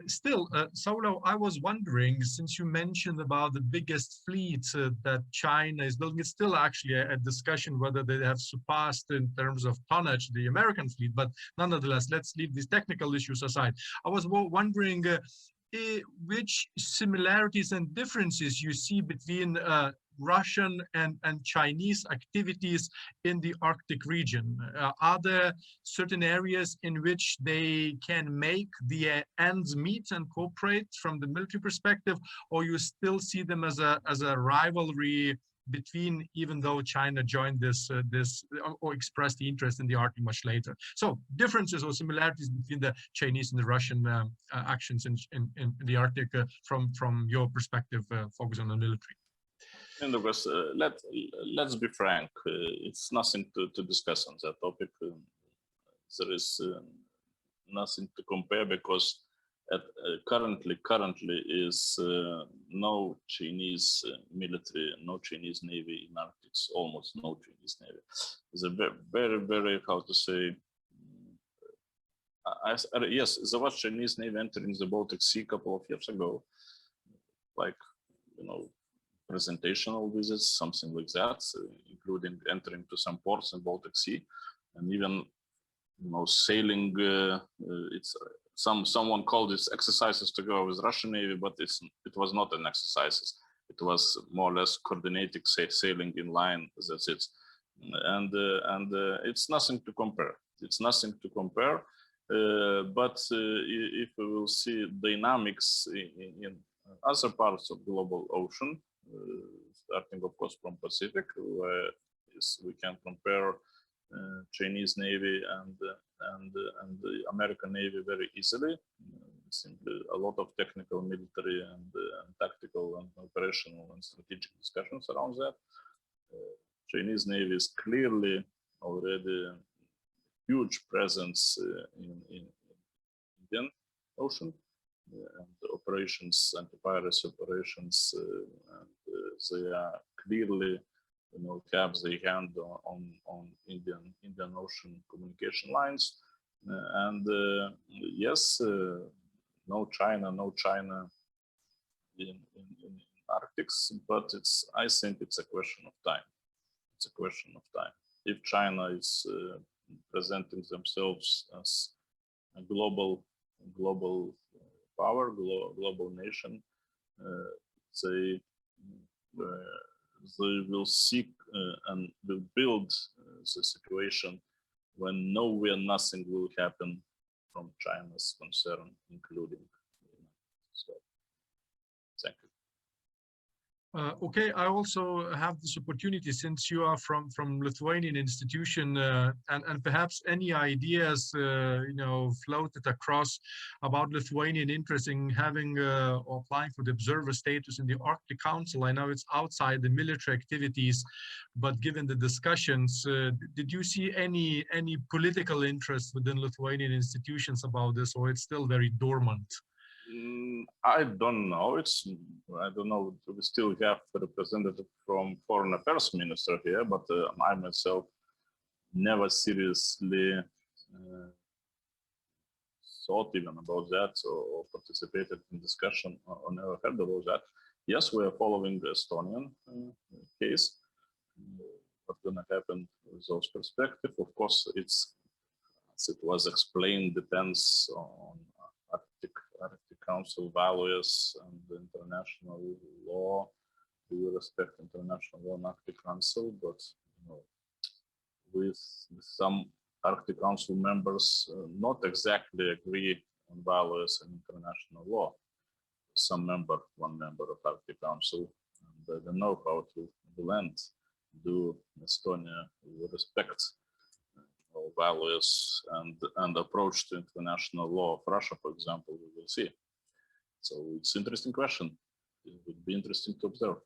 Still, Sauliau, I was wondering, since you mentioned about the biggest fleet that China is building, it's still actually a discussion whether they have surpassed in terms of tonnage the American fleet, but nonetheless, let's leave these technical issues aside. I was wondering which similarities and differences you see between Russian and Chinese activities in the Arctic region. Are there certain areas in which they can make the ends meet and cooperate from the military perspective, or you still see them as a rivalry between, even though China joined this or expressed the interest in the Arctic much later? So differences or similarities between the Chinese and the Russian actions in the Arctic from your perspective, focus on the military. And of course, let's be frank, it's nothing to discuss on that topic. There is nothing to compare because currently is no Chinese military, no Chinese Navy in Arctic, almost no Chinese Navy. It's a very, how to say, yes, there was Chinese Navy entering the Baltic Sea a couple of years ago, like, you know, presentational visits, something like that, including entering to some ports in Baltic Sea, and even sailing. It's someone called this exercises to go with Russian Navy, but it was not an exercises. It was more or less coordinated sailing in line. That's it, and it's nothing to compare. It's nothing to compare. But if we will see dynamics in other parts of global ocean, starting of course from Pacific, where we can compare Chinese Navy and the American Navy very easily. Simply a lot of technical, military, and tactical, and operational and strategic discussions around that. Chinese Navy is clearly already a huge presence in Indian Ocean and operations, anti-piracy operations, and they are clearly, have their hand on Indian Ocean communication lines. And yes, no China in Arctic, but I think it's a question of time. It's a question of time. If China is presenting themselves as a global power, global nation, they will seek and will build the situation when nowhere nothing will happen from China's concern, including the United States. Thank you. Okay, I also have this opportunity, since you are from Lithuanian institution, and perhaps any ideas floated across about Lithuanian interest in having or applying for the observer status in the Arctic Council. I know it's outside the military activities, but given the discussions, did you see any political interest within Lithuanian institutions about this, or it's still very dormant? I don't know. I don't know. We still have a representative from Foreign Affairs Minister here, but I myself never seriously thought even about that or participated in discussion or never heard about that. Yes, we are following the Estonian case. What's going to happen with those perspectives? Of course, as it was explained, depends on Arctic Council values and the international law. We respect international law and Arctic Council, but with some Arctic Council members not exactly agree on values and international law. One member of Arctic Council, and I don't know how to blend. Do Estonia respect values and approach to international law of Russia, for example? We will see. So it's an interesting question. It would be interesting to observe.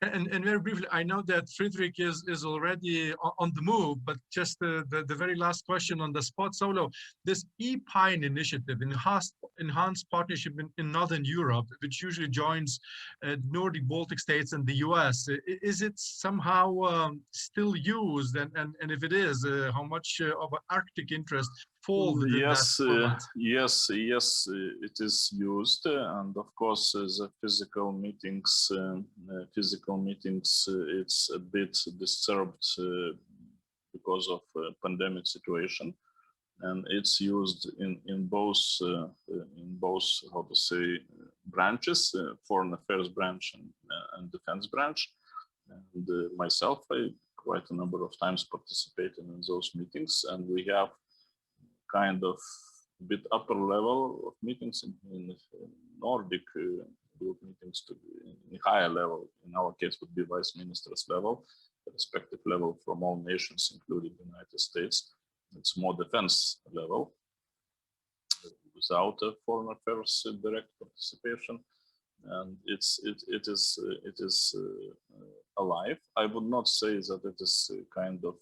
And very briefly, I know that Friedrich is already on the move, but just the very last question on the spot solo. This EPINE initiative, enhanced partnership in Northern Europe, which usually joins Nordic Baltic states and the US, is it somehow still used? And if it is, how much of an Arctic interest falls within that format? Yes, it is used, and of course the physical meetings, it's a bit disturbed because of pandemic situation, and it's used in both how to say branches, foreign affairs branch and defense branch. And myself, I quite a number of times participated in those meetings, and we have kind of bit upper level of meetings in Nordic group meetings to in higher level. In our case, would be vice ministers level, the respective level from all nations, including the United States. It's more defense level without a foreign affairs direct participation, and it is alive. I would not say that it is kind of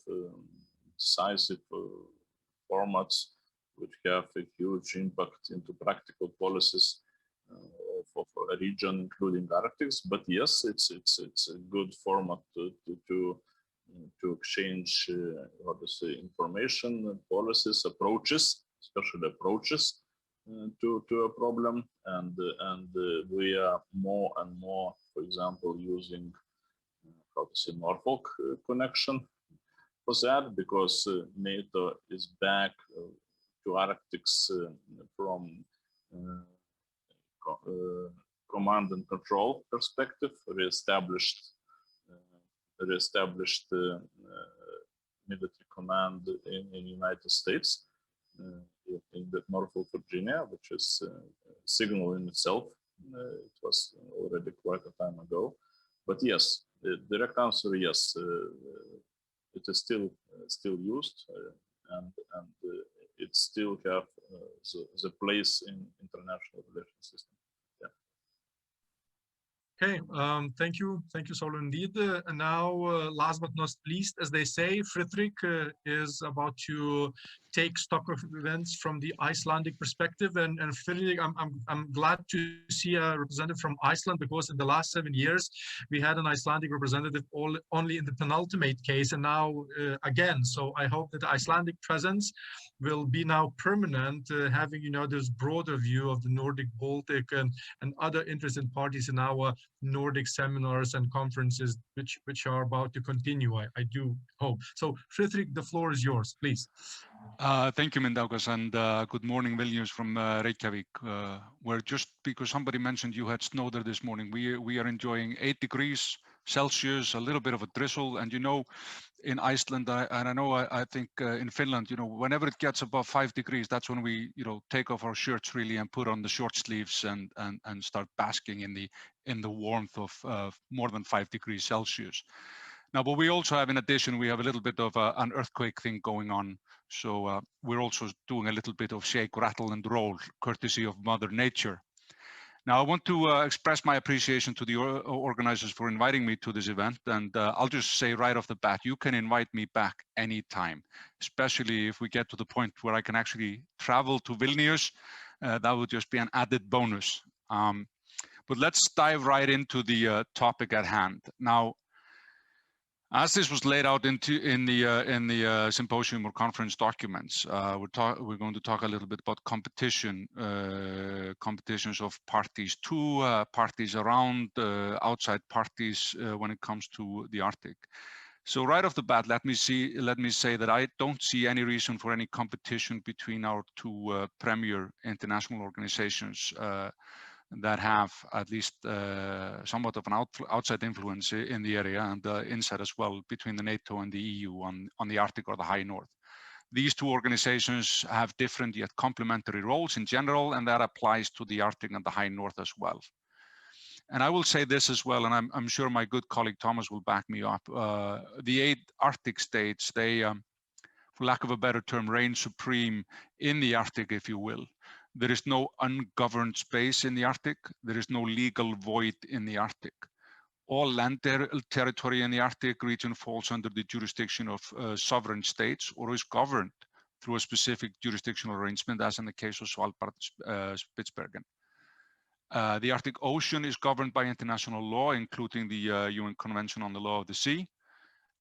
decisive formats which have a huge impact into practical policies of a region, including Arctic. But yes, it's a good format to exchange how to say information, policies, approaches, especially approaches to a problem, and we are more and more, for example, using how to say Norfolk connection was that because NATO is back to Arctics from command and control perspective, reestablished military command in the United States in the Norfolk, Virginia, which is a signal in itself. It was already quite a time ago, but yes, the direct answer, yes, it is still used, and it still have the place in international relations system. Okay, thank you, Saulo, indeed. And now, last but not least, as they say, Friedrich is about to take stock of events from the Icelandic perspective. And Friedrich, I'm glad to see a representative from Iceland, because in the last 7 years we had an Icelandic representative only in the penultimate case, and now again. So I hope that the Icelandic presence will be now permanent, having this broader view of the Nordic, Baltic, and other interested parties in our Nordic seminars and conferences, which are about to continue, I do hope. So Friedrich, the floor is yours, please. Thank you, Mindaugas, and good morning, Vilnius from Reykjavik, where, just because somebody mentioned you had snow there this morning, we are enjoying 8 degrees Celsius, a little bit of a drizzle, and in Iceland, I think in Finland, whenever it gets above 5 degrees, that's when we, take off our shirts really and put on the short sleeves and start basking in the warmth of more than 5 degrees Celsius. Now, but we also have, in addition, we have a little bit of an earthquake thing going on. So we're also doing a little bit of shake, rattle, and roll, courtesy of Mother Nature. Now, I want to express my appreciation to the organizers for inviting me to this event. And I'll just say right off the bat, you can invite me back anytime, especially if we get to the point where I can actually travel to Vilnius. That would just be an added bonus. But let's dive right into the topic at hand. Now, as this was laid out in the symposium or conference documents, we're going to talk a little bit about competition, competitions of parties to parties around, outside parties when it comes to the Arctic. So right off the bat, let me say that I don't see any reason for any competition between our two premier international organizations that have at least somewhat of an outside influence in the area, and inside as well between the NATO and the EU on the Arctic or the High North. These two organizations have different yet complementary roles in general, and that applies to the Arctic and the High North as well. And I will say this as well, and I'm sure my good colleague Thomas will back me up. The 8 Arctic states, they, for lack of a better term, reign supreme in the Arctic, if you will. There is no ungoverned space in the Arctic. There is no legal void in the Arctic. All land territory in the Arctic region falls under the jurisdiction of sovereign states or is governed through a specific jurisdictional arrangement, as in the case of Svalbard, Spitsbergen. The Arctic Ocean is governed by international law, including the UN Convention on the Law of the Sea.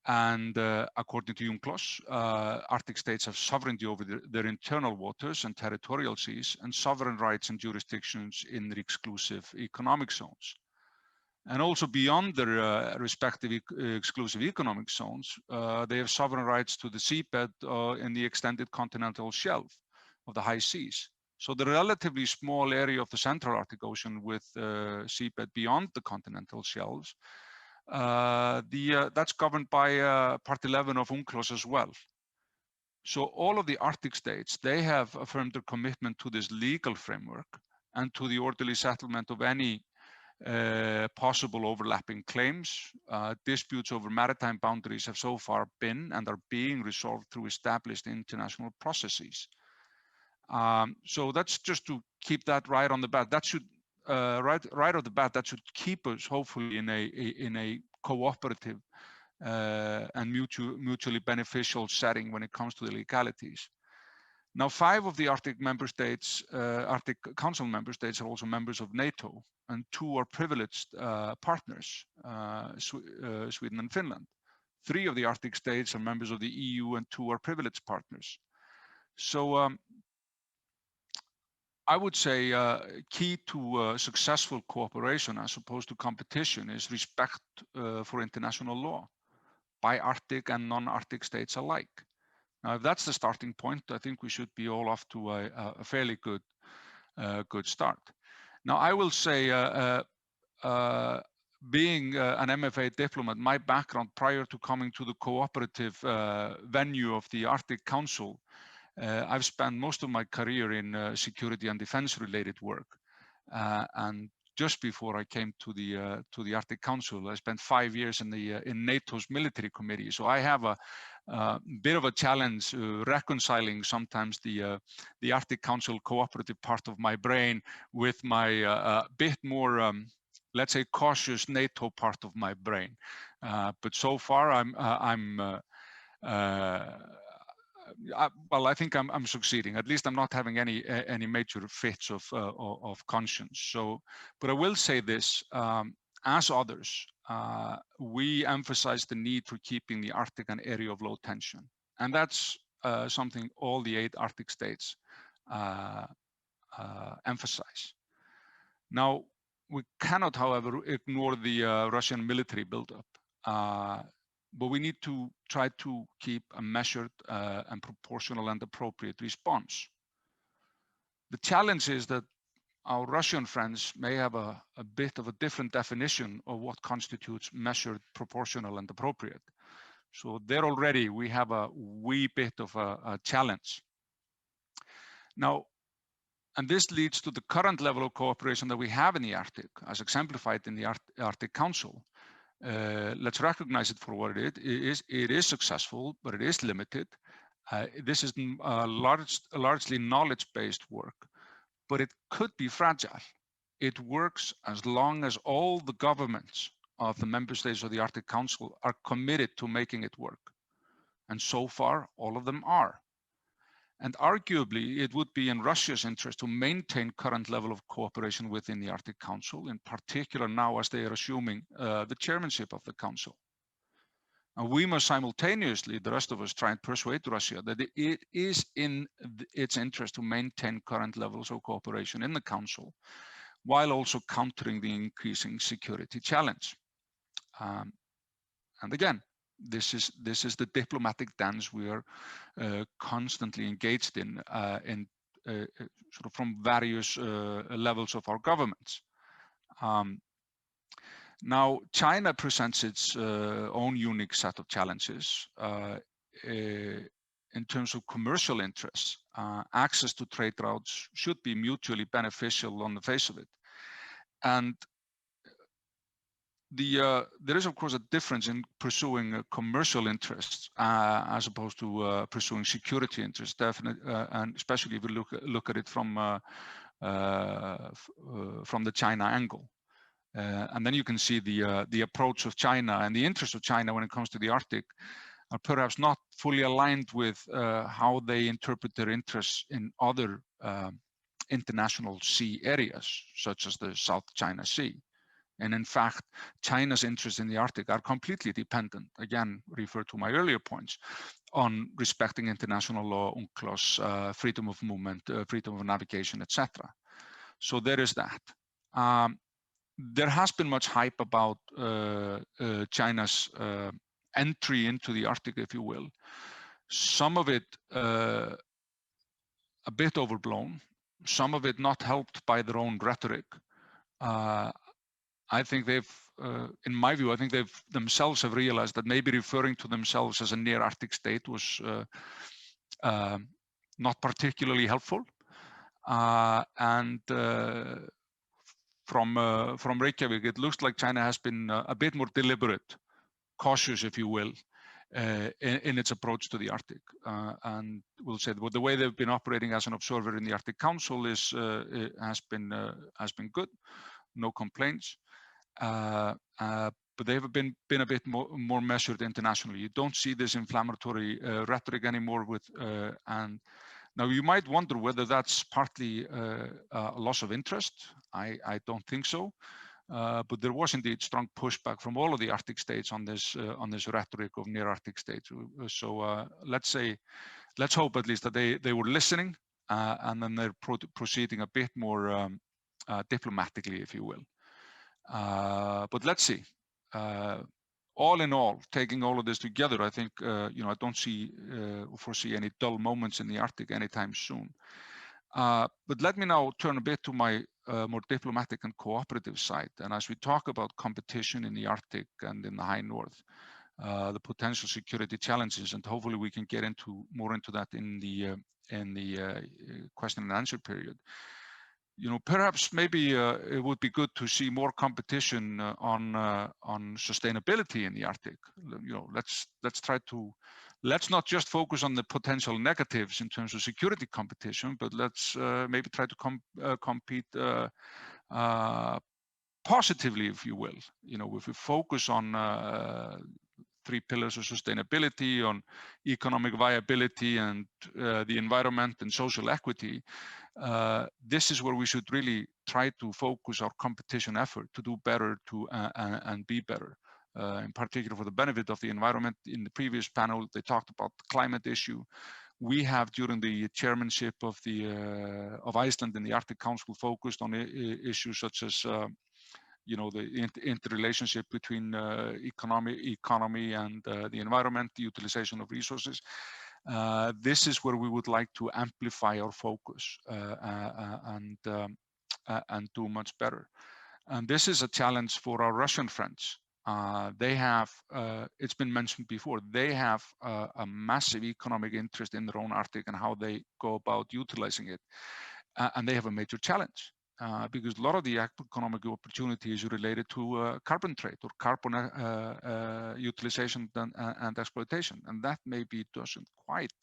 And according to UNCLOS, Arctic states have sovereignty over their internal waters and territorial seas, and sovereign rights and jurisdictions in the exclusive economic zones. And also beyond their respective exclusive economic zones, they have sovereign rights to the seabed in the extended continental shelf of the high seas. So the relatively small area of the Central Arctic Ocean with seabed beyond the continental shelves, that's governed by Part 11 of UNCLOS as well. So all of the Arctic states, they have affirmed their commitment to this legal framework and to the orderly settlement of any possible overlapping claims. Disputes over maritime boundaries have so far been and are being resolved through established international processes. So that's just to keep that right on the bat. That should right off the bat, that should keep us hopefully in a cooperative and mutually beneficial setting when it comes to the legalities. Now, 5 of the Arctic member states, Arctic Council member states, are also members of NATO, and 2 are privileged partners, Sweden and Finland. 3 of the Arctic states are members of the EU, and 2 are privileged partners. So I would say key to successful cooperation as opposed to competition is respect for international law. by Arctic and non-Arctic states alike. Now, if that's the starting point, I think we should be all off to a fairly good start. Now, I will say, being an MFA diplomat, my background prior to coming to the cooperative venue of the Arctic Council, I've spent most of my career in security and defense related work. And just before I came to the Arctic Council, I spent 5 years in NATO's military committee. So I have a bit of a challenge reconciling sometimes the Arctic Council cooperative part of my brain with my bit more, let's say, cautious NATO part of my brain. But so far, well, I think I'm succeeding. At least I'm not having any major fits of conscience. So, but I will say this: as others, we emphasize the need for keeping the Arctic an area of low tension, and that's something all the 8 Arctic states emphasize. Now, we cannot, however, ignore the Russian military buildup. But we need to try to keep a measured and proportional and appropriate response. The challenge is that our Russian friends may have a bit of a different definition of what constitutes measured, proportional, and appropriate. So there already we have a wee bit of a challenge. Now, and this leads to the current level of cooperation that we have in the Arctic, as exemplified in the Arctic Council. Let's recognize it for what it is. It is successful, but it is limited. This is largely knowledge-based work, but it could be fragile. It works as long as all the governments of the member states of the Arctic Council are committed to making it work. And so far, all of them are. And arguably, it would be in Russia's interest to maintain current level of cooperation within the Arctic Council, in particular now as they are assuming the chairmanship of the Council. And we must simultaneously, the rest of us, try and persuade Russia that it is in its interest to maintain current levels of cooperation in the Council, while also countering the increasing security challenge. And again, this is the diplomatic dance we are constantly engaged in sort of from various levels of our governments. Now, China presents its own unique set of challenges in terms of commercial interests. Access to trade routes should be mutually beneficial on the face of it. And there is, of course, a difference in pursuing commercial interests as opposed to pursuing security interests, definitely, and especially if we look at it from the China angle. And then you can see the approach of China and the interest of China when it comes to the Arctic are perhaps not fully aligned with how they interpret their interests in other international sea areas, such as the South China Sea. And in fact, China's interests in the Arctic are completely dependent, again, refer to my earlier points, on respecting international law, UNCLOS, freedom of movement, freedom of navigation, etc. So there is that. There has been much hype about China's entry into the Arctic, if you will. Some of it a bit overblown, some of it not helped by their own rhetoric. I think they've, in my view, I think they've themselves have realized that maybe referring to themselves as a near Arctic state was not particularly helpful. From Reykjavik, it looks like China has been a bit more deliberate, cautious, if you will, in its approach to the Arctic. And we'll say the way they've been operating as an observer in the Arctic Council is has been good, no complaints. But they've been a bit more measured internationally. You don't see this inflammatory rhetoric anymore with and now you might wonder whether that's partly a loss of interest. I don't think so, but there was indeed strong pushback from all of the Arctic states on this rhetoric of near Arctic states. So let's hope at least that they were listening and then they're proceeding a bit more diplomatically, if you will. But let's see. all in all, taking all of this together, I think I don't foresee any dull moments in the Arctic anytime soon. But let me now turn a bit to my more diplomatic and cooperative side. And as we talk about competition in the Arctic and in the high north, the potential security challenges, and hopefully we can get more into that in the question and answer period. Perhaps maybe it would be good to see more competition on sustainability in the Arctic. Let's not just focus on the potential negatives in terms of security competition, but let's maybe try to compete positively, if you will. If we focus on 3 pillars of sustainability, on economic viability and the environment and social equity, this is where we should really try to focus our competition effort to do better and be better. In particular for the benefit of the environment. In the previous panel, they talked about the climate issue. We have, during the chairmanship of Iceland in the Arctic Council, focused on issues such as the interrelationship between economy and the environment, the utilization of resources. This is where we would like to amplify our focus and do much better. And this is a challenge for our Russian friends. They have, it's been mentioned before, they have a massive economic interest in their own Arctic and how they go about utilizing it. And they have a major challenge. Because a lot of the economic opportunity is related to carbon trade or carbon utilization and exploitation, and that maybe doesn't quite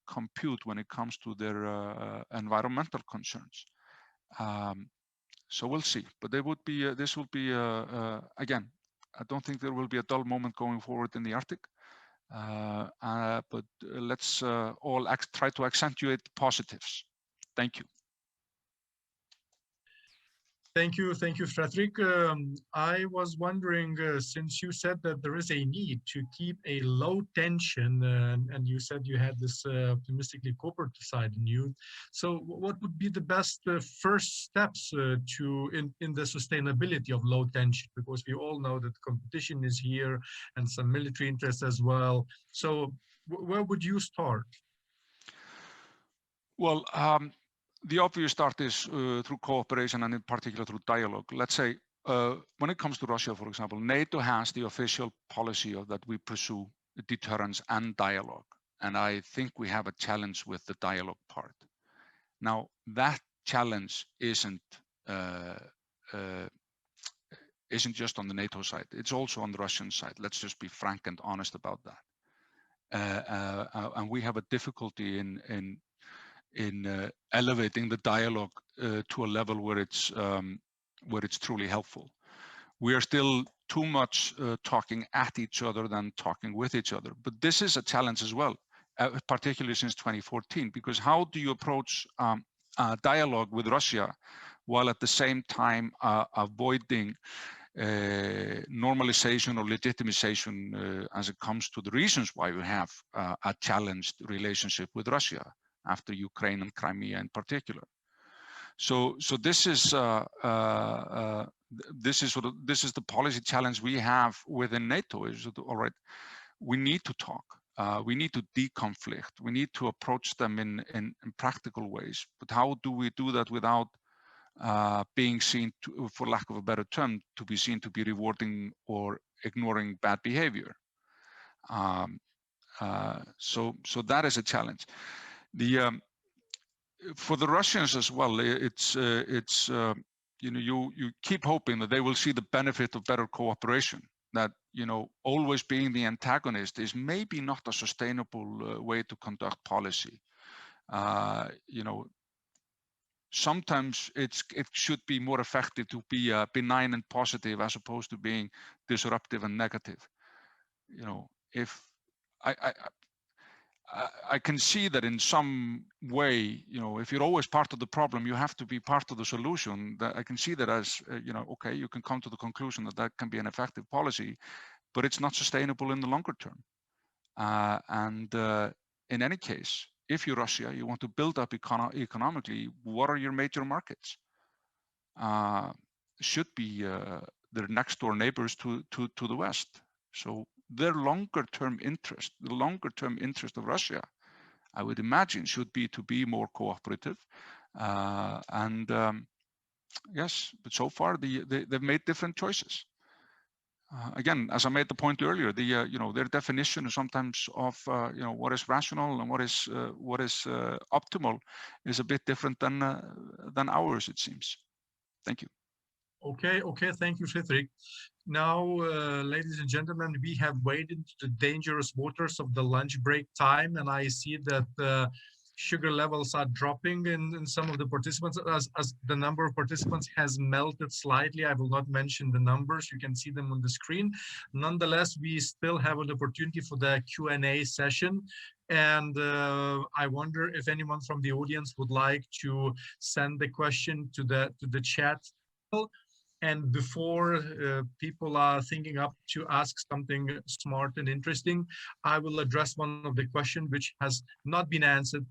compute when it comes to their environmental concerns. So we'll see, but this will be again, I don't think there will be a dull moment going forward in the Arctic, but let's all try to accentuate the positives. Thank you. Thank you, Fredrik. I was wondering, since you said that there is a need to keep a low tension, and you said you had this optimistically cooperative side in you. So, what would be the best first steps in the sustainability of low tension? Because we all know that competition is here and some military interests as well. So, where would you start? Well. The obvious start is through cooperation and in particular through dialogue. Let's say when it comes to Russia, for example, NATO has the official policy that we pursue deterrence and dialogue. And I think we have a challenge with the dialogue part. Now, that challenge isn't just on the NATO side. It's also on the Russian side. Let's just be frank and honest about that. And we have a difficulty in elevating the dialogue to a level where it's truly helpful. We are still too much talking at each other than talking with each other. But this is a challenge as well, particularly since 2014, because how do you approach dialogue with Russia while at the same time avoiding normalization or legitimization as it comes to the reasons why we have a challenged relationship with Russia after Ukraine and Crimea in particular. So this is the policy challenge we have within NATO. Is all right? We need to talk. We need to deconflict. We need to approach them in practical ways. But how do we do that without being seen, for lack of a better term, to be seen to be rewarding or ignoring bad behavior? So that is a challenge. For the Russians as well, it's you keep hoping that they will see the benefit of better cooperation. That always being the antagonist is maybe not a sustainable way to conduct policy. Sometimes it should be more effective to be benign and positive as opposed to being disruptive and negative. If I can see that in some way, if you're always part of the problem, you have to be part of the solution. That I can see that as, okay, you can come to the conclusion that that can be an effective policy, but it's not sustainable in the longer term. And in any case, if you're Russia, you want to build up economically, what are your major markets? Should be their next door neighbors to the West. So their longer-term interest, the longer-term interest of Russia, I would imagine, should be to be more cooperative. Yes, but so far they've made different choices. Again, as I made the point earlier, their definition sometimes of what is rational and what is optimal is a bit different than ours, it seems. Thank you. Okay, thank you, Fredrik. Now, ladies and gentlemen, we have waded into the dangerous waters of the lunch break time, and I see that sugar levels are dropping in some of the participants as the number of participants has melted slightly. I will not mention the numbers, you can see them on the screen. Nonetheless, we still have an opportunity for the Q&A session. And I wonder if anyone from the audience would like to send the question to the chat. And before people are thinking up to ask something smart and interesting, I will address one of the questions which has not been answered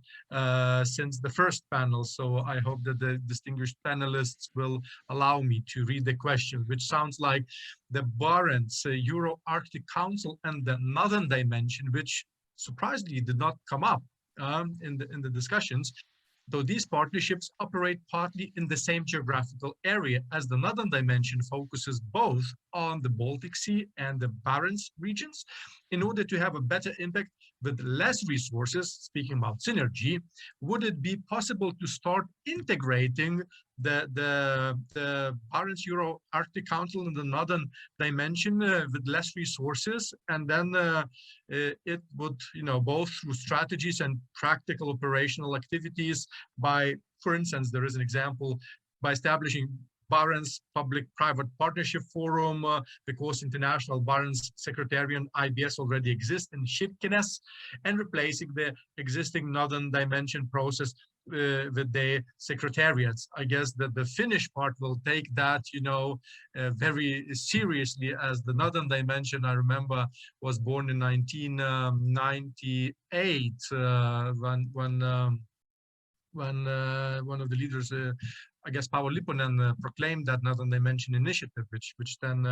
since the first panel. So I hope that the distinguished panelists will allow me to read the question, which sounds like the Barents Euro-Arctic Council and the Northern Dimension, which surprisingly did not come up in the discussions. Though these partnerships operate partly in the same geographical area, as the Northern Dimension focuses both on the Baltic Sea and the Barents regions. In order to have a better impact with less resources, speaking about synergy, would it be possible to start integrating the Barents Euro-Arctic Council and the Northern Dimension with less resources, and then it would, both through strategies and practical operational activities by, for instance, there is an example by establishing Barents Public-Private Partnership Forum, because International Barents Secretariat IBS already exists in Širkines, and replacing the existing Northern Dimension process with the secretariats. I guess that the Finnish part will take that, very seriously, as the Northern Dimension, I remember, was born in 1998 when one of the leaders, I guess Paavo Lipponen, proclaimed that Northern Dimension initiative, which then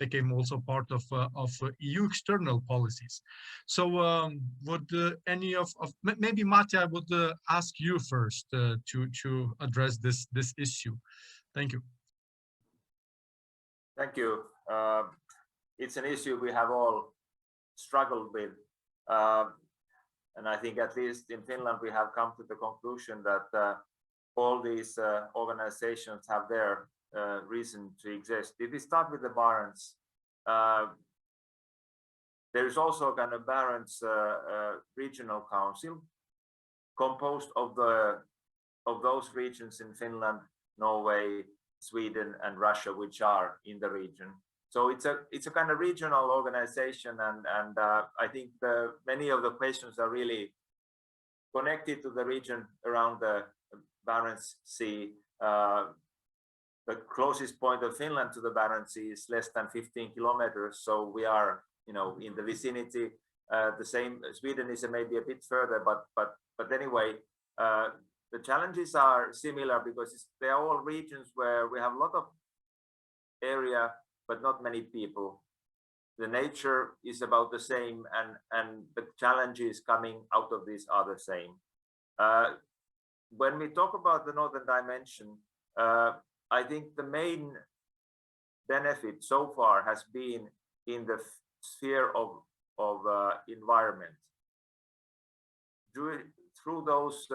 became also part of EU external policies. So would any of maybe Matti, I would ask you first to address this issue. Thank you. Thank you. It's an issue we have all struggled with. And I think at least in Finland, we have come to the conclusion that all these organizations have their reason to exist. If we start with the Barents, there is also a kind of Barents Regional Council composed of those regions in Finland, Norway, Sweden, and Russia, which are in the region. So it's a kind of regional organization, and I think many of the questions are really connected to the region around the Barents Sea. The closest point of Finland to the Barents Sea is less than 15 kilometers, so we are, in the vicinity. The same, Sweden is maybe a bit further, but anyway, the challenges are similar because they are all regions where we have a lot of area, but not many people. The nature is about the same, and the challenges coming out of this are the same. When we talk about the Northern Dimension, I think the main benefit so far has been in the sphere of environment. Through those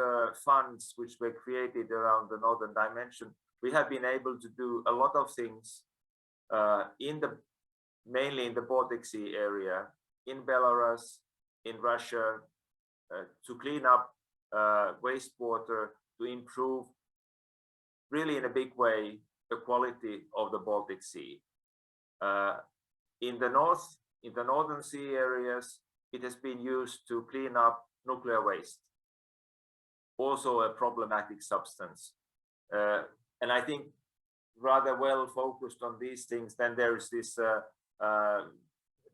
funds which were created around the Northern Dimension, we have been able to do a lot of things mainly in the Baltic Sea area, in Belarus, in Russia, to clean up wastewater, to improve really in a big way the quality of the Baltic Sea. In the north, in the Northern Sea areas, it has been used to clean up nuclear waste, also a problematic substance. And I think rather well focused on these things. Then there is this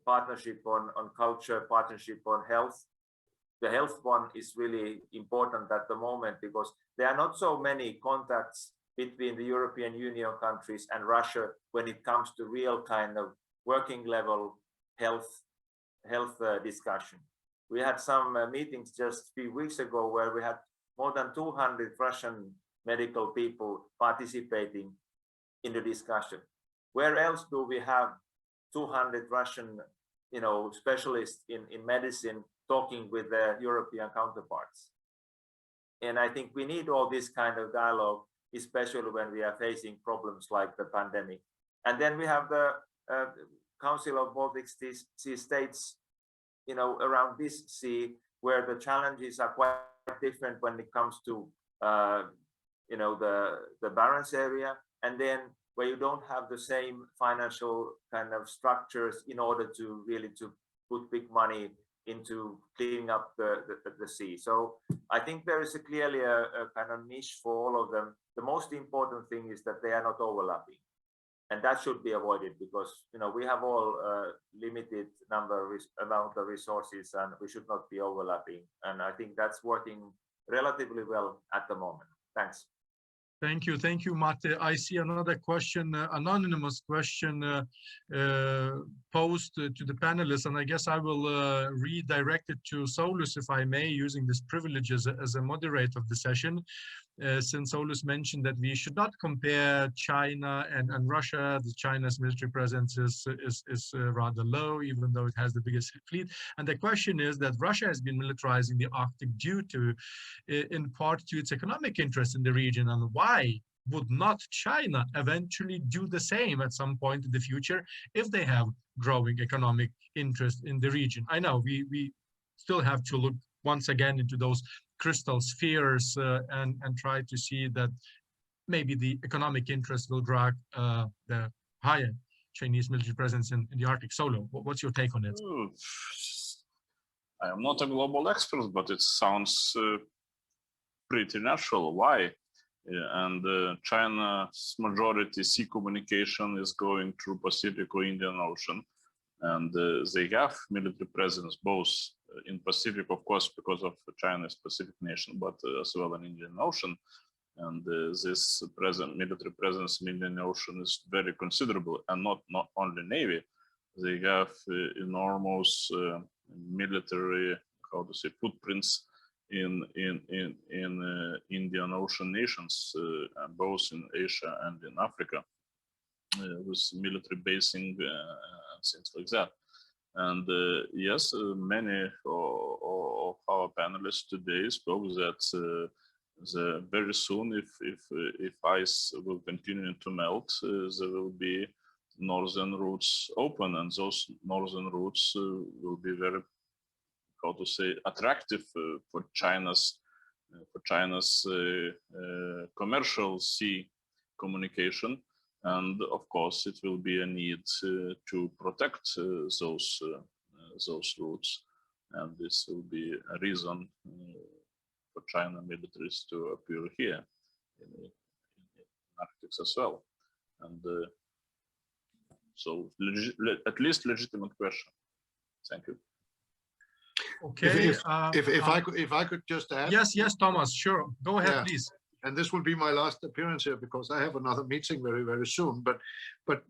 partnership on culture, partnership on health. The health one is really important at the moment because there are not so many contacts between the European Union countries and Russia when it comes to real kind of working level health discussion. We had some meetings just a few weeks ago where we had more than 200 Russian medical people participating in the discussion. Where else do we have 200 Russian, specialists in medicine talking with their European counterparts? And I think we need all this kind of dialogue, especially when we are facing problems like the pandemic. And then we have the Council of Baltic Sea States, around this sea, where the challenges are quite different when it comes to, the Barents area, and then where you don't have the same financial kind of structures in order to really to put big money into cleaning up the sea. So I think there is clearly a kind of niche for all of them. The most important thing is that they are not overlapping, and that should be avoided because we have all limited amount of resources, and we should not be overlapping. And I think that's working relatively well at the moment. Thanks. Thank you, Mate. I see another question, anonymous question posed to the panelists, and I guess I will redirect it to Saulius, if I may, using this privilege as a moderator of the session. Since Saulius mentioned that we should not compare China and Russia. China's military presence is rather low, even though it has the biggest fleet. And the question is that Russia has been militarizing the Arctic due to, in part, to its economic interest in the region. And why would not China eventually do the same at some point in the future if they have growing economic interest in the region? I know we still have to look once again into those crystal spheres and try to see that maybe the economic interest will drag the higher Chinese military presence in the Arctic. Solo, what's your take on it? I am not a global expert, but it sounds pretty natural. Why? And China's majority sea communication is going through Pacific or Indian Ocean, and they have military presence both in Pacific, of course, because of China's Pacific nation, but as well in Indian Ocean. And this military presence in Indian Ocean is very considerable, and not only Navy. They have enormous military, footprints in Indian Ocean nations, both in Asia and in Africa, with military basing and things like that. And yes, many of our panelists today spoke that very soon, if ice will continue to melt, there will be northern routes open, and those northern routes will be very, attractive for China's commercial sea communication. And of course, it will be a need to protect those routes, and this will be a reason for China militaries to appear here in Arctic as well. And so, at least legitimate question. Thank you. Okay. If I could just add. Yes, Thomas. Sure. Go ahead, please. And this will be my last appearance here because I have another meeting very, very soon. But I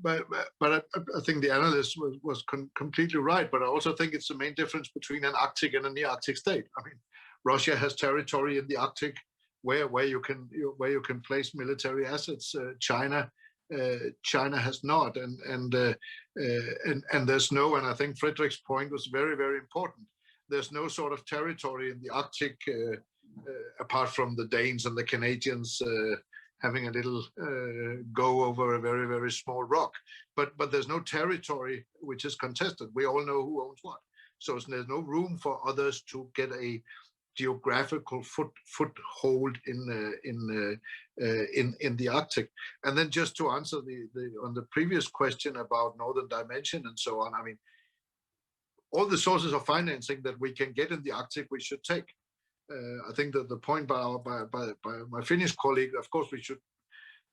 think the analyst was completely right. But I also think it's the main difference between an Arctic and a near-Arctic state. I mean, Russia has territory in the Arctic where you can place military assets. China has not, and there's no. And I think Frederick's point was very, very important. There's no sort of territory in the Arctic. Apart from the Danes and the Canadians having a little go over a very, very small rock. But there's no territory which is contested. We all know who owns what. So there's no room for others to get a geographical foothold in the Arctic. And then just to answer on the previous question about Northern Dimension and so on, I mean, all the sources of financing that we can get in the Arctic, we should take. I think that the point by my Finnish colleague, of course, we should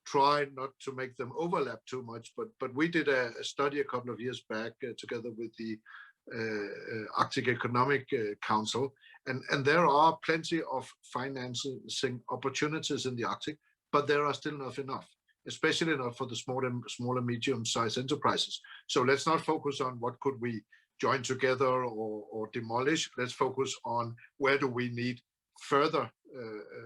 try not to make them overlap too much. But we did a study a couple of years back together with the Arctic Economic Council, and there are plenty of financing opportunities in the Arctic, but there are still not enough, especially not for the smaller medium-sized enterprises. So let's not focus on what could we join together or demolish. Let's focus on where do we need further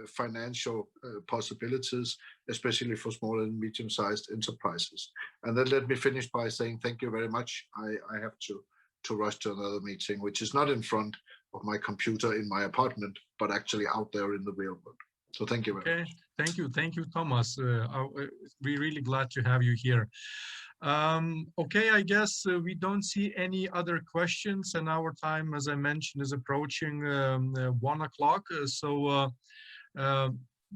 financial possibilities, especially for small and medium-sized enterprises. And then let me finish by saying thank you very much. I have to rush to another meeting, which is not in front of my computer in my apartment, but actually out there in the real world. So thank you very much. Thank you, Thomas. We're really glad to have you here. Okay, I guess we don't see any other questions, and our time, as I mentioned, is approaching 1 o'clock.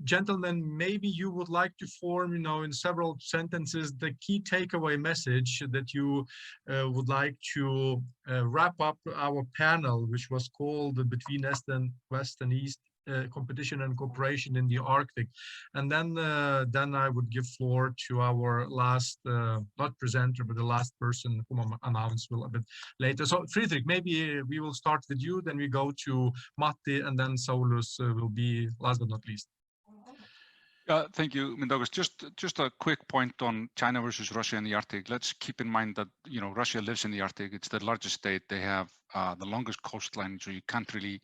Gentlemen, maybe you would like to form, in several sentences, the key takeaway message that you would like to wrap up our panel, which was called Between West and East, Competition and Cooperation in the Arctic. And then I would give floor to our last, not presenter, but the last person whom I'm announced a bit later. So Friedrich, maybe we will start with you, then we go to Matti, and then Saulus will be last but not least. Thank you, Mindaugas. Just a quick point on China versus Russia in the Arctic. Let's keep in mind that Russia lives in the Arctic. It's the largest state. They have the longest coastline, so you can't really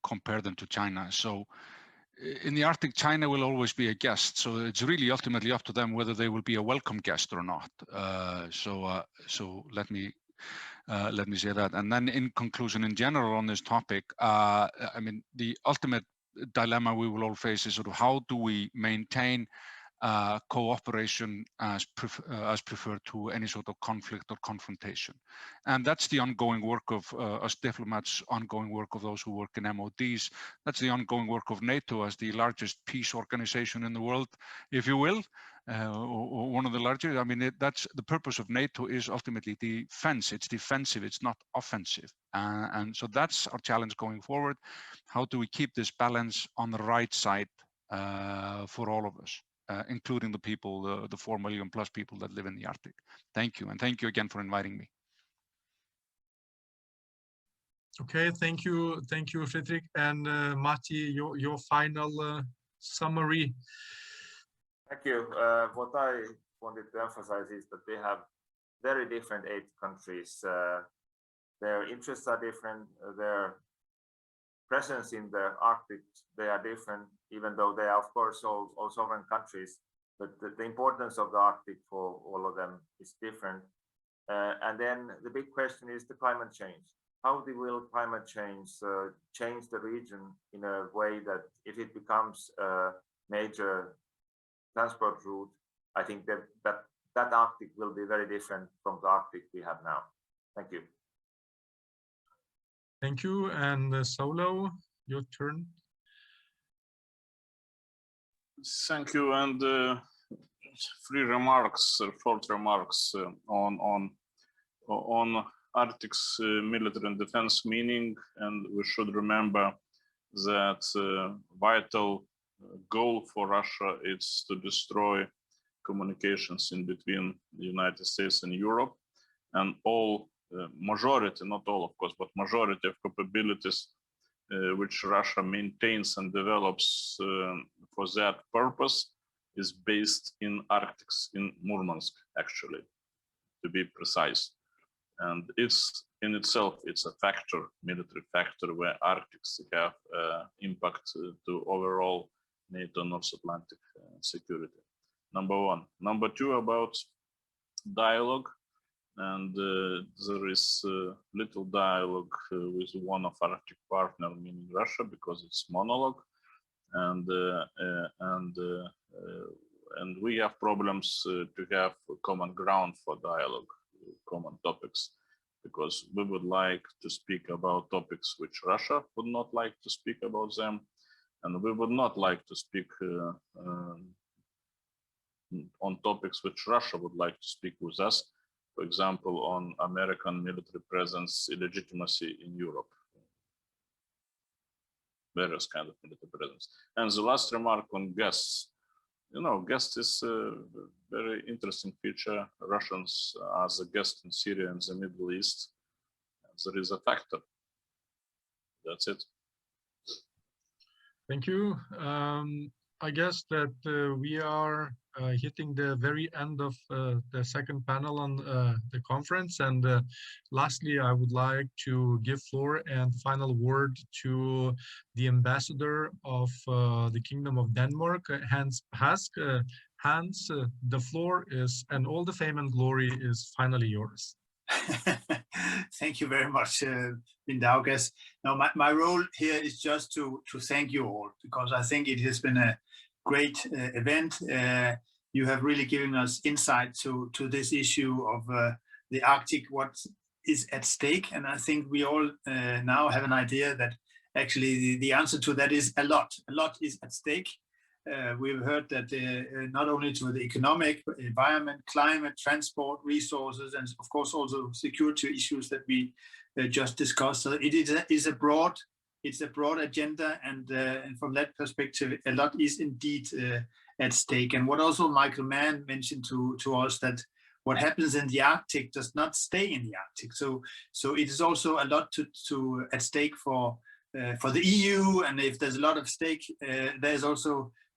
compare them to China. So in the Arctic, China will always be a guest. So it's really ultimately up to them whether they will be a welcome guest or not. So let me say that. And then in conclusion, in general on this topic, I mean, the ultimate dilemma we will all face is sort of how do we maintain cooperation as preferred to any sort of conflict or confrontation. And that's the ongoing work of us diplomats, ongoing work of those who work in MODs. That's the ongoing work of NATO as the largest peace organization in the world, if you will, or one of the largest. I mean, that's the purpose of NATO is ultimately defense. It's defensive, it's not offensive. And so that's our challenge going forward. How do we keep this balance on the right side for all of us? Including the people, the 4 million plus people that live in the Arctic. Thank you, and thank you again for inviting me. Okay, thank you, Friedrich. And Matti, your final summary. Thank you. What I wanted to emphasize is that they have very different 8 countries. Their interests are different. Their presence in the Arctic, they are different, even though they are, of course, all sovereign countries. But the importance of the Arctic for all of them is different. And then the big question is the climate change. How will climate change change the region in a way that if it becomes a major transport route, I think that Arctic will be very different from the Arctic we have now. Thank you. Thank you. And Solo, your turn. Thank you. And 3 remarks, short remarks on Arctic's military and defense meaning. And we should remember that vital goal for Russia is to destroy communications in between the United States and Europe, and all majority, not all of course, but majority of capabilities which Russia maintains and develops for that purpose is based in Arctic, in Murmansk, actually, to be precise. And it's in itself, it's a factor, military factor, where Arctic have impact to overall NATO North Atlantic security. Number 1. Number 2, about dialogue. And there is little dialogue with one of Arctic partner, meaning Russia, because it's monologue, and we have problems to have common ground for dialogue, common topics, because we would like to speak about topics which Russia would not like to speak about them, and we would not like to speak on topics which Russia would like to speak with us. For example, on American military presence, illegitimacy in Europe, various kind of military presence. And the last remark on guests. Guest is a very interesting feature. Russians as a guest in Syria and the Middle East. There is a factor. That's it. Thank you. I guess that we are hitting the very end of the second panel on the conference. And lastly, I would like to give floor and final word to the ambassador of the Kingdom of Denmark, Hans Hask. Hans, the floor is, and all the fame and glory is finally yours. Thank you very much, Vytautas. Now, my role here is just to thank you all, because I think it has been a great event. You have really given us insight to this issue of the Arctic, what is at stake. And I think we all now have an idea that actually the answer to that is a lot. A lot is at stake. We've heard that not only to the economic, environment, climate, transport, resources, and of course also security issues that we just discussed. So it is a broad agenda, and from that perspective, a lot is indeed at stake. And what also Michael Mann mentioned to us, that what happens in the Arctic does not stay in the Arctic. So it is also a lot at stake for the EU, and if there's a lot of stake,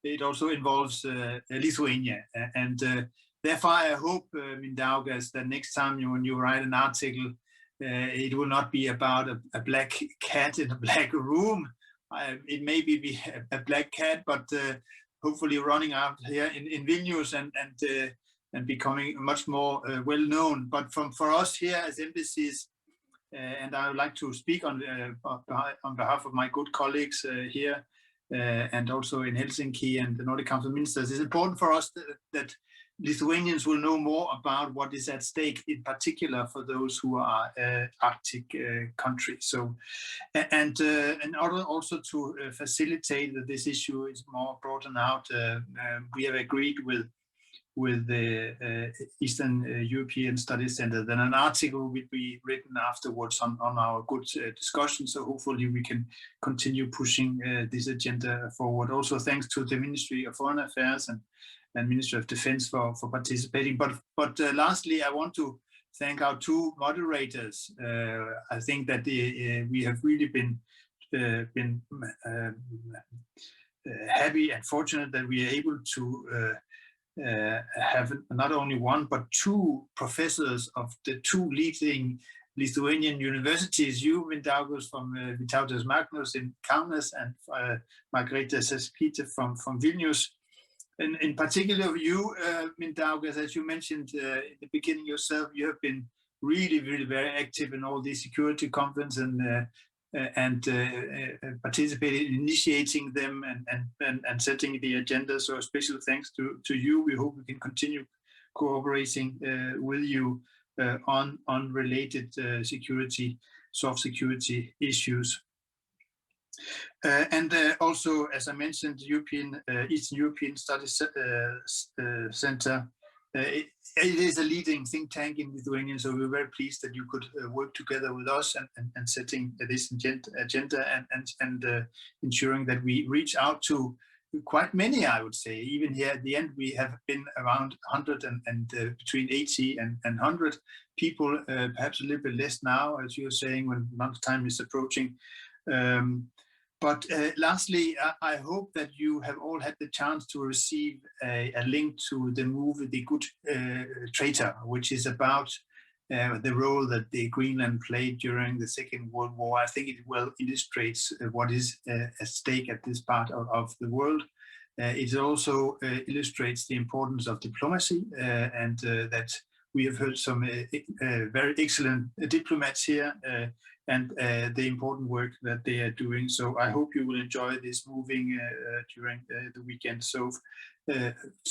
it also involves Lithuania, and therefore I hope, Vytautas, that next time when you write an article, it will not be about a black cat in a black room. It may be a black cat, but hopefully running out here in Vilnius and becoming much more well known. But for us here as embassies, and I would like to speak on behalf of my good colleagues here, and also in Helsinki and the Nordic Council of Ministers, it's important for us that Lithuanians will know more about what is at stake, in particular for those who are Arctic countries. So, and in order also to facilitate that this issue is more broadened out, we have agreed with the Eastern European Studies Center that an article will be written afterwards on our good discussion. So hopefully we can continue pushing this agenda forward. Also thanks to the Ministry of Foreign Affairs and Ministry of Defense for participating. But lastly, I want to thank our two moderators. I think that we have really been happy and fortunate that we are able to have not only one but two professors of the two leading Lithuanian universities, you, Vytautas, from Vytautas Magnus in Kaunas, and Margareta Seskytė from Vilnius. And in particular, you, Vytautas, as you mentioned in the beginning yourself, you have been really very active in all these security conferences and participated in initiating them and setting the agenda. So a special thanks to you. We hope we can continue cooperating with you on related soft security issues. And also, as I mentioned, the Eastern European Studies Center, it is a leading think tank in Lithuania, so we're very pleased that you could work together with us and setting this agenda and ensuring that we reach out to quite many, I would say. Even here at the end, we have been around 100 and between 80 and 100 people, perhaps a little bit less now, as you're saying, when lunchtime is approaching. But lastly, I hope that you have all had the chance to receive a link to the movie The Good Traitor, which is about the role that the Greenland played during the Second World War. I think it well illustrates what is at stake at this part of the world. It also illustrates the importance of diplomacy and that we have heard some very excellent diplomats here and the important work that they are doing. So I hope you will enjoy this moving during the weekend. So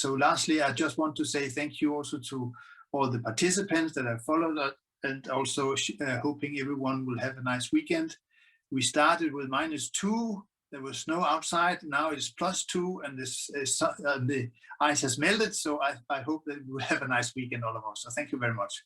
lastly, I just want to say thank you also to all the participants that have followed us, and also hoping everyone will have a nice weekend. We started with -2. There was snow outside. Now it's +2, and the ice has melted. So I hope that we will have a nice weekend, all of us. So thank you very much.